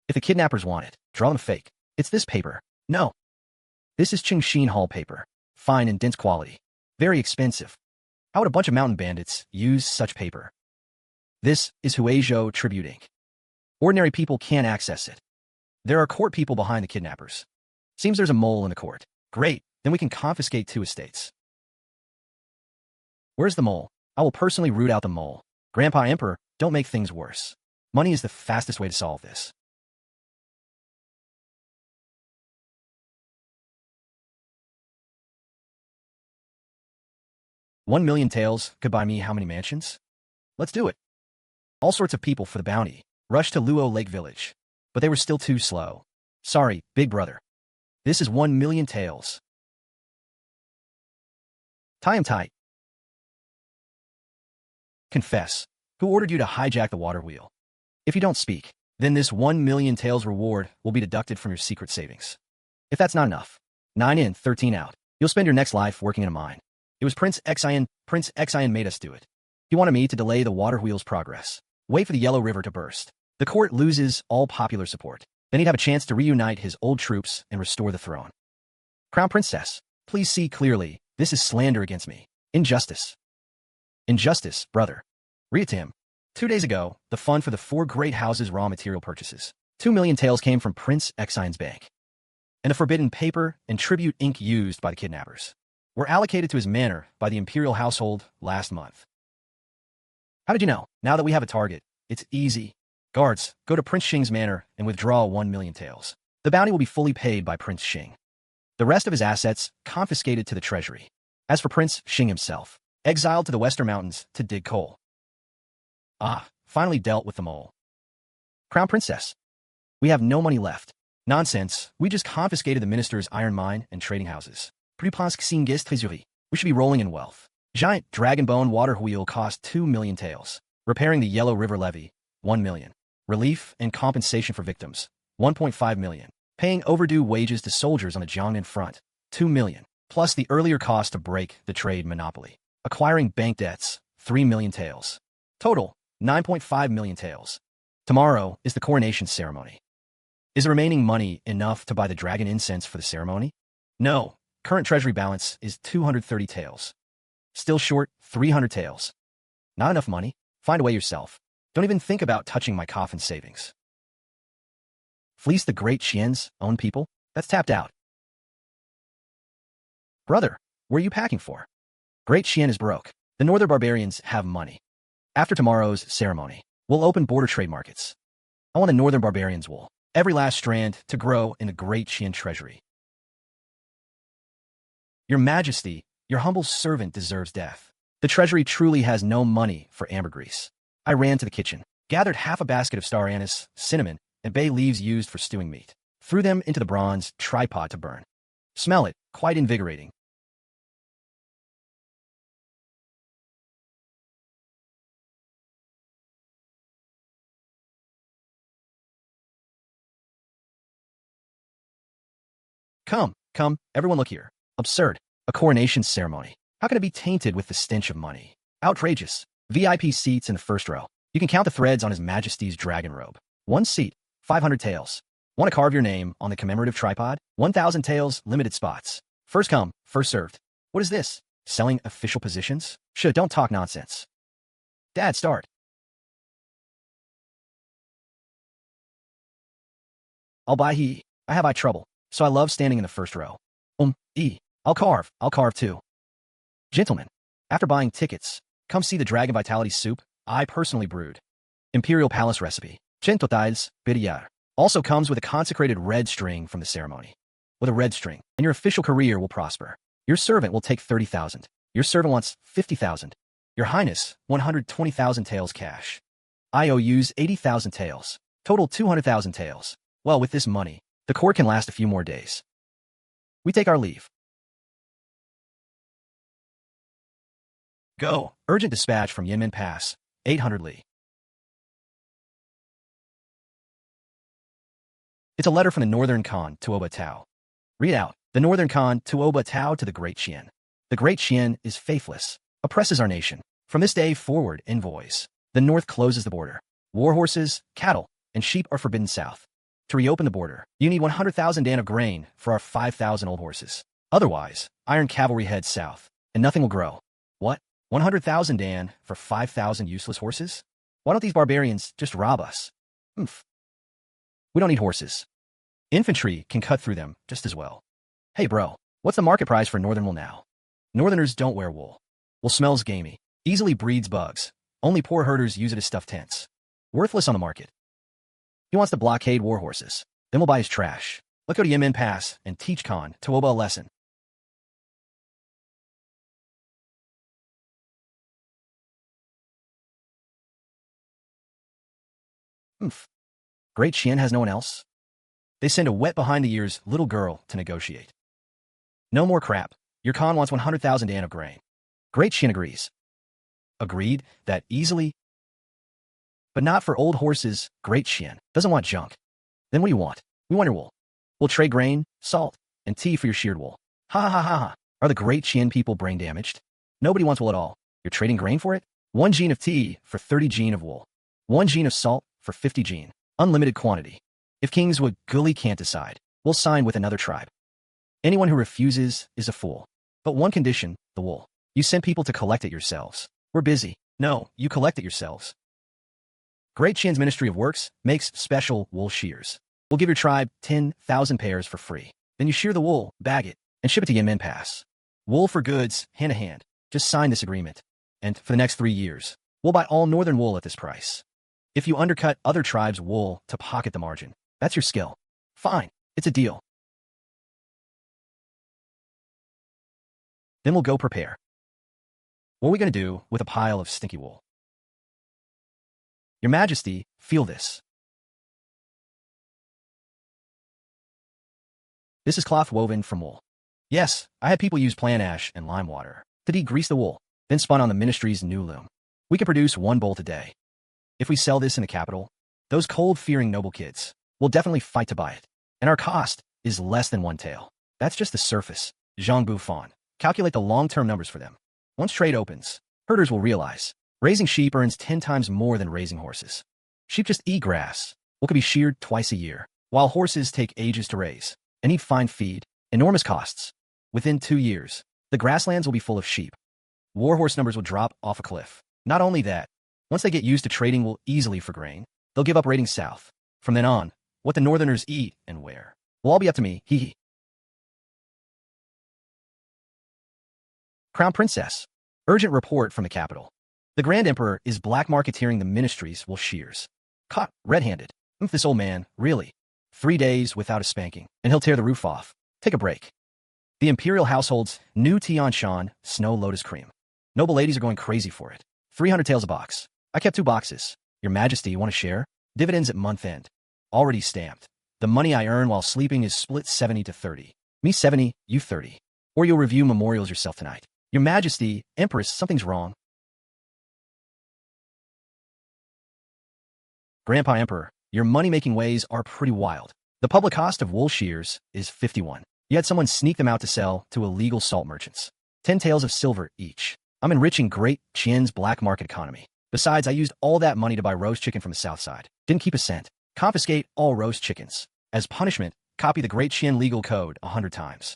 If the kidnappers want it, draw them fake. It's this paper. No. This is Qingxin Hall paper. Fine and dense quality. Very expensive. How would a bunch of mountain bandits use such paper? This is Huizhou Tribute Ink. Ordinary people can't access it. There are court people behind the kidnappers. Seems there's a mole in the court. Great, then we can confiscate 2 estates. Where's the mole? I will personally root out the mole. Grandpa Emperor, don't make things worse. Money is the fastest way to solve this. $1,000,000 taels could buy me how many mansions? Let's do it. All sorts of people for the bounty rushed to Luo Lake Village, but they were still too slow. Sorry, big brother. This is 1,000,000 taels. Tie him tight. Confess. Who ordered you to hijack the water wheel? If you don't speak, then this 1,000,000 taels reward will be deducted from your secret savings. If that's not enough, 9 in, 13 out. You'll spend your next life working in a mine. It was Prince Xian. Prince Xian made us do it. He wanted me to delay the water wheel's progress. Wait for the Yellow River to burst. The court loses all popular support. Then he'd have a chance to reunite his old troops and restore the throne. Crown Princess, please see clearly, this is slander against me. Injustice. Injustice, brother. Read it to him. 2 days ago, the fund for the 4 great houses' raw material purchases. 2,000,000 taels came from Prince Xian's bank. And the forbidden paper and tribute ink used by the kidnappers were allocated to his manor by the imperial household last month. How did you know? Now that we have a target, it's easy. Guards, go to Prince Xing's manor and withdraw 1,000,000 taels. The bounty will be fully paid by Prince Xing. The rest of his assets confiscated to the treasury. As for Prince Xing himself, exiled to the Western Mountains to dig coal. Ah, finally dealt with the mole. Crown Princess, we have no money left. Nonsense, we just confiscated the minister's iron mine and trading houses. We should be rolling in wealth. Giant dragon bone water wheel cost 2,000,000 taels. Repairing the Yellow River levee, 1,000,000. Relief and compensation for victims, 1.5 million. Paying overdue wages to soldiers on the Jiangnan front, 2 million. Plus the earlier cost to break the trade monopoly. Acquiring bank debts, 3 million taels. Total, 9.5 million taels. Tomorrow is the coronation ceremony. Is the remaining money enough to buy the dragon incense for the ceremony? No. Current treasury balance is 230 taels. Still short 300 taels. Not enough money? Find a way yourself. Don't even think about touching my coffin savings. Fleece the great Qian's own people? That's tapped out. Brother, where are you packing for? Great Qian is broke. The northern barbarians have money. After tomorrow's ceremony, we'll open border trade markets. I want the northern barbarians' wool, every last strand, to grow in the great Qian treasury. Your Majesty, your humble servant deserves death. The treasury truly has no money for ambergris. I ran to the kitchen, gathered half a basket of star anise, cinnamon, and bay leaves used for stewing meat, threw them into the bronze tripod to burn. Smell it, quite invigorating. Come, everyone look here. Absurd. A coronation ceremony. How can it be tainted with the stench of money? Outrageous. VIP seats in the first row. You can count the threads on His Majesty's dragon robe. 1 seat, 500 taels. Want to carve your name on the commemorative tripod? 1,000 taels, limited spots. First come, first served. What is this? Selling official positions? Don't talk nonsense. Dad, start. I'll buy I have eye trouble, so I love standing in the first row. I'll carve too. Gentlemen, after buying tickets, come see the Dragon Vitality Soup I personally brewed. Imperial Palace recipe. Taels, bidiyar. Also comes with a consecrated red string from the ceremony. With a red string, and your official career will prosper. Your servant will take 30,000. Your servant wants 50,000. Your Highness, 120,000 taels cash. IOUs 80,000 taels. Total 200,000 taels. Well, with this money, the court can last a few more days. We take our leave. Go. Urgent dispatch from Yinmen Pass, 800 li. It's a letter from the Northern Khan to Oba Tao. Read out. The Northern Khan to Oba Tao to the Great Qian. The Great Qian is faithless, oppresses our nation. From this day forward, envoys. The north closes the border. Warhorses, cattle, and sheep are forbidden south. To reopen the border, you need 100,000 dan of grain for our 5,000 old horses. Otherwise, iron cavalry heads south, and nothing will grow. What? 100,000 dan for 5,000 useless horses? Why don't these barbarians just rob us? Oomph. We don't need horses. Infantry can cut through them just as well. Hey bro, what's the market price for northern wool now? Northerners don't wear wool. Wool smells gamey, easily breeds bugs. Only poor herders use it as stuffed tents. Worthless on the market. He wants to blockade warhorses. Then we'll buy his trash. Let's go to Yemen Pass and teach Khan Tuoba a lesson. Oomph. Great Qian has no one else? They send a wet behind-the-ears little girl to negotiate. No more crap. Your Khan wants 100,000 dan of grain. Great Qian agrees. Agreed that easily? But not for old horses. Great Qian doesn't want junk. Then what do you want? We want your wool. We'll trade grain, salt, and tea for your sheared wool. Ha ha ha ha ha. Are the Great Qian people brain damaged? Nobody wants wool at all. You're trading grain for it? 1 gene of tea for 30 gene of wool. 1 gene of salt for 50 gene. Unlimited quantity. If Kingswood Gully can't decide, we'll sign with another tribe. Anyone who refuses is a fool. But one condition, the wool. You send people to collect it yourselves. We're busy. No, you collect it yourselves. Great Qian's Ministry of Works makes special wool shears. We'll give your tribe 10,000 pairs for free. Then you shear the wool, bag it, and ship it to Yemen Pass. Wool for goods, hand to hand. Just sign this agreement. And for the next 3 years, we'll buy all northern wool at this price. If you undercut other tribes' wool to pocket the margin, that's your skill. Fine, it's a deal. Then we'll go prepare. What are we going to do with a pile of stinky wool? Your Majesty, feel this. This is cloth woven from wool. Yes, I had people use plant ash and lime water to degrease the wool, then spun on the ministry's new loom. We can produce 1 bolt a day. If we sell this in the capital, those cold-fearing noble kids will definitely fight to buy it. And our cost is less than 1 tael. That's just the surface. Zhang Bufan. Calculate the long-term numbers for them. Once trade opens, herders will realize raising sheep earns 10 times more than raising horses. Sheep just eat grass. Wool can be sheared twice a year, while horses take ages to raise and need fine feed, enormous costs. Within 2 years, the grasslands will be full of sheep. Warhorse numbers will drop off a cliff. Not only that, once they get used to trading wool easily for grain, they'll give up raiding south. From then on, what the northerners eat and wear will all be up to me, hee hee. Crown Princess. Urgent report from the capital. The Grand Emperor is black marketeering the ministry's wool shears. Caught red-handed. This old man, really. 3 days without a spanking, and he'll tear the roof off. Take a break. The imperial household's new Tianshan Snow Lotus Cream. Noble ladies are going crazy for it. 300 taels a box. I kept 2 boxes. Your Majesty, you want to share? Dividends at month end. Already stamped. The money I earn while sleeping is split 70 to 30. Me 70, you 30. Or you'll review memorials yourself tonight. Your Majesty, Empress, something's wrong. Grandpa Emperor, your money-making ways are pretty wild. The public cost of wool shears is 51. You had someone sneak them out to sell to illegal salt merchants. 10 taels of silver each. I'm enriching Great Qian's black market economy. Besides, I used all that money to buy roast chicken from the south side. Didn't keep a cent. Confiscate all roast chickens. As punishment, copy the Great Qian legal code 100 times.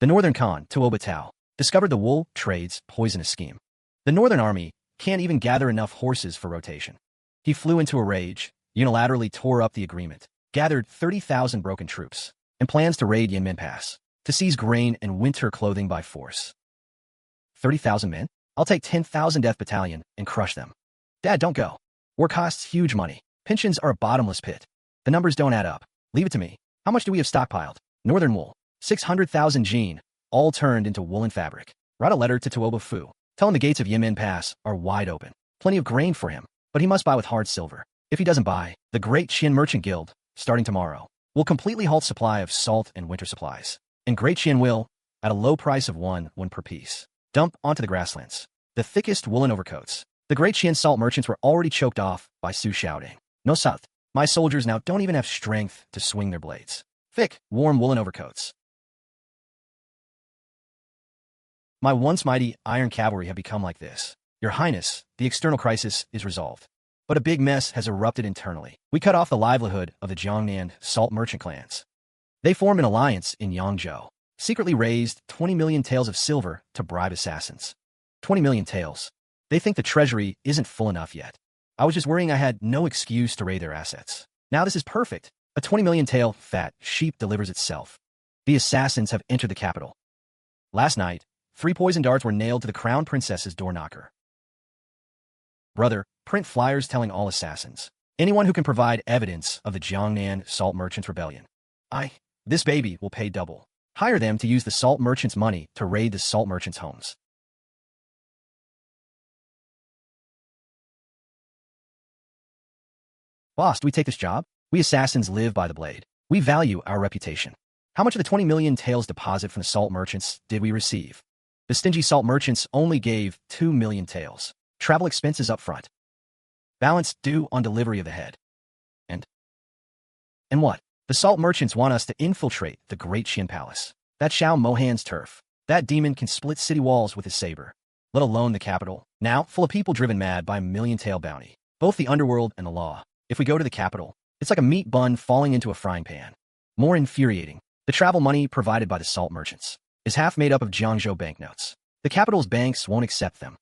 The Northern Khan, Tuoba Tao, discovered the wool trade's poisonous scheme. The Northern Army can't even gather enough horses for rotation. He flew into a rage, unilaterally tore up the agreement, gathered 30,000 broken troops, and plans to raid Yemen Pass, to seize grain and winter clothing by force. 30,000 men? I'll take 10,000 Death Battalion and crush them. Dad, don't go. War costs huge money. Pensions are a bottomless pit. The numbers don't add up. Leave it to me. How much do we have stockpiled? Northern wool. 600,000 jean, all turned into woolen fabric. Write a letter to Tuoba Fu. Tell him the gates of Yemen Pass are wide open. Plenty of grain for him, but he must buy with hard silver. If he doesn't buy, the Great Qian Merchant Guild, starting tomorrow, will completely halt supply of salt and winter supplies. And Great Qian will, at a low price of 1 per piece, dump onto the grasslands the thickest woolen overcoats. The Great Qian salt merchants were already choked off by Su Xiaotang. No south. My soldiers now don't even have strength to swing their blades. Thick, warm woolen overcoats. My once mighty iron cavalry have become like this. Your Highness, the external crisis is resolved. But a big mess has erupted internally. We cut off the livelihood of the Jiangnan salt merchant clans. They formed an alliance in Yangzhou, secretly raised 20 million taels of silver to bribe assassins. 20 million taels. They think the treasury isn't full enough yet. I was just worrying I had no excuse to raid their assets. Now this is perfect. A 20 million tael fat sheep delivers itself. The assassins have entered the capital. Last night, 3 poison darts were nailed to the crown princess's door knocker. Brother, print flyers telling all assassins. Anyone who can provide evidence of the Jiangnan salt merchants' rebellion. This baby will pay double. Hire them to use the salt merchants' money to raid the salt merchants' homes. Boss, do we take this job? We assassins live by the blade. We value our reputation. How much of the 20 million taels deposit from the salt merchants did we receive? The stingy salt merchants only gave 2 million taels. Travel expenses up front. Balance due on delivery of the head. And what? The salt merchants want us to infiltrate the Great Qian Palace. That Xiao Mohan's turf. That demon can split city walls with his saber. Let alone the capital. Now, full of people driven mad by a million-tael bounty. Both the underworld and the law. If we go to the capital, it's like a meat bun falling into a frying pan. More infuriating, the travel money provided by the salt merchants is half made up of Jiangzhou banknotes. The capital's banks won't accept them.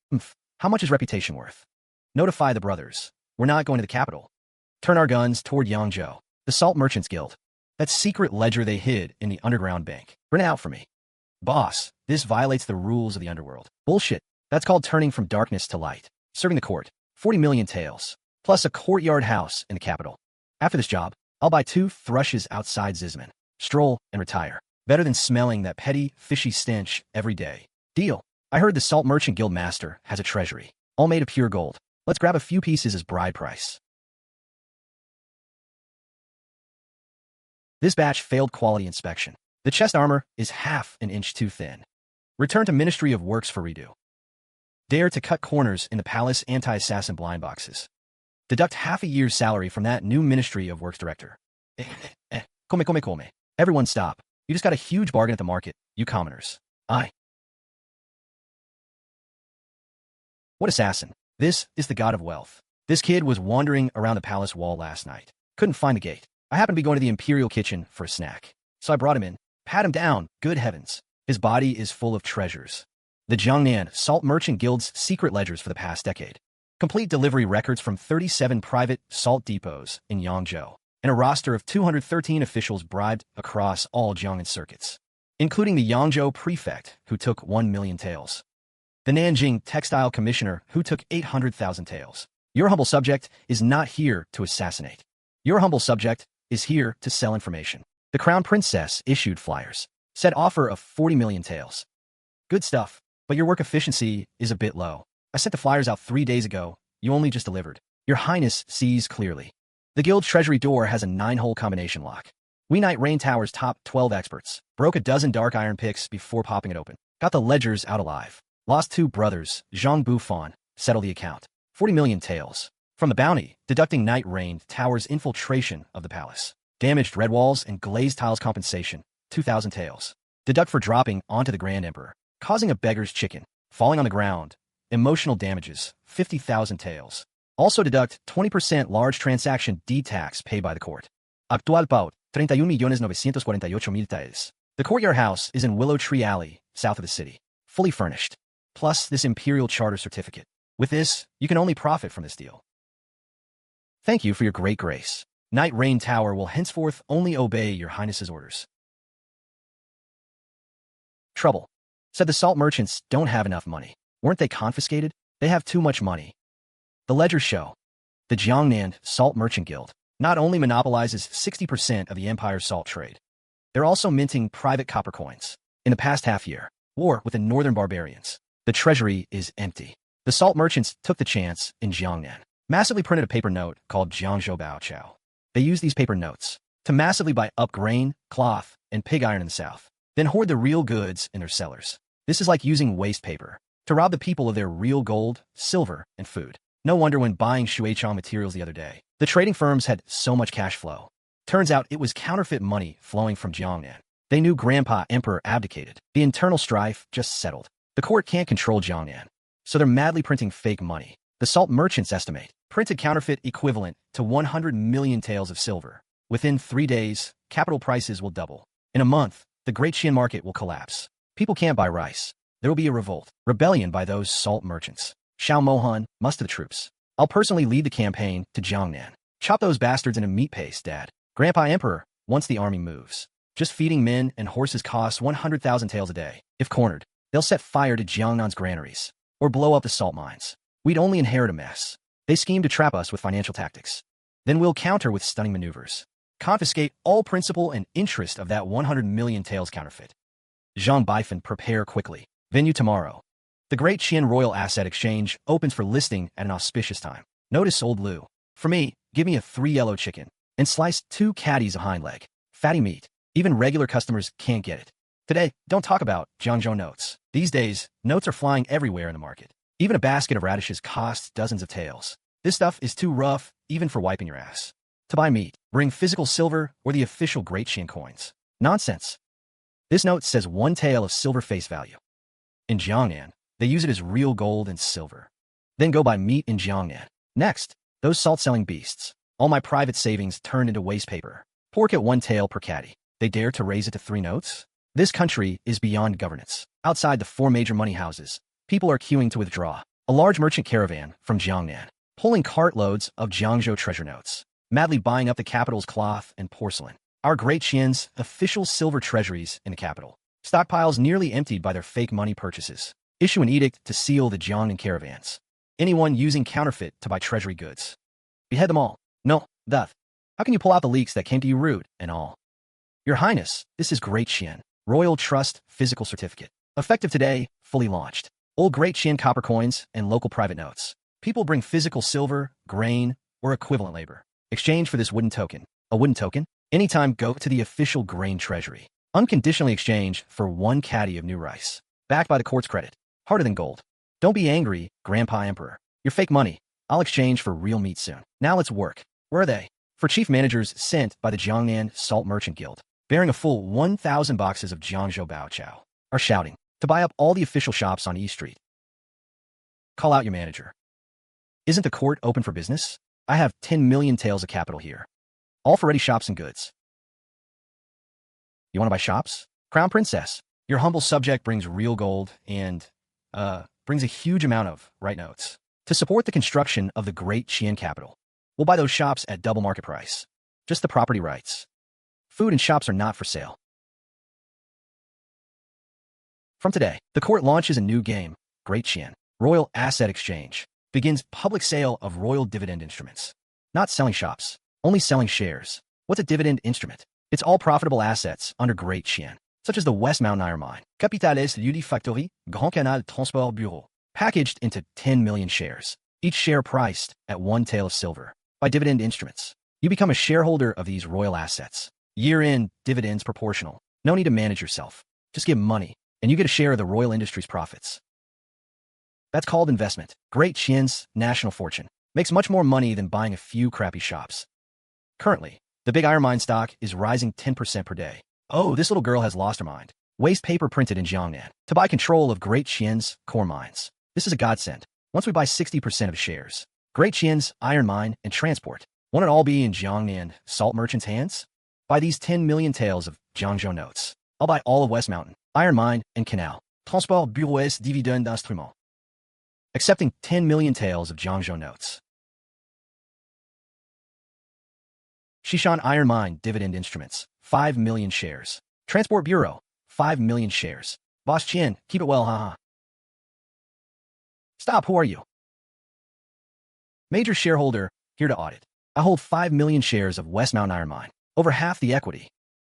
How much is reputation worth? Notify the brothers. We're not going to the capital. Turn our guns toward Yangzhou, the Salt Merchants Guild. That secret ledger they hid in the underground bank. Bring it out for me. Boss, this violates the rules of the underworld. Bullshit. That's called turning from darkness to light. Serving the court. 40 million taels. Plus a courtyard house in the capital. After this job, I'll buy 2 thrushes outside Zizman. Stroll and retire. Better than smelling that petty, fishy stench every day. Deal. I heard the Salt Merchant Guild Master has a treasury. All made of pure gold. Let's grab a few pieces as bride price. This batch failed quality inspection. The chest armor is half an inch too thin. Return to Ministry of Works for redo. Dare to cut corners in the palace anti-assassin blind boxes. Deduct half a year's salary from that new Ministry of Works director. Come. Everyone stop. You just got a huge bargain at the market, you commoners. What assassin? This is the god of wealth. This kid was wandering around the palace wall last night. Couldn't find the gate. I happened to be going to the imperial kitchen for a snack. So I brought him in. Pat him down. Good heavens. His body is full of treasures. The Jiangnan Salt Merchant Guild's secret ledgers for the past decade. Complete delivery records from 37 private salt depots in Yangzhou, and a roster of 213 officials bribed across all Jiangnan circuits, including the Yangzhou prefect, who took 1 million taels. The Nanjing textile commissioner, who took 800,000 taels. Your humble subject is not here to assassinate. Your humble subject is here to sell information. The crown princess issued flyers. Said offer of 40 million taels. Good stuff, but your work efficiency is a bit low. I sent the flyers out 3 days ago. You only just delivered. Your Highness sees clearly. The guild's treasury door has a 9-hole combination lock. We Knight Rain Tower's top 12 experts broke a dozen dark iron picks before popping it open. Got the ledgers out alive. Lost 2 brothers, Zhang Bufan, settle the account. 40 million taels. From the bounty, deducting Knight Rain Tower's infiltration of the palace. Damaged red walls and glazed tiles compensation, 2,000 taels. Deduct for dropping onto the Grand Emperor, causing a beggar's chicken, falling on the ground. Emotional damages, 50,000 taels. Also deduct 20% large transaction D-tax paid by the court. Actual paut, 31,948,000 taels. The courtyard house is in Willow Tree Alley, south of the city. Fully furnished. Plus this imperial charter certificate. With this, you can only profit from this deal. Thank you for your great grace. Knight Rain Tower will henceforth only obey your Highness's orders. Trouble. Said the salt merchants don't have enough money. Weren't they confiscated? They have too much money. The ledgers show. The Jiangnan Salt Merchant Guild not only monopolizes 60% of the empire's salt trade, they're also minting private copper coins. In the past half year, war with the northern barbarians, the treasury is empty. The salt merchants took the chance in Jiangnan. Massively printed a paper note called Jiangzhou Baoqiao. They used these paper notes to massively buy up grain, cloth, and pig iron in the south, then hoard the real goods in their cellars. This is like using waste paper to rob the people of their real gold, silver, and food. No wonder when buying Su Xiaotang materials the other day, the trading firms had so much cash flow. Turns out it was counterfeit money flowing from Jiangnan. They knew Grandpa Emperor abdicated. The internal strife just settled. The court can't control Jiangnan. So they're madly printing fake money. The salt merchants estimate printed counterfeit equivalent to 100 million taels of silver. Within 3 days, capital prices will double. In a month, the Great Qian market will collapse. People can't buy rice. There will be a revolt, rebellion by those salt merchants. Xiao Mohan, muster the troops. I'll personally lead the campaign to Jiangnan. Chop those bastards in a meat paste, Dad. Grandpa Emperor, once the army moves. Just feeding men and horses costs 100,000 taels a day. If cornered, they'll set fire to Jiangnan's granaries or blow up the salt mines. We'd only inherit a mess. They scheme to trap us with financial tactics. Then we'll counter with stunning maneuvers. Confiscate all principal and interest of that 100 million taels counterfeit. Zhang Baifan, prepare quickly. Venue tomorrow. The Great Qian Royal Asset Exchange opens for listing at an auspicious time. Notice old Lu. For me, give me a 3 yellow chicken and slice 2 caddies of hind leg. Fatty meat. Even regular customers can't get it. Today, don't talk about Jiangzhou notes. These days, notes are flying everywhere in the market. Even a basket of radishes costs dozens of taels. This stuff is too rough, even for wiping your ass. To buy meat, bring physical silver or the official Great Qian coins. Nonsense. This note says 1 tael of silver face value. In Jiangnan, they use it as real gold and silver. Then go buy meat in Jiangnan. Next, those salt-selling beasts. All my private savings turned into waste paper. Pork at 1 tael per caddy. They dare to raise it to 3 notes? This country is beyond governance. Outside the 4 major money houses, people are queuing to withdraw. A large merchant caravan from Jiangnan, pulling cartloads of Jiangzhou treasure notes, madly buying up the capital's cloth and porcelain. Our Great Qian's official silver treasuries in the capital. Stockpiles nearly emptied by their fake money purchases. Issue an edict to seal the Jiangnan caravans. Anyone using counterfeit to buy treasury goods. Behead them all. No, death. How can you pull out the leaks that came to you rude and all? Your Highness, this is Great Qian. Royal Trust Physical Certificate. Effective today, fully launched. Old Great Qian copper coins and local private notes. People bring physical silver, grain, or equivalent labor. Exchange for this wooden token. A wooden token? Anytime go to the official grain treasury. Unconditionally exchange for 1 caddy of new rice. Backed by the court's credit. Harder than gold. Don't be angry, Grandpa Emperor. Your fake money. I'll exchange for real meat soon. Now let's work. Where are they? For chief managers sent by the Jiangnan Salt Merchant Guild, bearing a full 1,000 boxes of Jiangzhou Bao Chow, are shouting to buy up all the official shops on E Street. Call out your manager. Isn't the court open for business? I have 10 million taels of capital here. All for ready shops and goods. You want to buy shops? Crown Princess, your humble subject brings real gold and, brings a huge amount of right notes to support the construction of the Great Qian capital. We'll buy those shops at double market price. Just the property rights. Food and shops are not for sale. From today, the court launches a new game, Great Qian Royal Asset Exchange. Begins public sale of royal dividend instruments. Not selling shops, only selling shares. What's a dividend instrument? It's all profitable assets under Great Qian, such as the West Mountain Iron Mine, Capitales Ludi Factory, Grand Canal Transport Bureau, packaged into 10 million shares, each share priced at 1 tael of silver. By dividend instruments, you become a shareholder of these royal assets. Year-end dividends proportional. No need to manage yourself. Just give money, and you get a share of the royal industry's profits. That's called investment. Great Qian's national fortune makes much more money than buying a few crappy shops. Currently, the big iron mine stock is rising 10% per day. Oh, this little girl has lost her mind. Waste paper printed in Jiangnan to buy control of Great Qian's core mines. This is a godsend. Once we buy 60% of shares, Great Qian's iron mine and transport, won't it all be in Jiangnan salt merchants' hands? Buy these 10 million taels of Jiangzhou notes. I'll buy all of West Mountain, iron mine, and canal. Transport Bureaux dividende d'instruments. Accepting 10 million taels of Jiangzhou notes. Shishan Iron Mine Dividend Instruments, 5 million shares. Transport Bureau, 5 million shares. Boss Qian, keep it well, haha. Stop, who are you? Major shareholder, here to audit. I hold 5 million shares of West Mountain Iron Mine, over half the equity.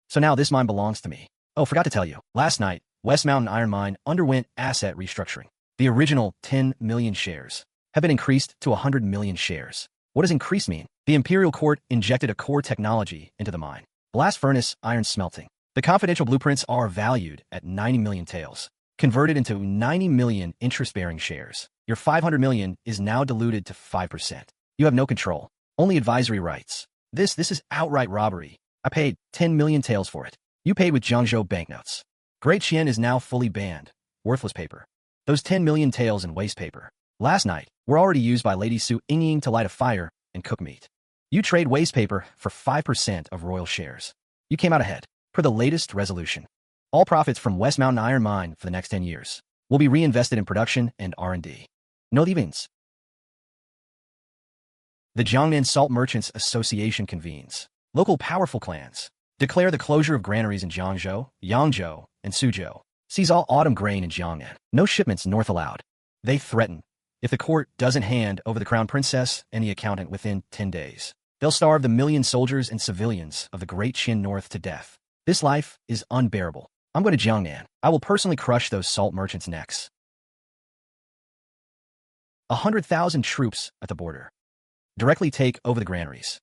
So now this mine belongs to me. Oh, forgot to tell you, last night, West Mountain Iron Mine underwent asset restructuring. The original 10 million shares have been increased to 100 million shares. What does increase mean? The imperial court injected a core technology into the mine. Blast furnace iron smelting. The confidential blueprints are valued at 90 million taels, converted into 90 million interest-bearing shares. Your 500 million is now diluted to 5%. You have no control, only advisory rights. This is outright robbery. I paid 10 million taels for it. You paid with Jiangzhou banknotes. Great Qian is now fully banned. Worthless paper. Those 10 million taels in waste paper. Last night, were already used by Lady Su Ying to light a fire and cook meat. You trade waste paper for 5% of royal shares. You came out ahead. Per the latest resolution, all profits from West Mountain Iron Mine for the next 10 years will be reinvested in production and R&D. No divins. The Jiangnan Salt Merchants Association convenes. Local powerful clans declare the closure of granaries in Jiangzhou, Yangzhou, and Suzhou. Seize all autumn grain in Jiangnan. No shipments north allowed. They threaten, if the court doesn't hand over the crown princess and the accountant within 10 days, they'll starve the million soldiers and civilians of the Great Qin North to death. This life is unbearable. I'm going to Jiangnan. I will personally crush those salt merchants' necks. 100,000 troops at the border. Directly take over the granaries.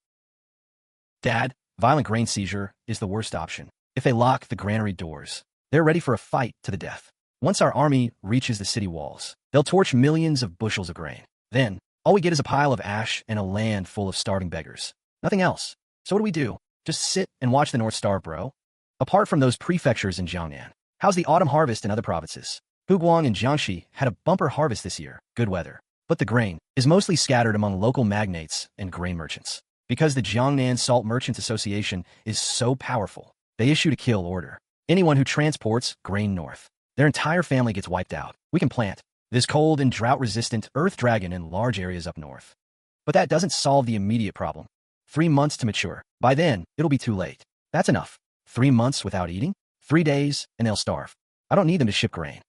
Dad, violent grain seizure is the worst option. If they lock the granary doors, they're ready for a fight to the death. Once our army reaches the city walls, they'll torch millions of bushels of grain. Then, all we get is a pile of ash and a land full of starving beggars. Nothing else. So what do we do? Just sit and watch the North starve, bro? Apart from those prefectures in Jiangnan, how's the autumn harvest in other provinces? Huguang and Jiangxi had a bumper harvest this year. Good weather. But the grain is mostly scattered among local magnates and grain merchants. Because the Jiangnan Salt Merchants Association is so powerful, they issued a kill order. Anyone who transports grain north, their entire family gets wiped out. We can plant this cold and drought-resistant earth dragon in large areas up north. But that doesn't solve the immediate problem. 3 months to mature. By then, it'll be too late. That's enough. 3 months without eating? 3 days, and they'll starve. I don't need them to ship grain.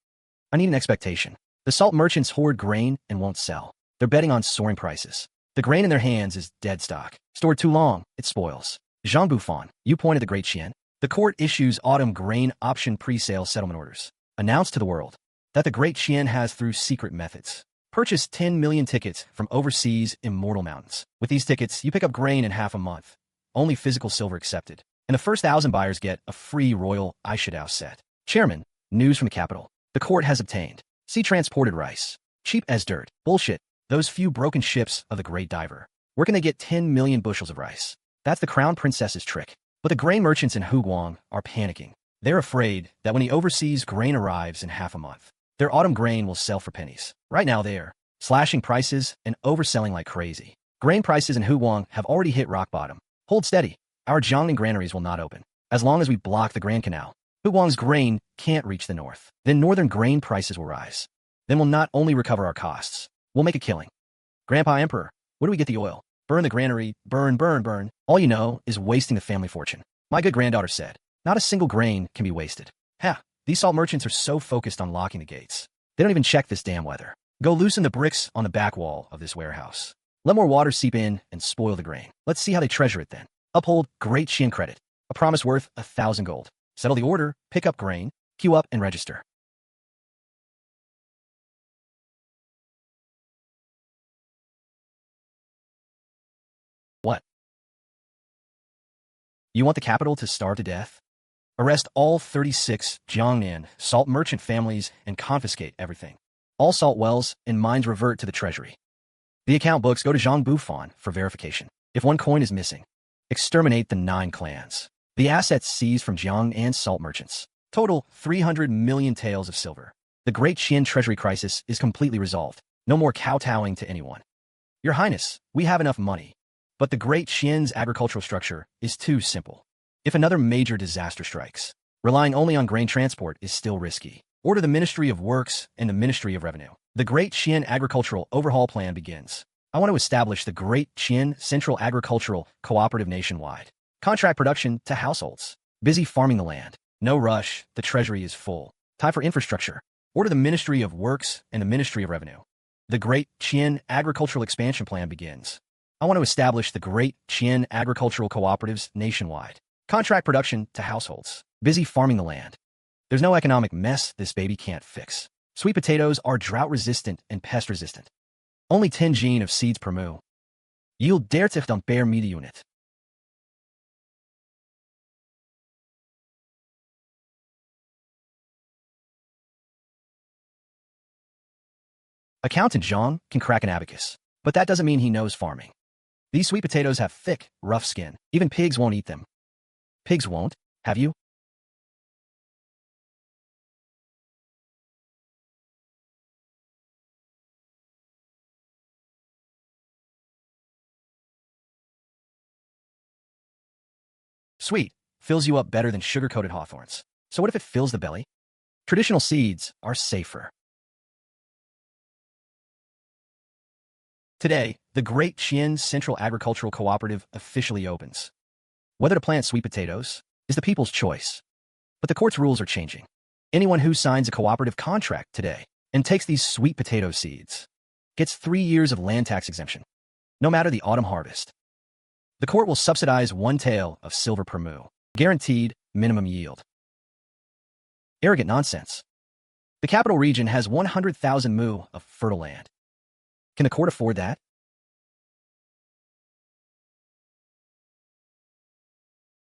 I need an expectation. The salt merchants hoard grain and won't sell. They're betting on soaring prices. The grain in their hands is dead stock. Stored too long, it spoils. Zhang Bufan, you pointed the Great Qian. The court issues autumn grain option pre-sale settlement orders. Announce to the world that the Great Qian has, through secret methods, purchased 10 million tickets from overseas immortal mountains. With these tickets, you pick up grain in half a month. Only physical silver accepted. And the first 1,000 buyers get a free royal eyeshadow set. Chairman, news from the capital. The court has obtained. See transported rice. Cheap as dirt. Bullshit. Those few broken ships of the Great Diver. Where can they get 10 million bushels of rice? That's the crown princess's trick. But the grain merchants in Huguang are panicking. They're afraid that when the overseas grain arrives in half a month, their autumn grain will sell for pennies. Right now they're slashing prices and overselling like crazy. Grain prices in Huguang have already hit rock bottom. Hold steady. Our Jiangnan granaries will not open. As long as we block the Grand Canal, Huguang's grain can't reach the north. Then northern grain prices will rise. Then we'll not only recover our costs, we'll make a killing. Grandpa Emperor, where do we get the oil? Burn the granary, burn, burn, burn. All you know is wasting the family fortune. My good granddaughter said, not a single grain can be wasted. Ha, these salt merchants are so focused on locking the gates. They don't even check this damn weather. Go loosen the bricks on the back wall of this warehouse. Let more water seep in and spoil the grain. Let's see how they treasure it then. Uphold Great Qian credit. A promise worth 1,000 gold. Settle the order, pick up grain, queue up and register. What? You want the capital to starve to death? Arrest all 36 Jiangnan salt merchant families and confiscate everything. All salt wells and mines revert to the treasury. The account books go to Zhang Bufan for verification. If one coin is missing, exterminate the 9 clans. The assets seized from Jiangnan salt merchants. Total 300 million taels of silver. The Great Qian treasury crisis is completely resolved. No more kowtowing to anyone. Your Highness, we have enough money. But the Great Qian's agricultural structure is too simple. If another major disaster strikes, relying only on grain transport is still risky. Order the Ministry of Works and the Ministry of Revenue. The Great Qian Agricultural Overhaul Plan begins. I want to establish the Great Qian Central Agricultural Cooperative nationwide. Contract production to households. Busy farming the land. No rush, the treasury is full. Time for infrastructure. Order the Ministry of Works and the Ministry of Revenue. The Great Qian Agricultural Expansion Plan begins. I want to establish the Great Qian Agricultural Cooperatives nationwide. Contract production to households. Busy farming the land. There's no economic mess this baby can't fix. Sweet potatoes are drought-resistant and pest-resistant. Only 10 gene of seeds per moo. Yield 30 dan per media unit. Accountant Zhang can crack an abacus, but that doesn't mean he knows farming. These sweet potatoes have thick, rough skin. Even pigs won't eat them. Pigs won't? Have you? Sweet. Fills you up better than sugar-coated hawthorns. So what if it fills the belly? Traditional seeds are safer. Today, the Great Qian Central Agricultural Cooperative officially opens. Whether to plant sweet potatoes is the people's choice. But the court's rules are changing. Anyone who signs a cooperative contract today and takes these sweet potato seeds gets 3 years of land tax exemption, no matter the autumn harvest. The court will subsidize 1 tael of silver per mu, guaranteed minimum yield. Arrogant nonsense. The capital region has 100,000 mu of fertile land. Can the court afford that?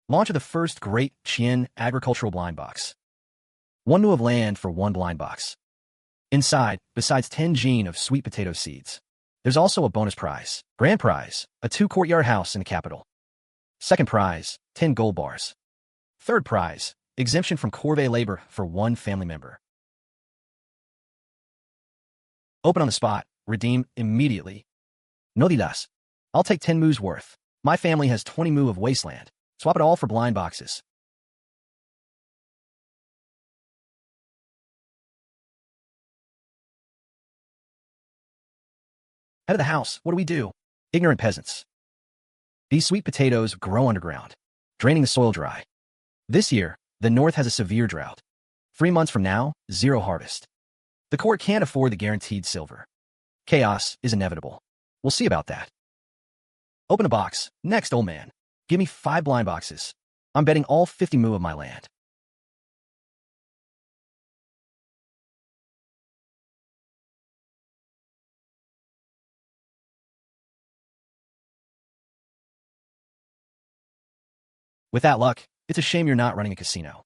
Launch of the first Great Qian agricultural blind box. 1 mu of land for 1 blind box. Inside, besides 10 gene of sweet potato seeds, there's also a bonus prize. Grand prize, a 2-courtyard house in the capital. Second prize, 10 gold bars. Third prize, exemption from corvée labor for 1 family member. Open on the spot. Redeem immediately. No dilas. I'll take 10 mu's worth. My family has 20 mu of wasteland. Swap it all for blind boxes. Head of the house, what do we do? Ignorant peasants. These sweet potatoes grow underground, draining the soil dry. This year, the north has a severe drought. 3 months from now, 0 harvest. The court can't afford the guaranteed silver. Chaos is inevitable. We'll see about that. Open a box. Next, old man. Give me 5 blind boxes. I'm betting all 50 mu of my land. With that luck, it's a shame you're not running a casino.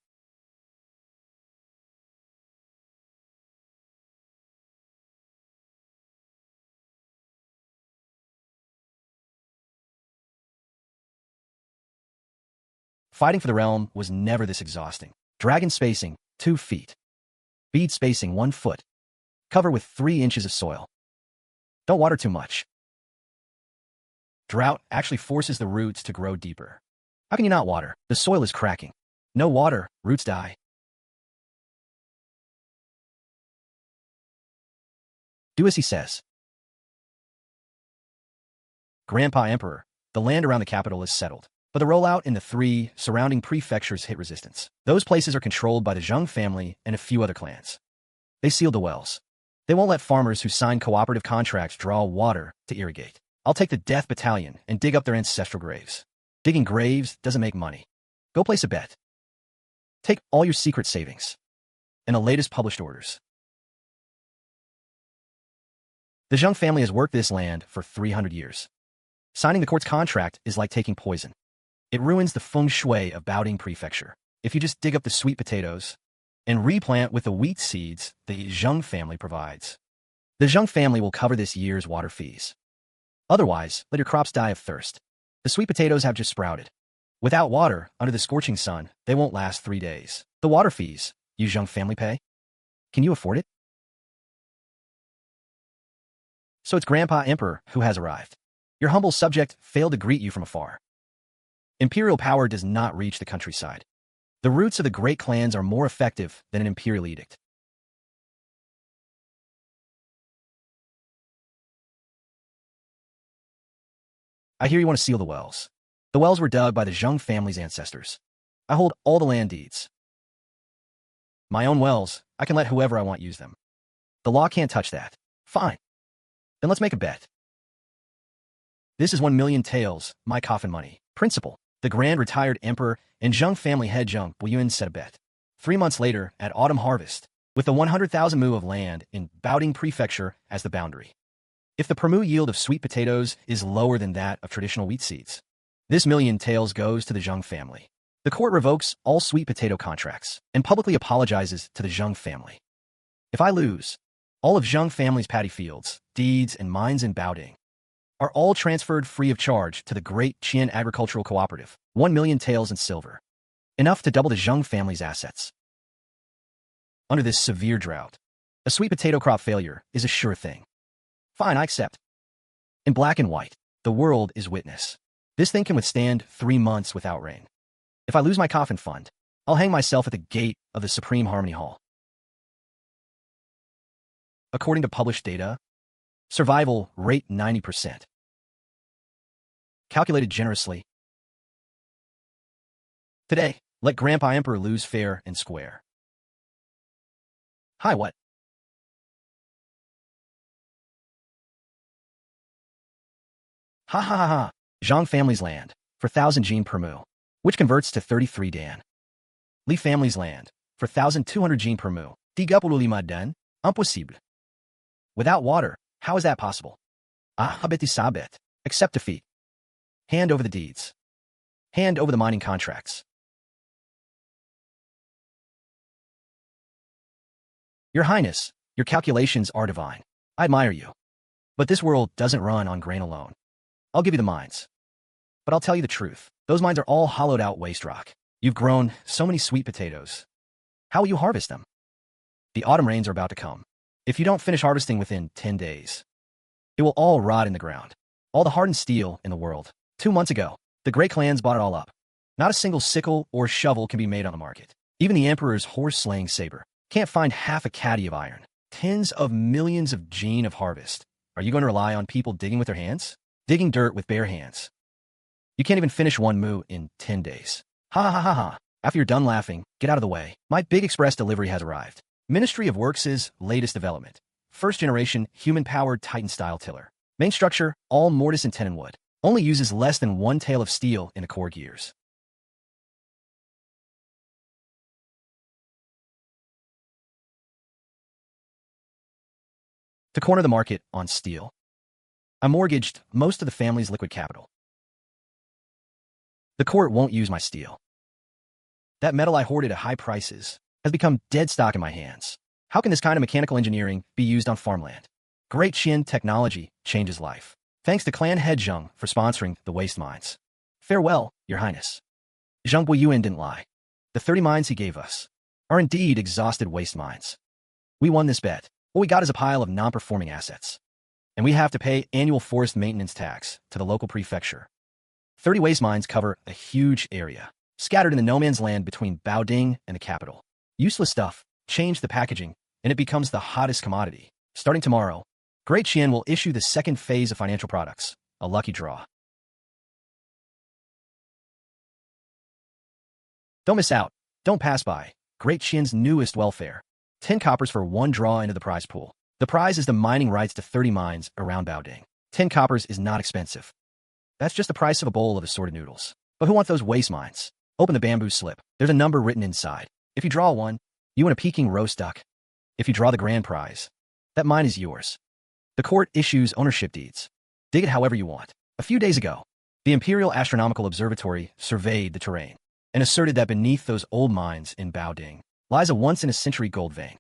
Fighting for the realm was never this exhausting. Dragon spacing, 2 feet. Bead spacing, 1 foot. Cover with 3 inches of soil. Don't water too much. Drought actually forces the roots to grow deeper. How can you not water? The soil is cracking. No water, roots die. Do as he says. Grandpa Emperor, the land around the capital is settled. But the rollout in the 3 surrounding prefectures hit resistance. Those places are controlled by the Zheng family and a few other clans. They sealed the wells. They won't let farmers who sign cooperative contracts draw water to irrigate. I'll take the Death Battalion and dig up their ancestral graves. Digging graves doesn't make money. Go place a bet. Take all your secret savings and the latest published orders. The Zheng family has worked this land for 300 years. Signing the court's contract is like taking poison. It ruins the feng shui of Baoding Prefecture. If you just dig up the sweet potatoes and replant with the wheat seeds the Zheng family provides, the Zheng family will cover this year's water fees. Otherwise, let your crops die of thirst. The sweet potatoes have just sprouted. Without water, under the scorching sun, they won't last 3 days. The water fees you Zheng family pay? Can you afford it? So it's Grandpa Emperor who has arrived. Your humble subject failed to greet you from afar. Imperial power does not reach the countryside. The roots of the great clans are more effective than an imperial edict. I hear you want to seal the wells. The wells were dug by the Zheng family's ancestors. I hold all the land deeds. My own wells, I can let whoever I want use them. The law can't touch that. Fine. Then let's make a bet. This is 1,000,000 taels, my coffin money. Principal, the grand retired emperor and Zheng family head Zheng Buyuan set a bet. 3 months later, at autumn harvest, with the 100,000 mu of land in Baoding Prefecture as the boundary. If the per mu yield of sweet potatoes is lower than that of traditional wheat seeds, this 1,000,000 taels goes to the Zheng family. The court revokes all sweet potato contracts and publicly apologizes to the Zheng family. If I lose, all of Zheng family's paddy fields, deeds, and mines in Baoding are all transferred free of charge to the Great Qian Agricultural Cooperative, 1,000,000 taels in silver, enough to double the Zheng family's assets. Under this severe drought, a sweet potato crop failure is a sure thing. Fine, I accept. In black and white, the world is witness. This thing can withstand 3 months without rain. If I lose my coffin fund, I'll hang myself at the gate of the Supreme Harmony Hall. According to published data, survival rate 90%. Calculated generously. Today, let Grandpa Emperor lose fair and square. Hi, what? Ha ha ha ha. Zhang family's land, for 1,000 Jin per mu, which converts to 33 Dan. Li family's land, for 1,200 Jin per mu. Digapululima Dan, impossible. Without water, how is that possible? Ah, habeti sabet. Accept defeat. Hand over the deeds. Hand over the mining contracts. Your Highness, your calculations are divine. I admire you. But this world doesn't run on grain alone. I'll give you the mines. But I'll tell you the truth. Those mines are all hollowed out waste rock. You've grown so many sweet potatoes. How will you harvest them? The autumn rains are about to come. If you don't finish harvesting within 10 days, it will all rot in the ground. All the hardened steel in the world. 2 months ago, the great clans bought it all up. Not a single sickle or shovel can be made on the market. Even the Emperor's horse-slaying saber can't find half a caddy of iron. Tens of millions of Jin of harvest. Are you going to rely on people digging with their hands? Digging dirt with bare hands. You can't even finish 1 mu in 10 days. Ha ha ha ha ha. After you're done laughing, get out of the way. My big express delivery has arrived. Ministry of Works' latest development. First generation, human-powered Titan-style tiller. Main structure, all mortise and tenon wood. Only uses less than 1 tael of steel in the core gears. To corner the market on steel, I mortgaged most of the family's liquid capital. The court won't use my steel. That metal I hoarded at high prices has become dead stock in my hands. How can this kind of mechanical engineering be used on farmland? Great Qian technology changes life. Thanks to Clan Head Zheng for sponsoring the waste mines. Farewell, Your Highness. Zheng Buiyuan didn't lie. The 30 mines he gave us are indeed exhausted waste mines. We won this bet. What we got is a pile of non-performing assets. And we have to pay annual forest maintenance tax to the local prefecture. 30 waste mines cover a huge area, scattered in the no-man's land between Baoding and the capital. Useless stuff. Change the packaging, and it becomes the hottest commodity. Starting tomorrow, Great Qian will issue the second phase of financial products, a lucky draw. Don't miss out. Don't pass by. Great Qian's newest welfare. 10 coppers for 1 draw into the prize pool. The prize is the mining rights to 30 mines around Baoding. 10 coppers is not expensive. That's just the price of a bowl of assorted noodles. But who wants those waste mines? Open the bamboo slip. There's a number written inside. If you draw one, you win a Peking roast duck. If you draw the grand prize, that mine is yours. The court issues ownership deeds. Dig it however you want. A few days ago, the Imperial Astronomical Observatory surveyed the terrain and asserted that beneath those old mines in Baoding lies a once-in-a-century gold vein.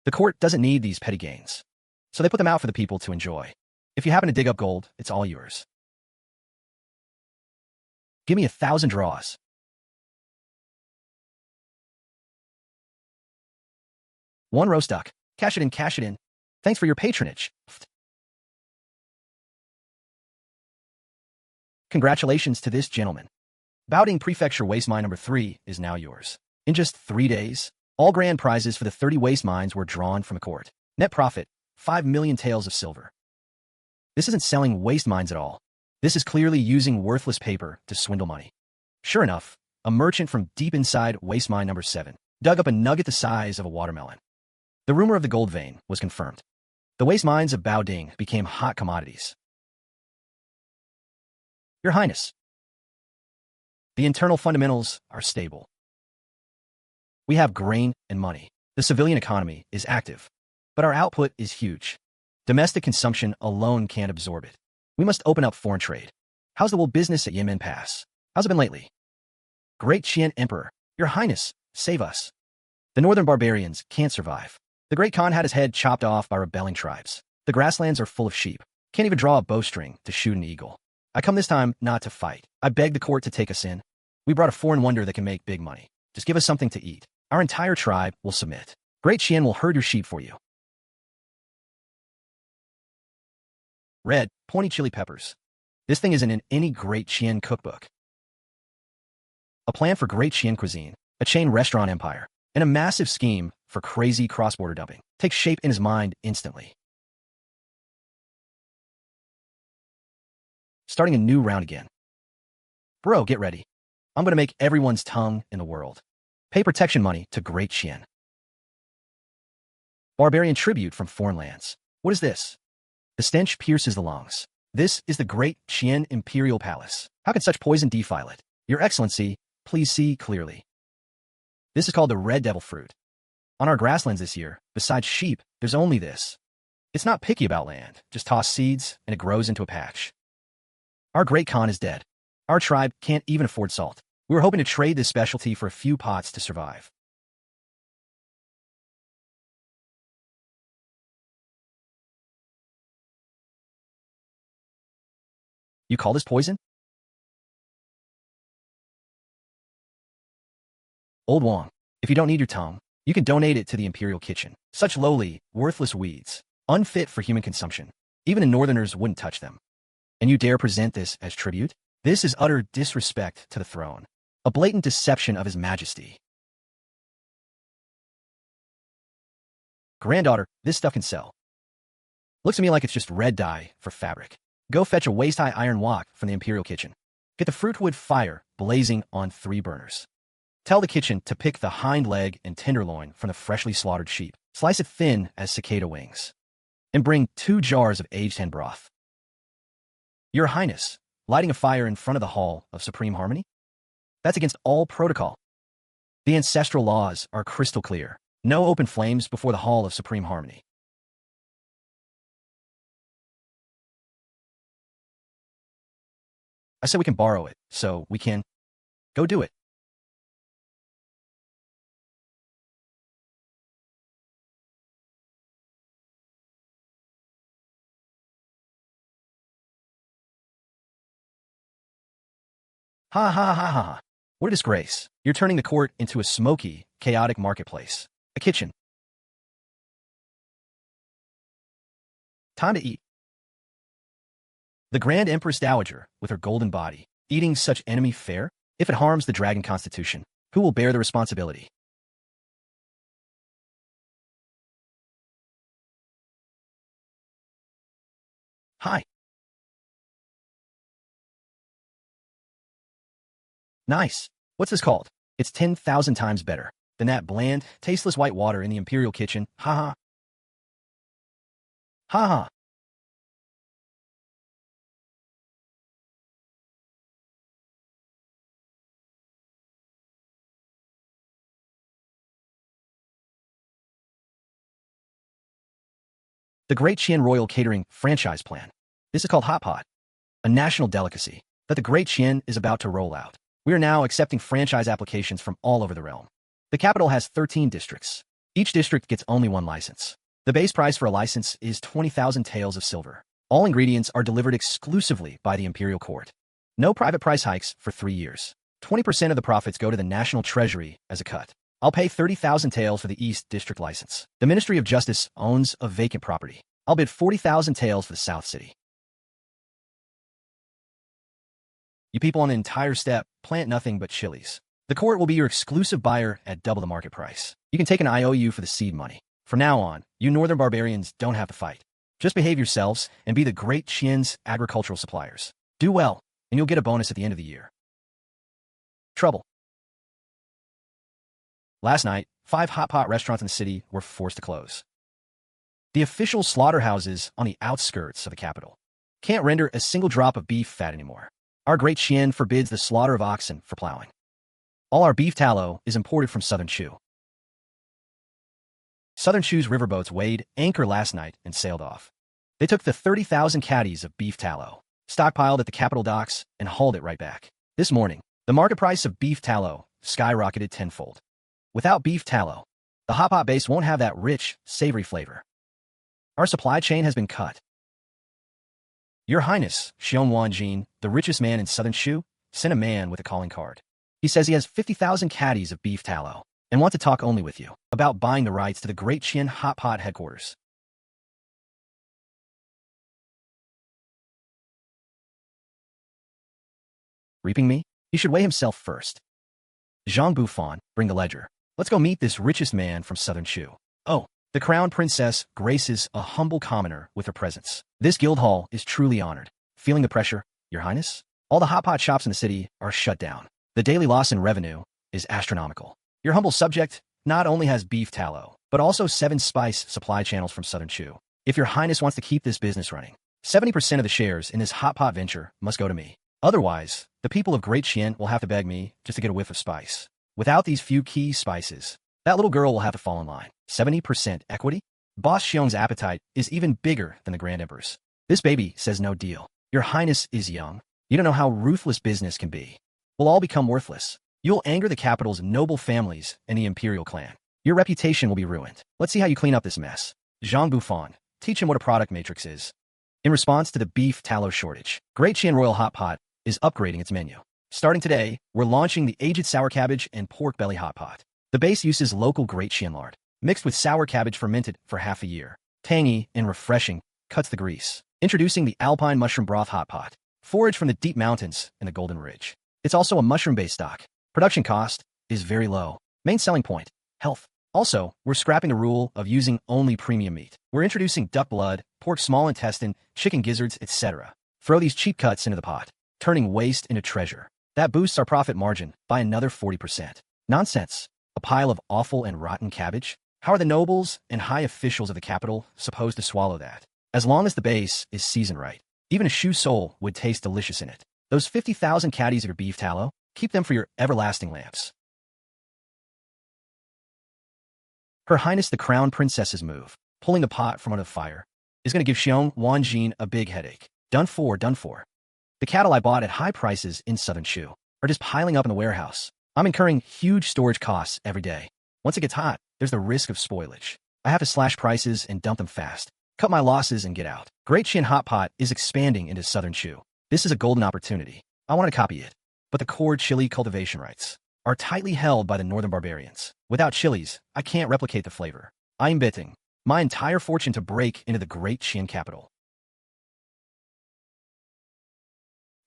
The court doesn't need these petty gains, so they put them out for the people to enjoy. If you happen to dig up gold, it's all yours. Give me 1,000 draws. One roast duck. Cash it in, cash it in. Thanks for your patronage. Congratulations to this gentleman. Baoding Prefecture Waste Mine number 3 is now yours. In just 3 days, all grand prizes for the 30 waste mines were drawn from the court. Net profit, 5 million taels of silver. This isn't selling waste mines at all. This is clearly using worthless paper to swindle money. Sure enough, a merchant from deep inside waste mine number 7 dug up a nugget the size of a watermelon. The rumor of the gold vein was confirmed. The waste mines of Baoding became hot commodities. Your Highness, the internal fundamentals are stable. We have grain and money. The civilian economy is active, but our output is huge. Domestic consumption alone can't absorb it. We must open up foreign trade. How's the wool business at Yemen Pass? How's it been lately? Great Qian Emperor, Your Highness, save us. The northern barbarians can't survive. The Great Khan had his head chopped off by rebelling tribes. The grasslands are full of sheep. Can't even draw a bowstring to shoot an eagle. I come this time not to fight. I beg the court to take us in. We brought a foreign wonder that can make big money. Just give us something to eat. Our entire tribe will submit. Great Qian will herd your sheep for you. Red, pointy chili peppers. This thing isn't in any Great Qian cookbook. a plan for great Qian cuisine, a chain restaurant empire, and a massive scheme for crazy cross-border dumping takes shape in his mind instantly. Starting a new round again. Bro, get ready. I'm going to make everyone's tongue in the world. Pay protection money to Great Qian. Barbarian tribute from foreign lands. What is this? The stench pierces the lungs. This is the Great Qian Imperial Palace. How could such poison defile it? Your Excellency, please see clearly. This is called the red devil fruit. On our grasslands this year, besides sheep, there's only this. It's not picky about land, just toss seeds and it grows into a patch. Our great Khan is dead. Our tribe can't even afford salt. We were hoping to trade this specialty for a few pots to survive. You call this poison? Old Wong, if you don't need your tongue, you can donate it to the Imperial Kitchen. Such lowly, worthless weeds, unfit for human consumption. Even the Northerners wouldn't touch them. And you dare present this as tribute? This is utter disrespect to the throne. A blatant deception of His Majesty. Granddaughter, this stuff can sell. Looks to me like it's just red dye for fabric. Go fetch a waist-high iron wok from the Imperial Kitchen. Get the fruitwood fire blazing on 3 burners. Tell the kitchen to pick the hind leg and tenderloin from the freshly slaughtered sheep. Slice it thin as cicada wings. And bring 2 jars of aged hen broth. Your Highness, lighting a fire in front of the Hall of Supreme Harmony? That's against all protocol. The ancestral laws are crystal clear. No open flames before the Hall of Supreme Harmony. I said we can borrow it, so we can go do it. Ha ha ha ha ha. What a disgrace. You're turning the court into a smoky, chaotic marketplace. A kitchen. Time to eat. The Grand Empress Dowager, with her golden body, eating such enemy fare? If it harms the dragon constitution, who will bear the responsibility? Hi. Nice. What's this called? It's 10,000 times better than that bland, tasteless white water in the Imperial Kitchen. Ha ha. Ha ha. The Great Qian Royal Catering Franchise Plan. This is called Hotpot, a national delicacy that the Great Qian is about to roll out. We are now accepting franchise applications from all over the realm. The capital has 13 districts. Each district gets only 1 license. The base price for a license is 20,000 taels of silver. All ingredients are delivered exclusively by the Imperial Court. No private price hikes for 3 years. 20% of the profits go to the national treasury as a cut. I'll pay 30,000 taels for the East District license. The Ministry of Justice owns a vacant property. I'll bid 40,000 taels for the South City. You people on the entire steppe plant nothing but chilies. The court will be your exclusive buyer at double the market price. You can take an IOU for the seed money. From now on, you northern barbarians don't have to fight. Just behave yourselves and be the Great Qian's agricultural suppliers. Do well, and you'll get a bonus at the end of the year. Trouble. Last night, 5 hotpot restaurants in the city were forced to close. The official slaughterhouses on the outskirts of the capital can't render a single drop of beef fat anymore. Our Great Qian forbids the slaughter of oxen for plowing. All our beef tallow is imported from Southern Chu. Southern Chu's riverboats weighed anchor last night and sailed off. They took the 30,000 caddies of beef tallow, stockpiled at the capital docks, and hauled it right back. This morning, the market price of beef tallow skyrocketed tenfold. Without beef tallow, the hotpot base won't have that rich, savory flavor. Our supply chain has been cut. Your Highness, Xiong Wanjin, the richest man in Southern Shu, sent a man with a calling card. He says he has 50,000 caddies of beef tallow and wants to talk only with you about buying the rights to the Great Qian Hotpot headquarters. Reaping me? He should weigh himself first. Zhang Bufan, bring the ledger. Let's go meet this richest man from southern Shu. Oh, the crown princess graces a humble commoner with her presence. This guild hall is truly honored. Feeling the pressure, Your Highness? All the hotpot shops in the city are shut down. The daily loss in revenue is astronomical. Your humble subject not only has beef tallow, but also 7 spice supply channels from southern Shu. If Your Highness wants to keep this business running, 70% of the shares in this hotpot venture must go to me. Otherwise, the people of Great Qian will have to beg me just to get a whiff of spice. Without these few key spices, that little girl will have to fall in line. 70% equity? Boss Xiong's appetite is even bigger than the Grand Emperor's. This baby says no deal. Your Highness is young. You don't know how ruthless business can be. We'll all become worthless. You'll anger the capital's noble families and the imperial clan. Your reputation will be ruined. Let's see how you clean up this mess. Zhang Bufan, teach him what a product matrix is. In response to the beef tallow shortage, Great Qian Royal Hotpot is upgrading its menu. Starting today, we're launching the aged sour cabbage and pork belly hotpot. The base uses local Great Qian lard, mixed with sour cabbage fermented for half a year. Tangy and refreshing, cuts the grease. Introducing the alpine mushroom broth hotpot, foraged from the deep mountains in the Golden Ridge. It's also a mushroom-based stock. Production cost is very low. Main selling point, health. Also, we're scrapping the rule of using only premium meat. We're introducing duck blood, pork small intestine, chicken gizzards, etc. Throw these cheap cuts into the pot, turning waste into treasure. That boosts our profit margin by another 40%. Nonsense. A pile of awful and rotten cabbage? How are the nobles and high officials of the capital supposed to swallow that? As long as the base is seasoned right, even a Shu soul would taste delicious in it. Those 50,000 caddies of your beef tallow, keep them for your everlasting lamps. Her Highness the Crown Princess's move, pulling the pot from under the fire, is going to give Xiong Wanjin a big headache. Done for, done for. The cattle I bought at high prices in southern Shu are just piling up in the warehouse. I'm incurring huge storage costs every day. Once it gets hot, there's the risk of spoilage. I have to slash prices and dump them fast. Cut my losses and get out. Great Qian Hotpot is expanding into southern Shu. This is a golden opportunity. I want to copy it. But the core chili cultivation rights are tightly held by the northern barbarians. Without chilies, I can't replicate the flavor. I'm betting my entire fortune to break into the Great Qian capital.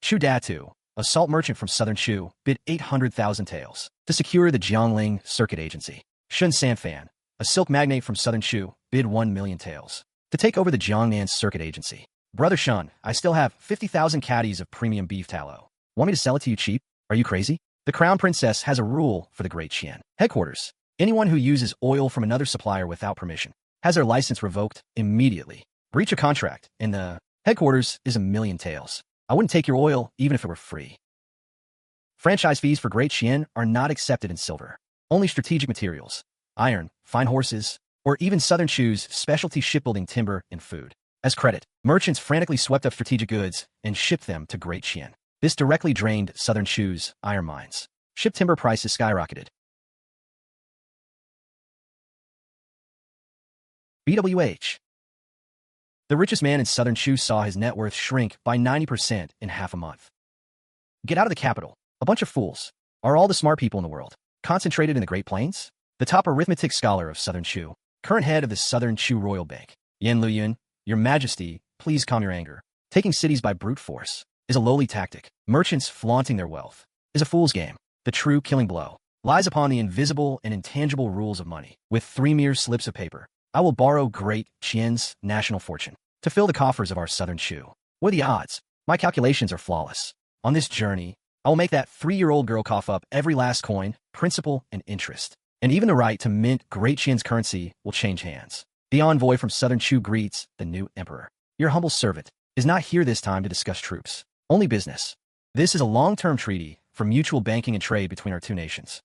Shu Datu, a salt merchant from southern Shu, bid 800,000 taels to secure the Jiangling Circuit Agency. Shun Sanfan, a silk magnate from southern Shu, bid 1 million taels to take over the Jiangnan Circuit Agency. Brother Shun, I still have 50,000 caddies of premium beef tallow. Want me to sell it to you cheap? Are you crazy? The Crown Princess has a rule for the Great Qian headquarters. Anyone who uses oil from another supplier without permission has their license revoked immediately. Breach a contract, and the headquarters is 1 million taels. I wouldn't take your oil even if it were free. Franchise fees for Great Qian are not accepted in silver. Only strategic materials, iron, fine horses, or even southern Shu's specialty shipbuilding timber and food. As credit, merchants frantically swept up strategic goods and shipped them to Great Qian. This directly drained southern Shu's iron mines. Ship timber prices skyrocketed. BWH. The richest man in southern Shu saw his net worth shrink by 90% in half a month. Get out of the capital. A bunch of fools. Are all the smart people in the world concentrated in the Great Plains? The top arithmetic scholar of southern Shu, current head of the Southern Shu Royal Bank, Yan Luyun, Your Majesty, please calm your anger. Taking cities by brute force is a lowly tactic. Merchants flaunting their wealth is a fool's game. The true killing blow lies upon the invisible and intangible rules of money. With 3 mere slips of paper, I will borrow Great Qian's national fortune to fill the coffers of our southern Shu. What are the odds? My calculations are flawless. On this journey, I will make that 3-year-old girl cough up every last coin, principal, and interest. And even the right to mint Great Qian's currency will change hands. The envoy from southern Shu greets the new emperor. Your humble servant is not here this time to discuss troops. Only business. This is a long-term treaty for mutual banking and trade between our two nations.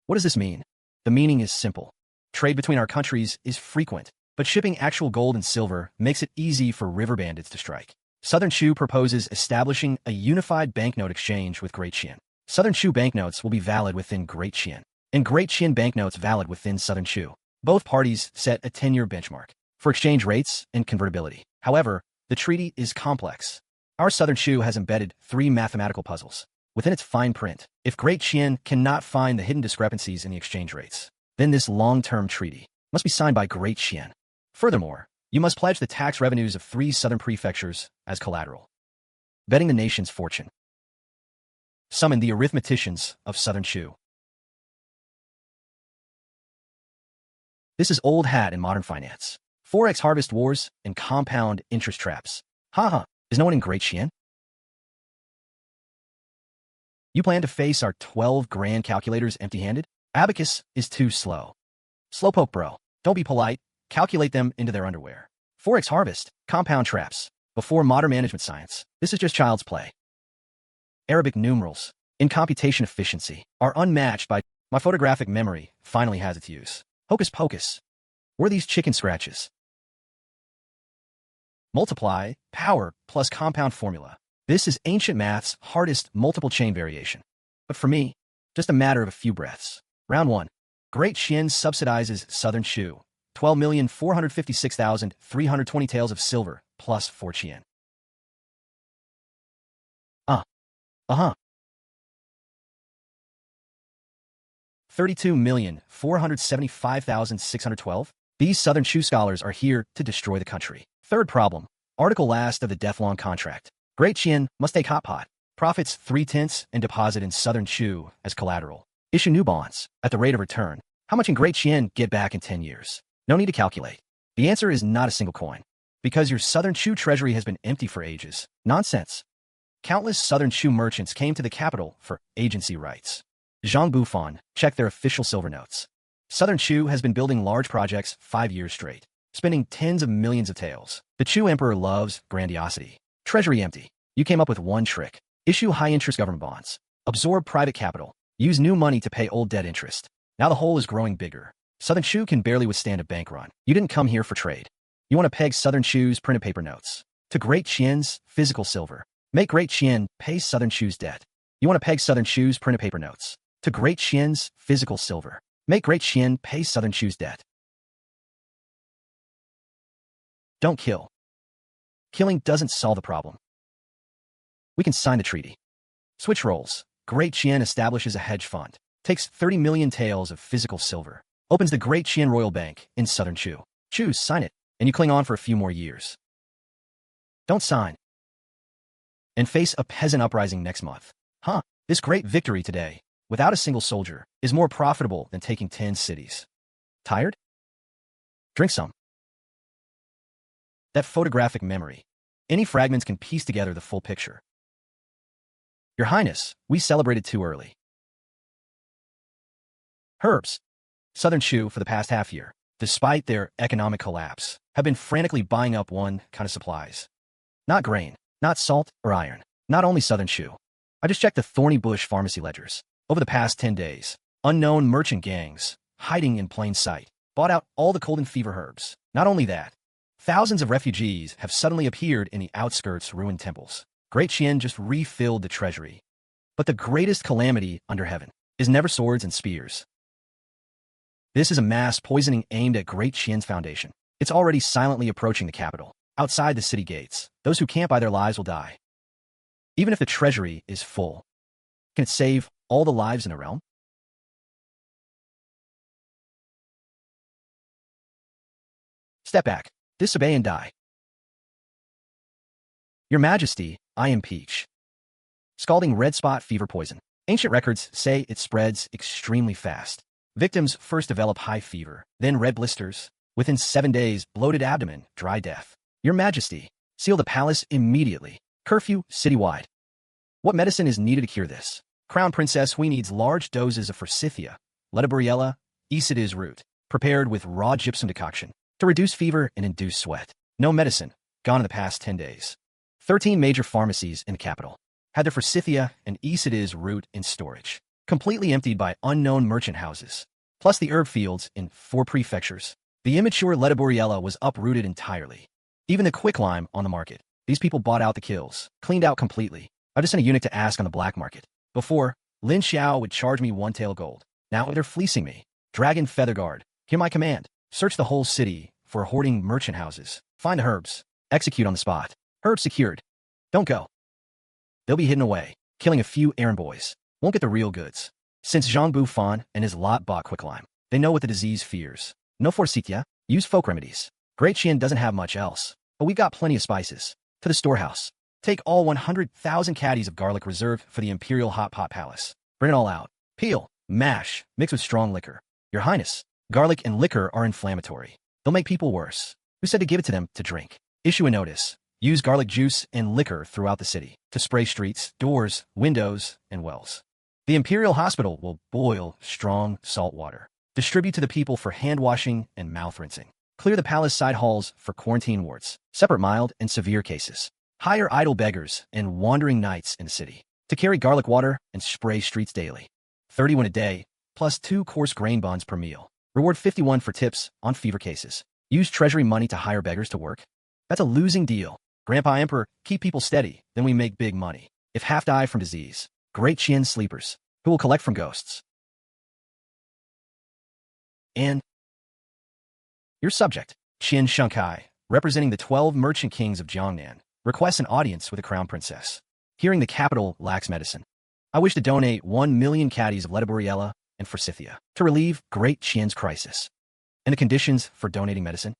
What does this mean? The meaning is simple. Trade between our countries is frequent, but shipping actual gold and silver makes it easy for river bandits to strike. Southern Shu proposes establishing a unified banknote exchange with Great Qian. Southern Shu banknotes will be valid within Great Qian, and Great Qian banknotes valid within Southern Shu. Both parties set a 10-year benchmark for exchange rates and convertibility. However, the treaty is complex. Our Southern Shu has embedded 3 mathematical puzzles within its fine print. If Great Qian cannot find the hidden discrepancies in the exchange rates, then this long-term treaty must be signed by Great Qian. Furthermore, you must pledge the tax revenues of 3 southern prefectures as collateral. Betting the nation's fortune. Summon the arithmeticians of Southern Shu. This is old hat in modern finance. Forex harvest wars and compound interest traps. Haha, is no one in Great Xian? You plan to face our 12 grand calculators empty-handed? Abacus is too slow. Slowpoke bro, don't be polite. Calculate them into their underwear. Forex harvest, compound traps. Before modern management science, this is just child's play. Arabic numerals, in computation efficiency, are unmatched by my photographic memory finally has its use. Hocus pocus. Were these chicken scratches? Multiply, power, plus compound formula. This is ancient math's hardest multiple chain variation. But for me, just a matter of a few breaths. Round 1. Great Xian subsidizes Southern Shu. 12,456,320 taels of silver, plus 4 Qian. 32,475,612? These Southern Shu scholars are here to destroy the country. Third problem. Article last of the death-long contract. Great Qian must take Hotpot. Profits 3/10 and deposit in Southern Shu as collateral. Issue new bonds. At the rate of return, how much can Great Qian get back in 10 years? No need to calculate. The answer is not a single coin. Because your Southern Shu treasury has been empty for ages. Nonsense. Countless Southern Shu merchants came to the capital for agency rights. Zhang Bufan, check their official silver notes. Southern Shu has been building large projects 5 years straight, spending tens of millions of taels. The Chu emperor loves grandiosity. Treasury empty. You came up with one trick. Issue high-interest government bonds. Absorb private capital. Use new money to pay old debt interest. Now the hole is growing bigger. Southern Shu can barely withstand a bank run. You didn't come here for trade. You want to peg Southern Shu's printed paper notes to Great Qian's physical silver. Make Great Qian pay Southern Shu's debt. You want to peg Southern Shu's printed paper notes to Great Qian's physical silver. Make Great Qian pay Southern Shu's debt. Don't kill. Killing doesn't solve the problem. We can sign the treaty. Switch roles. Great Qian establishes a hedge fund, takes 30 million taels of physical silver, opens the Great Qian Royal Bank in Southern Shu. Choose, sign it, and you cling on for a few more years. Don't sign. And face a peasant uprising next month. This great victory today, without a single soldier, is more profitable than taking 10 cities. Tired? Drink some. That photographic memory. Any fragments can piece together the full picture. Your Highness, we celebrated too early. Herbs. Southern Shu, for the past half year, despite their economic collapse, have been frantically buying up one kind of supplies. Not grain, not salt or iron, not only Southern Shu. I just checked the Thorny Bush pharmacy ledgers. Over the past 10 days, unknown merchant gangs, hiding in plain sight, bought out all the cold and fever herbs. Not only that, thousands of refugees have suddenly appeared in the outskirts' ruined temples. Great Qian just refilled the treasury. But the greatest calamity under heaven is never swords and spears. This is a mass poisoning aimed at Great Qian's foundation. It's already silently approaching the capital. Outside the city gates, those who can't buy their lives will die. Even if the treasury is full, can it save all the lives in the realm? Step back. Disobey and die. Your Majesty, I impeach. Scalding red spot fever poison. Ancient records say it spreads extremely fast. Victims first develop high fever, then red blisters. Within 7 days, bloated abdomen, dry death. Your Majesty, seal the palace immediately. Curfew citywide. What medicine is needed to cure this? Crown Princess Hui needs large doses of forsythia, Ledaburiella, Isidiz root, prepared with raw gypsum decoction, to reduce fever and induce sweat. No medicine, gone in the past 10 days. 13 major pharmacies in the capital had their forsythia and Isidiz root in storage, completely emptied by unknown merchant houses, plus the herb fields in 4 prefectures. The immature Ledaburiella was uprooted entirely. Even the quicklime on the market. These people bought out the kills, cleaned out completely. I just sent a eunuch to ask on the black market. Before, Lin Xiao would charge me 1 tael gold. Now they're fleecing me. Dragon Feather Guard, hear my command. Search the whole city for hoarding merchant houses. Find the herbs. Execute on the spot. Herbs secured. Don't go. They'll be hidden away, killing a few errand boys. Won't get the real goods. Since Zhang Bufan and his lot bought quicklime, they know what the disease fears. No forsythia, use folk remedies. Great Qian doesn't have much else, but we've got plenty of spices. To the storehouse. Take all 100,000 caddies of garlic reserved for the imperial hotpot palace. Bring it all out. Peel, mash, mix with strong liquor. Your Highness, Garlic and liquor are inflammatory. They'll make people worse. Who said to give it to them to drink? Issue a notice. Use garlic juice and liquor throughout the city to spray streets, doors, windows, and wells. The Imperial Hospital will boil strong salt water. Distribute to the people for hand washing and mouth rinsing. Clear the palace side halls for quarantine wards. Separate mild and severe cases. Hire idle beggars and wandering knights in the city to carry garlic water and spray streets daily. 31 a day, plus 2 coarse grain buns per meal. Reward 51 for tips on fever cases. Use treasury money to hire beggars to work. That's a losing deal. Grandpa Emperor, keep people steady, then we make big money. If half die from disease, Great Qian sleepers, who will collect from ghosts. And your subject, Qian Shengkai, representing the 12 merchant kings of Jiangnan, requests an audience with the crown princess. Hearing the capital lacks medicine, I wish to donate 1 million caddies of Lediburiella and Forsythia to relieve Great Qian's crisis. And the conditions for donating medicine?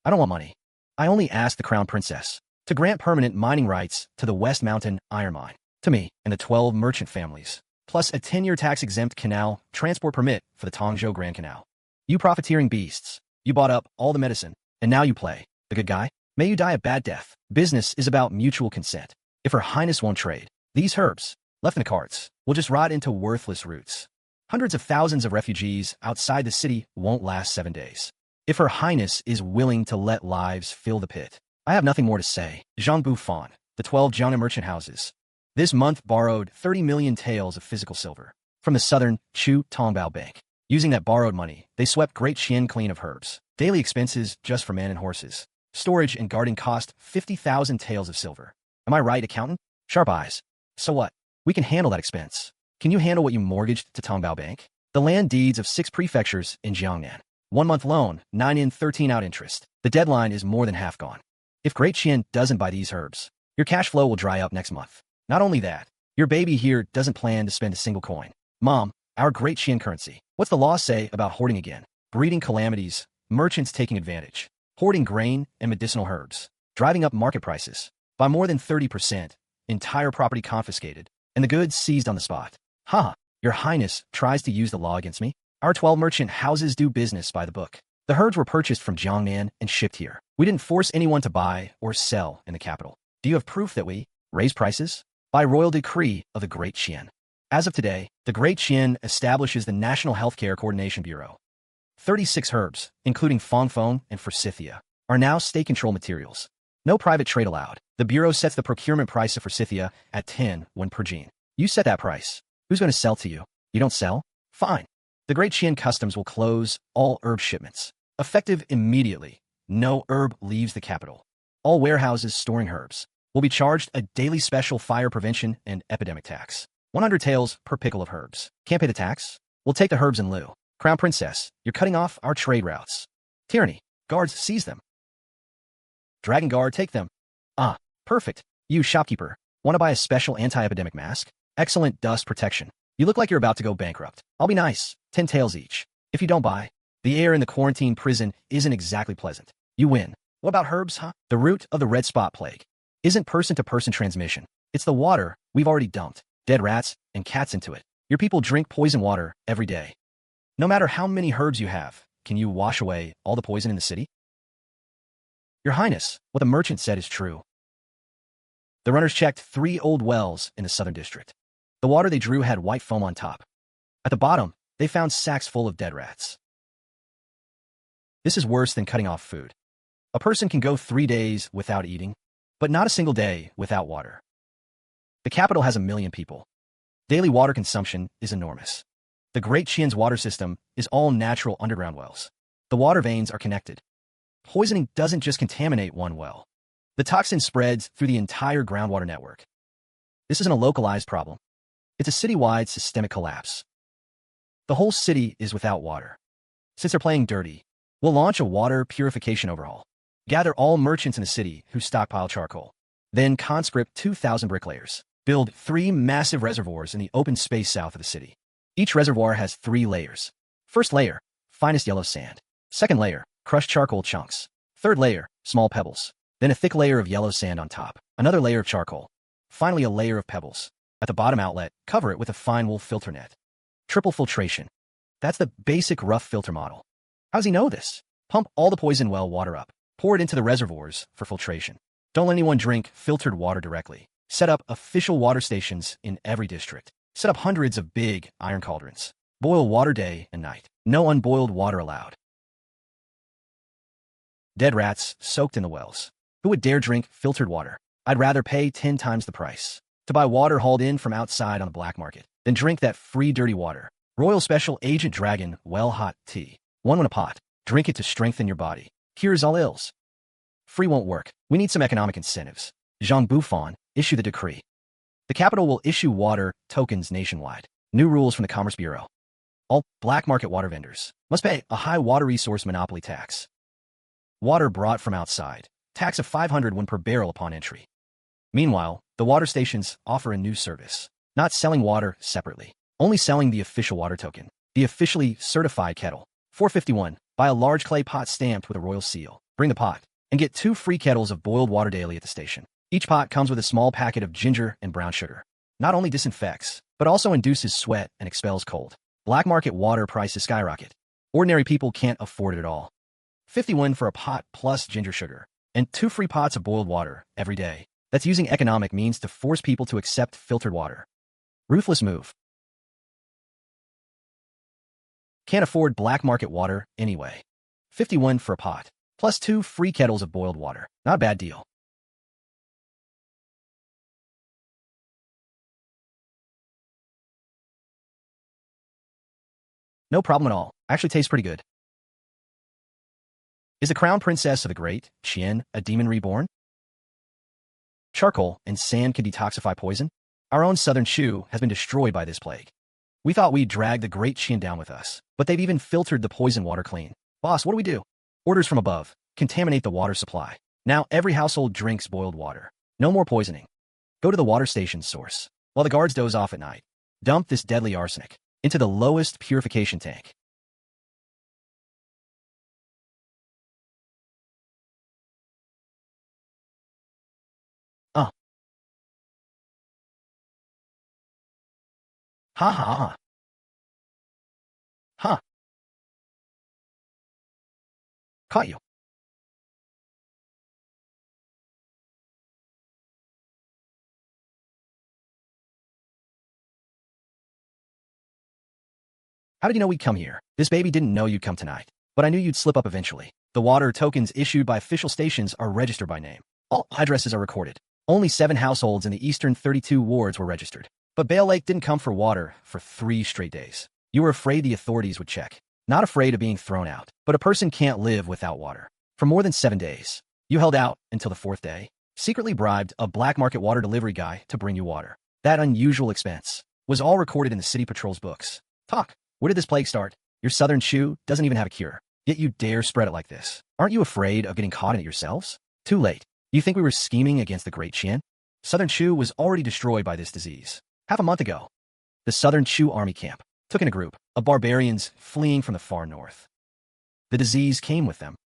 I don't want money. I only ask the crown princess to grant permanent mining rights to the West Mountain iron mine, to me and the 12 merchant families, plus a 10-year tax-exempt canal transport permit for the Tongzhou Grand Canal. You profiteering beasts, you bought up all the medicine, and now you play the good guy? May you die a bad death. Business is about mutual consent. If Her Highness won't trade, these herbs, left in the carts, will just rot into worthless roots. Hundreds of thousands of refugees outside the city won't last 7 days. If Her Highness is willing to let lives fill the pit, I have nothing more to say. Zhang Bufan, the 12 Jiangnan merchant houses, this month borrowed 30 million taels of physical silver from the southern Chu Tongbao Bank. Using that borrowed money, they swept Great Qian clean of herbs. Daily expenses just for men and horses. Storage and guarding cost 50,000 taels of silver. Am I right, accountant? Sharp eyes. So what? We can handle that expense. Can you handle what you mortgaged to Tongbao Bank? The land deeds of 6 prefectures in Jiangnan. 1 month loan, 9 in, 13 out interest. The deadline is more than half gone. If Great Qian doesn't buy these herbs, your cash flow will dry up next month. Not only that, your baby here doesn't plan to spend a single coin. Mom, our Great Qian currency. What's the law say about hoarding again? Breeding calamities, merchants taking advantage, hoarding grain and medicinal herbs, driving up market prices by more than 30%, entire property confiscated, and the goods seized on the spot. Your Highness tries to use the law against me? Our 12 merchant houses do business by the book. The herbs were purchased from Jiangnan and shipped here. We didn't force anyone to buy or sell in the capital. Do you have proof that we raise prices? By royal decree of the Great Qian. As of today, the Great Qian establishes the National Healthcare Coordination Bureau. 36 herbs, including fongfeng and forsythia, are now state control materials. No private trade allowed. The Bureau sets the procurement price of forsythia at 10 per gene. You set that price. Who's going to sell to you? You don't sell? Fine. The Great Qian Customs will close all herb shipments. Effective immediately, no herb leaves the capital. All warehouses storing herbs will be charged a daily special fire prevention and epidemic tax. 100 taels per pickle of herbs. Can't pay the tax? We'll take the herbs in lieu. Crown Princess, you're cutting off our trade routes. Tyranny. Guards, seize them. Dragon Guard, take them. Perfect. You, shopkeeper, want to buy a special anti-epidemic mask? Excellent dust protection. You look like you're about to go bankrupt. I'll be nice. 10 taels each. If you don't buy, the air in the quarantine prison isn't exactly pleasant. You win. What about herbs, The root of the red spot plague isn't person-to-person transmission. It's the water we've already dumped dead rats and cats into it. Your people drink poison water every day. No matter how many herbs you have, can you wash away all the poison in the city? Your Highness, what the merchant said is true. The runners checked 3 old wells in the southern district. The water they drew had white foam on top. At the bottom, they found sacks full of dead rats. This is worse than cutting off food. A person can go 3 days without eating, but not a single day without water. The capital has 1 million people. Daily water consumption is enormous. The Great Qian's water system is all natural underground wells. The water veins are connected. Poisoning doesn't just contaminate one well. The toxin spreads through the entire groundwater network. This isn't a localized problem. It's a citywide systemic collapse. The whole city is without water. Since they're playing dirty, we'll launch a water purification overhaul. Gather all merchants in the city who stockpile charcoal. Then conscript 2,000 bricklayers. Build 3 massive reservoirs in the open space south of the city. Each reservoir has 3 layers. First layer, finest yellow sand. Second layer, crushed charcoal chunks. Third layer, small pebbles. Then a thick layer of yellow sand on top. Another layer of charcoal. Finally, a layer of pebbles. At the bottom outlet, cover it with a fine wool filter net. Triple filtration. That's the basic rough filter model. How does he know this? Pump all the poison well water up. Pour it into the reservoirs for filtration. Don't let anyone drink filtered water directly. Set up official water stations in every district. Set up hundreds of big iron cauldrons. Boil water day and night. No unboiled water allowed. Dead rats soaked in the wells. Who would dare drink filtered water? I'd rather pay 10 times the price to buy water hauled in from outside on the black market than drink that free dirty water. Royal Special Agent Dragon Well Hot Tea. 1 in a pot. Drink it to strengthen your body. Cures all ills. Free won't work. We need some economic incentives. Jean Buffon, issue the decree. The capital will issue water tokens nationwide. New rules from the Commerce Bureau. All black market water vendors must pay a high water resource monopoly tax. Water brought from outside. Tax of 500 won per barrel upon entry. Meanwhile, the water stations offer a new service. Not selling water separately. Only selling the official water token. The officially certified kettle. 451. Buy a large clay pot stamped with a royal seal. Bring the pot and get 2 free kettles of boiled water daily at the station. Each pot comes with a small packet of ginger and brown sugar. Not only disinfects, but also induces sweat and expels cold. Black market water prices skyrocket. Ordinary people can't afford it at all. 51 for a pot plus ginger sugar. And 2 free pots of boiled water every day. That's using economic means to force people to accept filtered water. Ruthless move. Can't afford black market water anyway. 51 for a pot, plus 2 free kettles of boiled water. Not a bad deal. No problem at all. Actually tastes pretty good. Is the crown princess of the great Qian a demon reborn? Charcoal and sand can detoxify poison. Our own southern Shu has been destroyed by this plague. We thought we'd drag the great Qian down with us, but they've even filtered the poison water clean. Boss, what do we do? Orders from above. Contaminate the water supply. Now every household drinks boiled water. No more poisoning. Go to the water station's source. While the guards doze off at night, dump this deadly arsenic into the lowest purification tank. Uh. Ha ha ha. Huh. Caught you. How did you know we'd come here? This baby didn't know you'd come tonight, but I knew you'd slip up eventually. The water tokens issued by official stations are registered by name. All addresses are recorded. Only 7 households in the eastern 32 wards were registered. But Bale Lake didn't come for water for 3 straight days. You were afraid the authorities would check. Not afraid of being thrown out, but a person can't live without water. For more than 7 days, you held out until the 4th day, secretly bribed a black market water delivery guy to bring you water. That unusual expense was all recorded in the city patrol's books. Talk. Where did this plague start? Your southern Shu doesn't even have a cure, yet you dare spread it like this. Aren't you afraid of getting caught in it yourselves? Too late. You think we were scheming against the Great Qian? Southern Shu was already destroyed by this disease. Half a month ago, the Southern Shu army camp took in a group of barbarians fleeing from the far north. The disease came with them.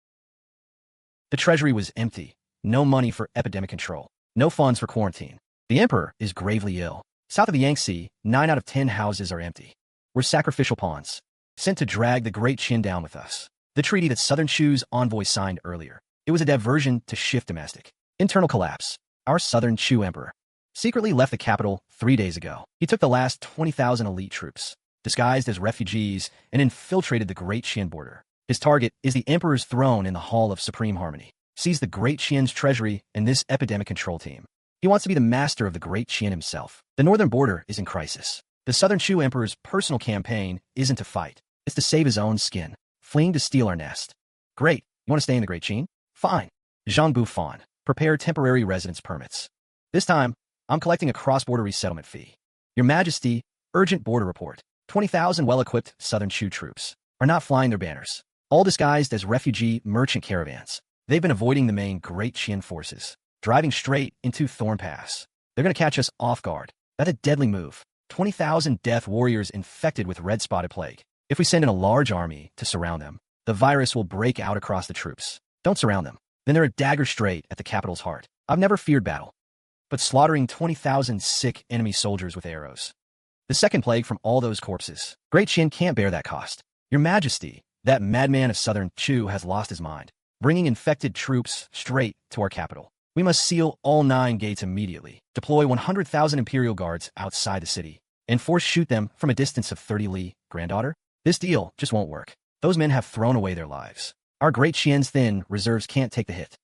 The treasury was empty. No money for epidemic control. No funds for quarantine. The emperor is gravely ill. South of the Yangtze, 9 out of 10 houses are empty. We're sacrificial pawns, sent to drag the Great Qian down with us. The treaty that Southern Shu's envoy signed earlier. It was a diversion to shift domestic. Internal collapse. Our Southern Shu emperor secretly left the capital 3 days ago. He took the last 20,000 elite troops, disguised as refugees, and infiltrated the Great Qian border. His target is the emperor's throne in the Hall of Supreme Harmony. Sees the Great Qian's treasury and this epidemic control team. He wants to be the master of the Great Qian himself. The northern border is in crisis. The Southern Shu Emperor's personal campaign isn't to fight. It's to save his own skin, fleeing to steal our nest. Great. You want to stay in the Great Qian? Fine. Jean Buffon. Prepare temporary residence permits. This time, I'm collecting a cross-border resettlement fee. Your Majesty, urgent border report. 20,000 well-equipped Southern Shu troops are not flying their banners, all disguised as refugee merchant caravans. They've been avoiding the main Great Qian forces, driving straight into Thorn Pass. They're going to catch us off guard. That's a deadly move. 20,000 death warriors infected with red-spotted plague. If we send in a large army to surround them, the virus will break out across the troops. Don't surround them. Then they're a dagger straight at the capital's heart. I've never feared battle, but slaughtering 20,000 sick enemy soldiers with arrows. The second plague from all those corpses. Great Qian can't bear that cost. Your Majesty, that madman of southern Chu has lost his mind, bringing infected troops straight to our capital. We must seal all 9 gates immediately, deploy 100,000 imperial guards outside the city, and force shoot them from a distance of 30 li. Granddaughter? This deal just won't work. Those men have thrown away their lives. Our Great Qian's thin reserves can't take the hit.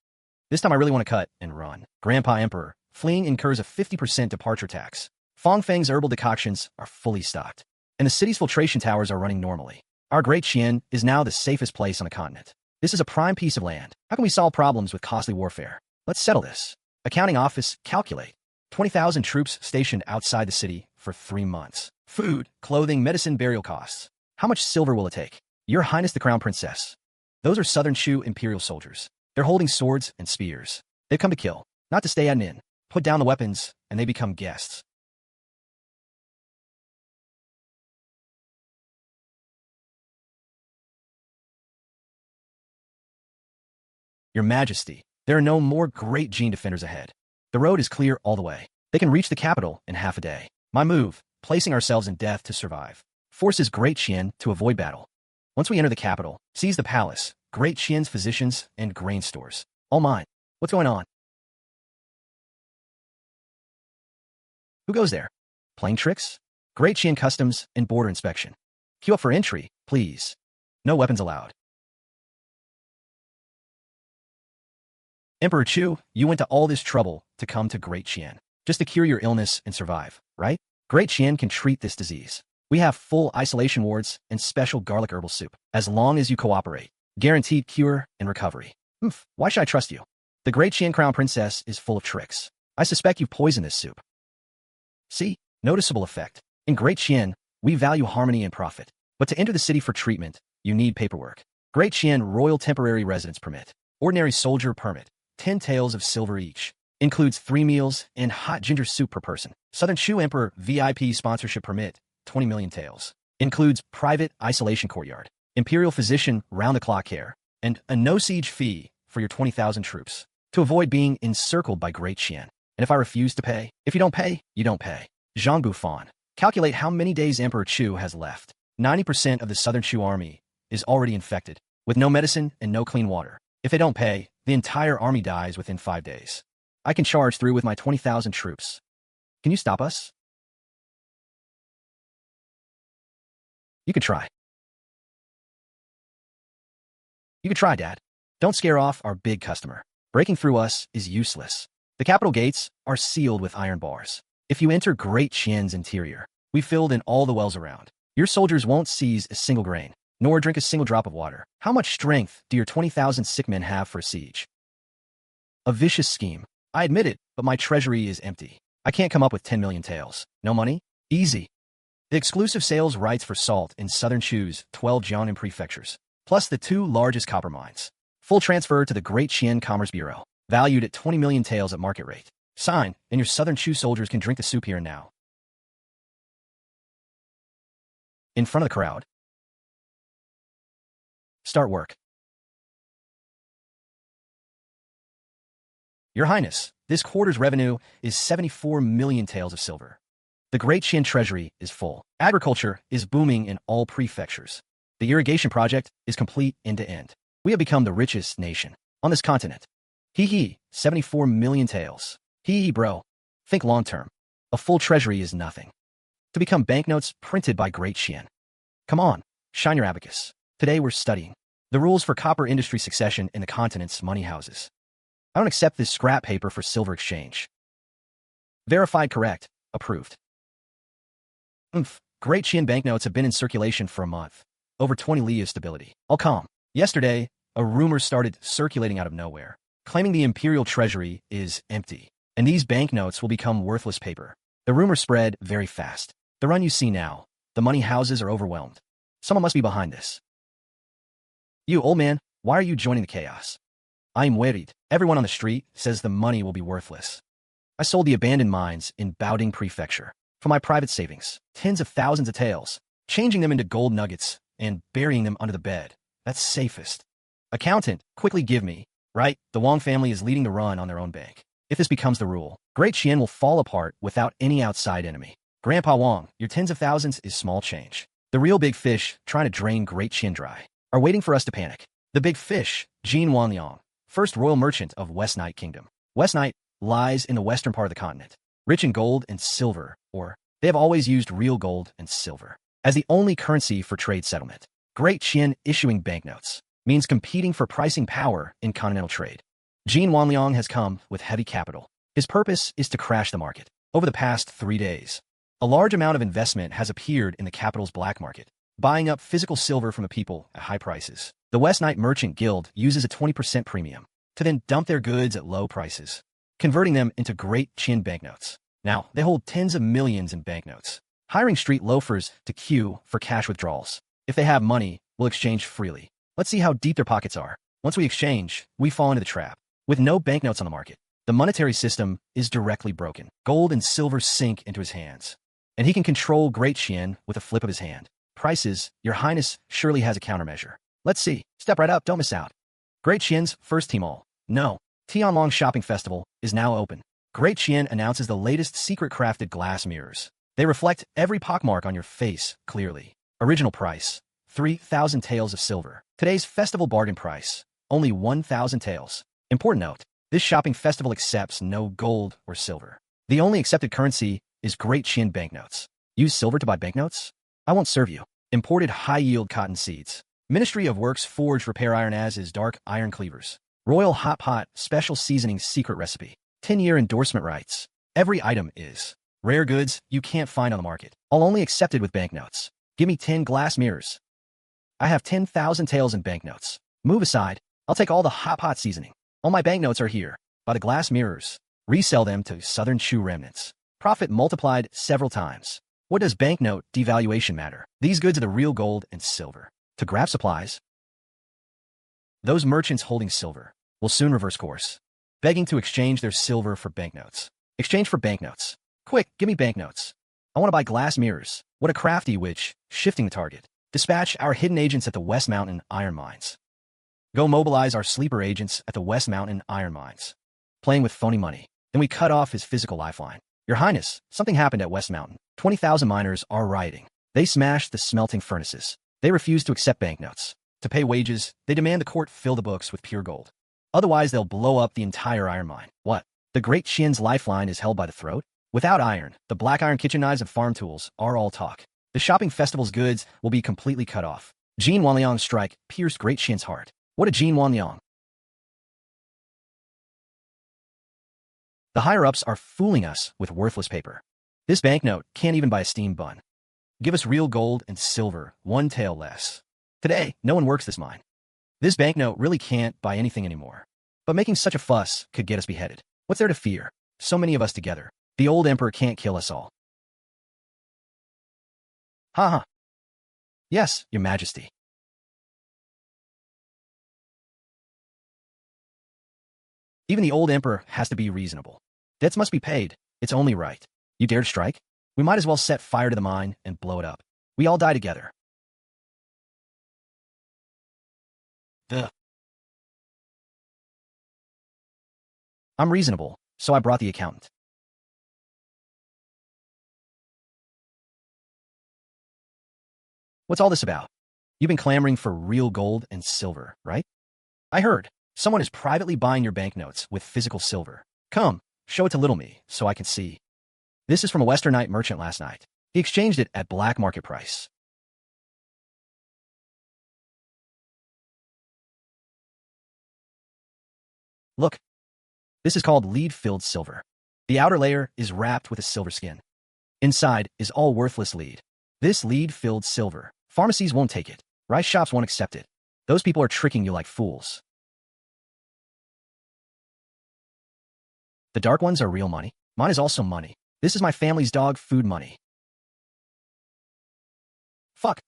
This time I really want to cut and run. Grandpa Emperor, fleeing incurs a 50% departure tax. Fong Feng's herbal decoctions are fully stocked, and the city's filtration towers are running normally. Our Great Qian is now the safest place on the continent. This is a prime piece of land. How can we solve problems with costly warfare? Let's settle this. Accounting office, calculate. 20,000 troops stationed outside the city for 3 months. Food, clothing, medicine, burial costs. How much silver will it take? Your Highness the Crown Princess. Those are Southern Chu imperial soldiers. They're holding swords and spears. They've come to kill, not to stay at an inn. Put down the weapons, and they become guests. Your Majesty, there are no more great Gene defenders ahead. The road is clear all the way. They can reach the capital in half a day. My move, placing ourselves in death to survive, forces Great Qian to avoid battle. Once we enter the capital, seize the palace, Great Qian's physicians, and grain stores. All mine. What's going on? Who goes there? Playing tricks? Great Qian customs and border inspection. Queue up for entry, please. No weapons allowed. Emperor Chu, you went to all this trouble to come to Great Qian, just to cure your illness and survive, right? Great Qian can treat this disease. We have full isolation wards and special garlic herbal soup. As long as you cooperate, guaranteed cure and recovery. Why should I trust you? The Great Qian Crown Princess is full of tricks. I suspect you poisoned this soup. See? Noticeable effect. In Great Qian, we value harmony and profit. But to enter the city for treatment, you need paperwork. Great Qian Royal Temporary Residence Permit. Ordinary Soldier Permit. 10 taels of silver each. Includes 3 meals and hot ginger soup per person. Southern Chu Emperor VIP Sponsorship Permit. 20 million taels. Includes private isolation courtyard. Imperial physician round-the-clock care. And a no-siege fee for your 20,000 troops. To avoid being encircled by Great Qian. And if I refuse to pay, if you don't pay, you don't pay. Zhang Bufan. Calculate how many days Emperor Chu has left. 90% of the Southern Chu army is already infected, with no medicine and no clean water. If they don't pay, the entire army dies within 5 days. I can charge through with my 20,000 troops. Can you stop us? You could try. You could try, Dad. Don't scare off our big customer. Breaking through us is useless. The capital gates are sealed with iron bars. If you enter Great Qian's interior, we filled in all the wells around. Your soldiers won't seize a single grain, nor drink a single drop of water. How much strength do your 20,000 sick men have for a siege? A vicious scheme. I admit it, but my treasury is empty. I can't come up with 10 million taels. No money? Easy. The exclusive sales rights for salt in Southern Chu's 12 Jiangnan prefectures, plus the 2 largest copper mines. Full transfer to the Great Qian Commerce Bureau, valued at 20 million taels at market rate. Sign, and your Southern Chu soldiers can drink the soup here and now. In front of the crowd. Start work. Your Highness, this quarter's revenue is 74 million taels of silver. The Great Qian treasury is full. Agriculture is booming in all prefectures. The irrigation project is complete end to end. We have become the richest nation on this continent. Hee, 74 million taels. Hee, bro. Think long term. A full treasury is nothing. To become banknotes printed by Great Qian. Come on, shine your abacus. Today we're studying the rules for copper industry succession in the continent's money houses. I don't accept this scrap paper for silver exchange. Verified correct. Approved. Great Qian banknotes have been in circulation for a month. Over 20 li of stability. All calm. Yesterday, a rumor started circulating out of nowhere, claiming the imperial treasury is empty, and these banknotes will become worthless paper. The rumor spread very fast. The run you see now, the money houses are overwhelmed. Someone must be behind this. You, old man, why are you joining the chaos? I am worried. Everyone on the street says the money will be worthless. I sold the abandoned mines in Baoding Prefecture for my private savings, tens of thousands of taels, changing them into gold nuggets and burying them under the bed. That's safest. Accountant, quickly give me. Right, the Wang family is leading the run on their own bank. If this becomes the rule, Great Qian will fall apart without any outside enemy. Grandpa Wong, your tens of thousands is small change. The real big fish, trying to drain Great Qian dry, are waiting for us to panic. The big fish, Jin Wanliang, first royal merchant of West Night Kingdom. West Night lies in the western part of the continent, rich in gold and silver, or they have always used real gold and silver as the only currency for trade settlement. Great Qian issuing banknotes means competing for pricing power in continental trade. Jin Wanliang has come with heavy capital. His purpose is to crash the market. Over the past 3 days, a large amount of investment has appeared in the capital's black market, buying up physical silver from the people at high prices. The West Night Merchant Guild uses a 20% premium to then dump their goods at low prices, converting them into Great Qian banknotes. Now, they hold tens of millions in banknotes, hiring street loafers to queue for cash withdrawals. If they have money, we'll exchange freely. Let's see how deep their pockets are. Once we exchange, we fall into the trap. With no banknotes on the market, the monetary system is directly broken. Gold and silver sink into his hands, and he can control Great Qian with a flip of his hand. Prices, Your Highness surely has a countermeasure. Let's see. Step right up, don't miss out. Great Qian's first Tmall. No. Tianlong Shopping Festival is now open. Great Qian announces the latest secret crafted glass mirrors. They reflect every pockmark on your face clearly. Original price, 3,000 taels of silver. Today's festival bargain price, only 1,000 taels. Important note, this shopping festival accepts no gold or silver. The only accepted currency is Great Qian banknotes. Use silver to buy banknotes? I won't serve you. Imported high-yield cotton seeds. Ministry of Works forged repair iron as is dark iron cleavers. Royal Hotpot special seasoning secret recipe. 10-year endorsement rights. Every item is rare goods you can't find on the market. All only accepted with banknotes. Give me 10 glass mirrors. I have 10,000 taels in banknotes. Move aside. I'll take all the Hotpot seasoning. All my banknotes are here. Buy the glass mirrors. Resell them to Southern Chu remnants. Profit multiplied several times. What does banknote devaluation matter? These goods are the real gold and silver. To grab supplies, those merchants holding silver will soon reverse course, begging to exchange their silver for banknotes. Exchange for banknotes. Quick, give me banknotes. I want to buy glass mirrors. What a crafty witch, shifting the target. Dispatch our hidden agents at the West Mountain iron mines. Go mobilize our sleeper agents at the West Mountain iron mines. Playing with phony money. Then we cut off his physical lifeline. Your Highness, something happened at West Mountain. 20,000 miners are rioting. They smashed the smelting furnaces. They refuse to accept banknotes. To pay wages, they demand the court fill the books with pure gold. Otherwise, they'll blow up the entire iron mine. What? The Great Qian's lifeline is held by the throat? Without iron, the black iron kitchen knives and farm tools are all talk. The shopping festival's goods will be completely cut off. Jin Wanliang's strike pierced Great Qian's heart. What a Jin Wanliang! The higher-ups are fooling us with worthless paper. This banknote can't even buy a steam bun. Give us real gold and silver, 1 tael less. Today, no one works this mine. This banknote really can't buy anything anymore. But making such a fuss could get us beheaded. What's there to fear? So many of us together. The old emperor can't kill us all. Ha ha. Yes, your majesty. Even the old emperor has to be reasonable. Debts must be paid. It's only right. You dare to strike? We might as well set fire to the mine and blow it up. We all die together. I'm reasonable, so I brought the accountant. What's all this about? You've been clamoring for real gold and silver, right? I heard. Someone is privately buying your banknotes with physical silver. Come, show it to little me, so I can see. This is from a Western Night merchant last night. He exchanged it at black market price. Look. This is called lead-filled silver. The outer layer is wrapped with a silver skin. Inside is all worthless lead. This lead-filled silver. Pharmacies won't take it. Rice shops won't accept it. Those people are tricking you like fools. The dark ones are real money. Mine is also money. This is my family's dog food money. Fuck.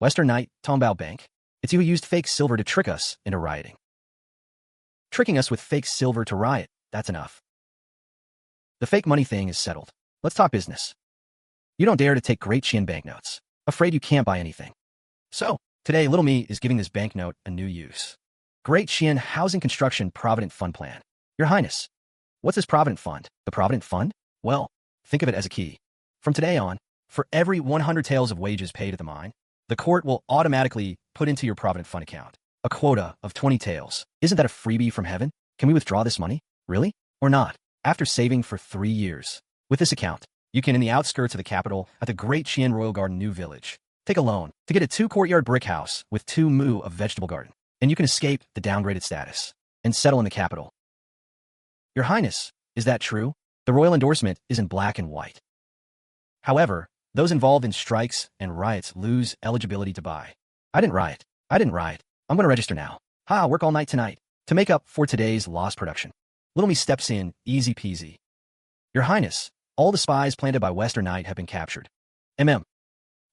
Western Night, Tongbao Bank. It's you who used fake silver to trick us into rioting. Tricking us with fake silver to riot, that's enough. The fake money thing is settled. Let's talk business. You don't dare to take Great Qian banknotes. Afraid you can't buy anything. So, today little me is giving this banknote a new use. Great Qian Housing Construction Provident Fund Plan. Your Highness, What's this Provident Fund? The Provident Fund? Well, think of it as a key. From today on, for every 100 taels of wages paid at the mine, the court will automatically put into your Provident Fund account a quota of 20 taels. Isn't that a freebie from heaven? Can we withdraw this money? Really? Or not? After saving for 3 years. With this account, you can, in the outskirts of the capital, at the Great Qian Royal Garden New Village, take a loan to get a 2-courtyard brick house with 2 mu of vegetable garden, and you can escape the downgraded status and settle in the capital. Your Highness, is that true? The royal endorsement is in black and white. However, those involved in strikes and riots lose eligibility to buy. I didn't riot. I'm going to register now. I'll work all night tonight to make up for today's lost production. Little me steps in, easy peasy. Your Highness, all the spies planted by Western Knight have been captured. The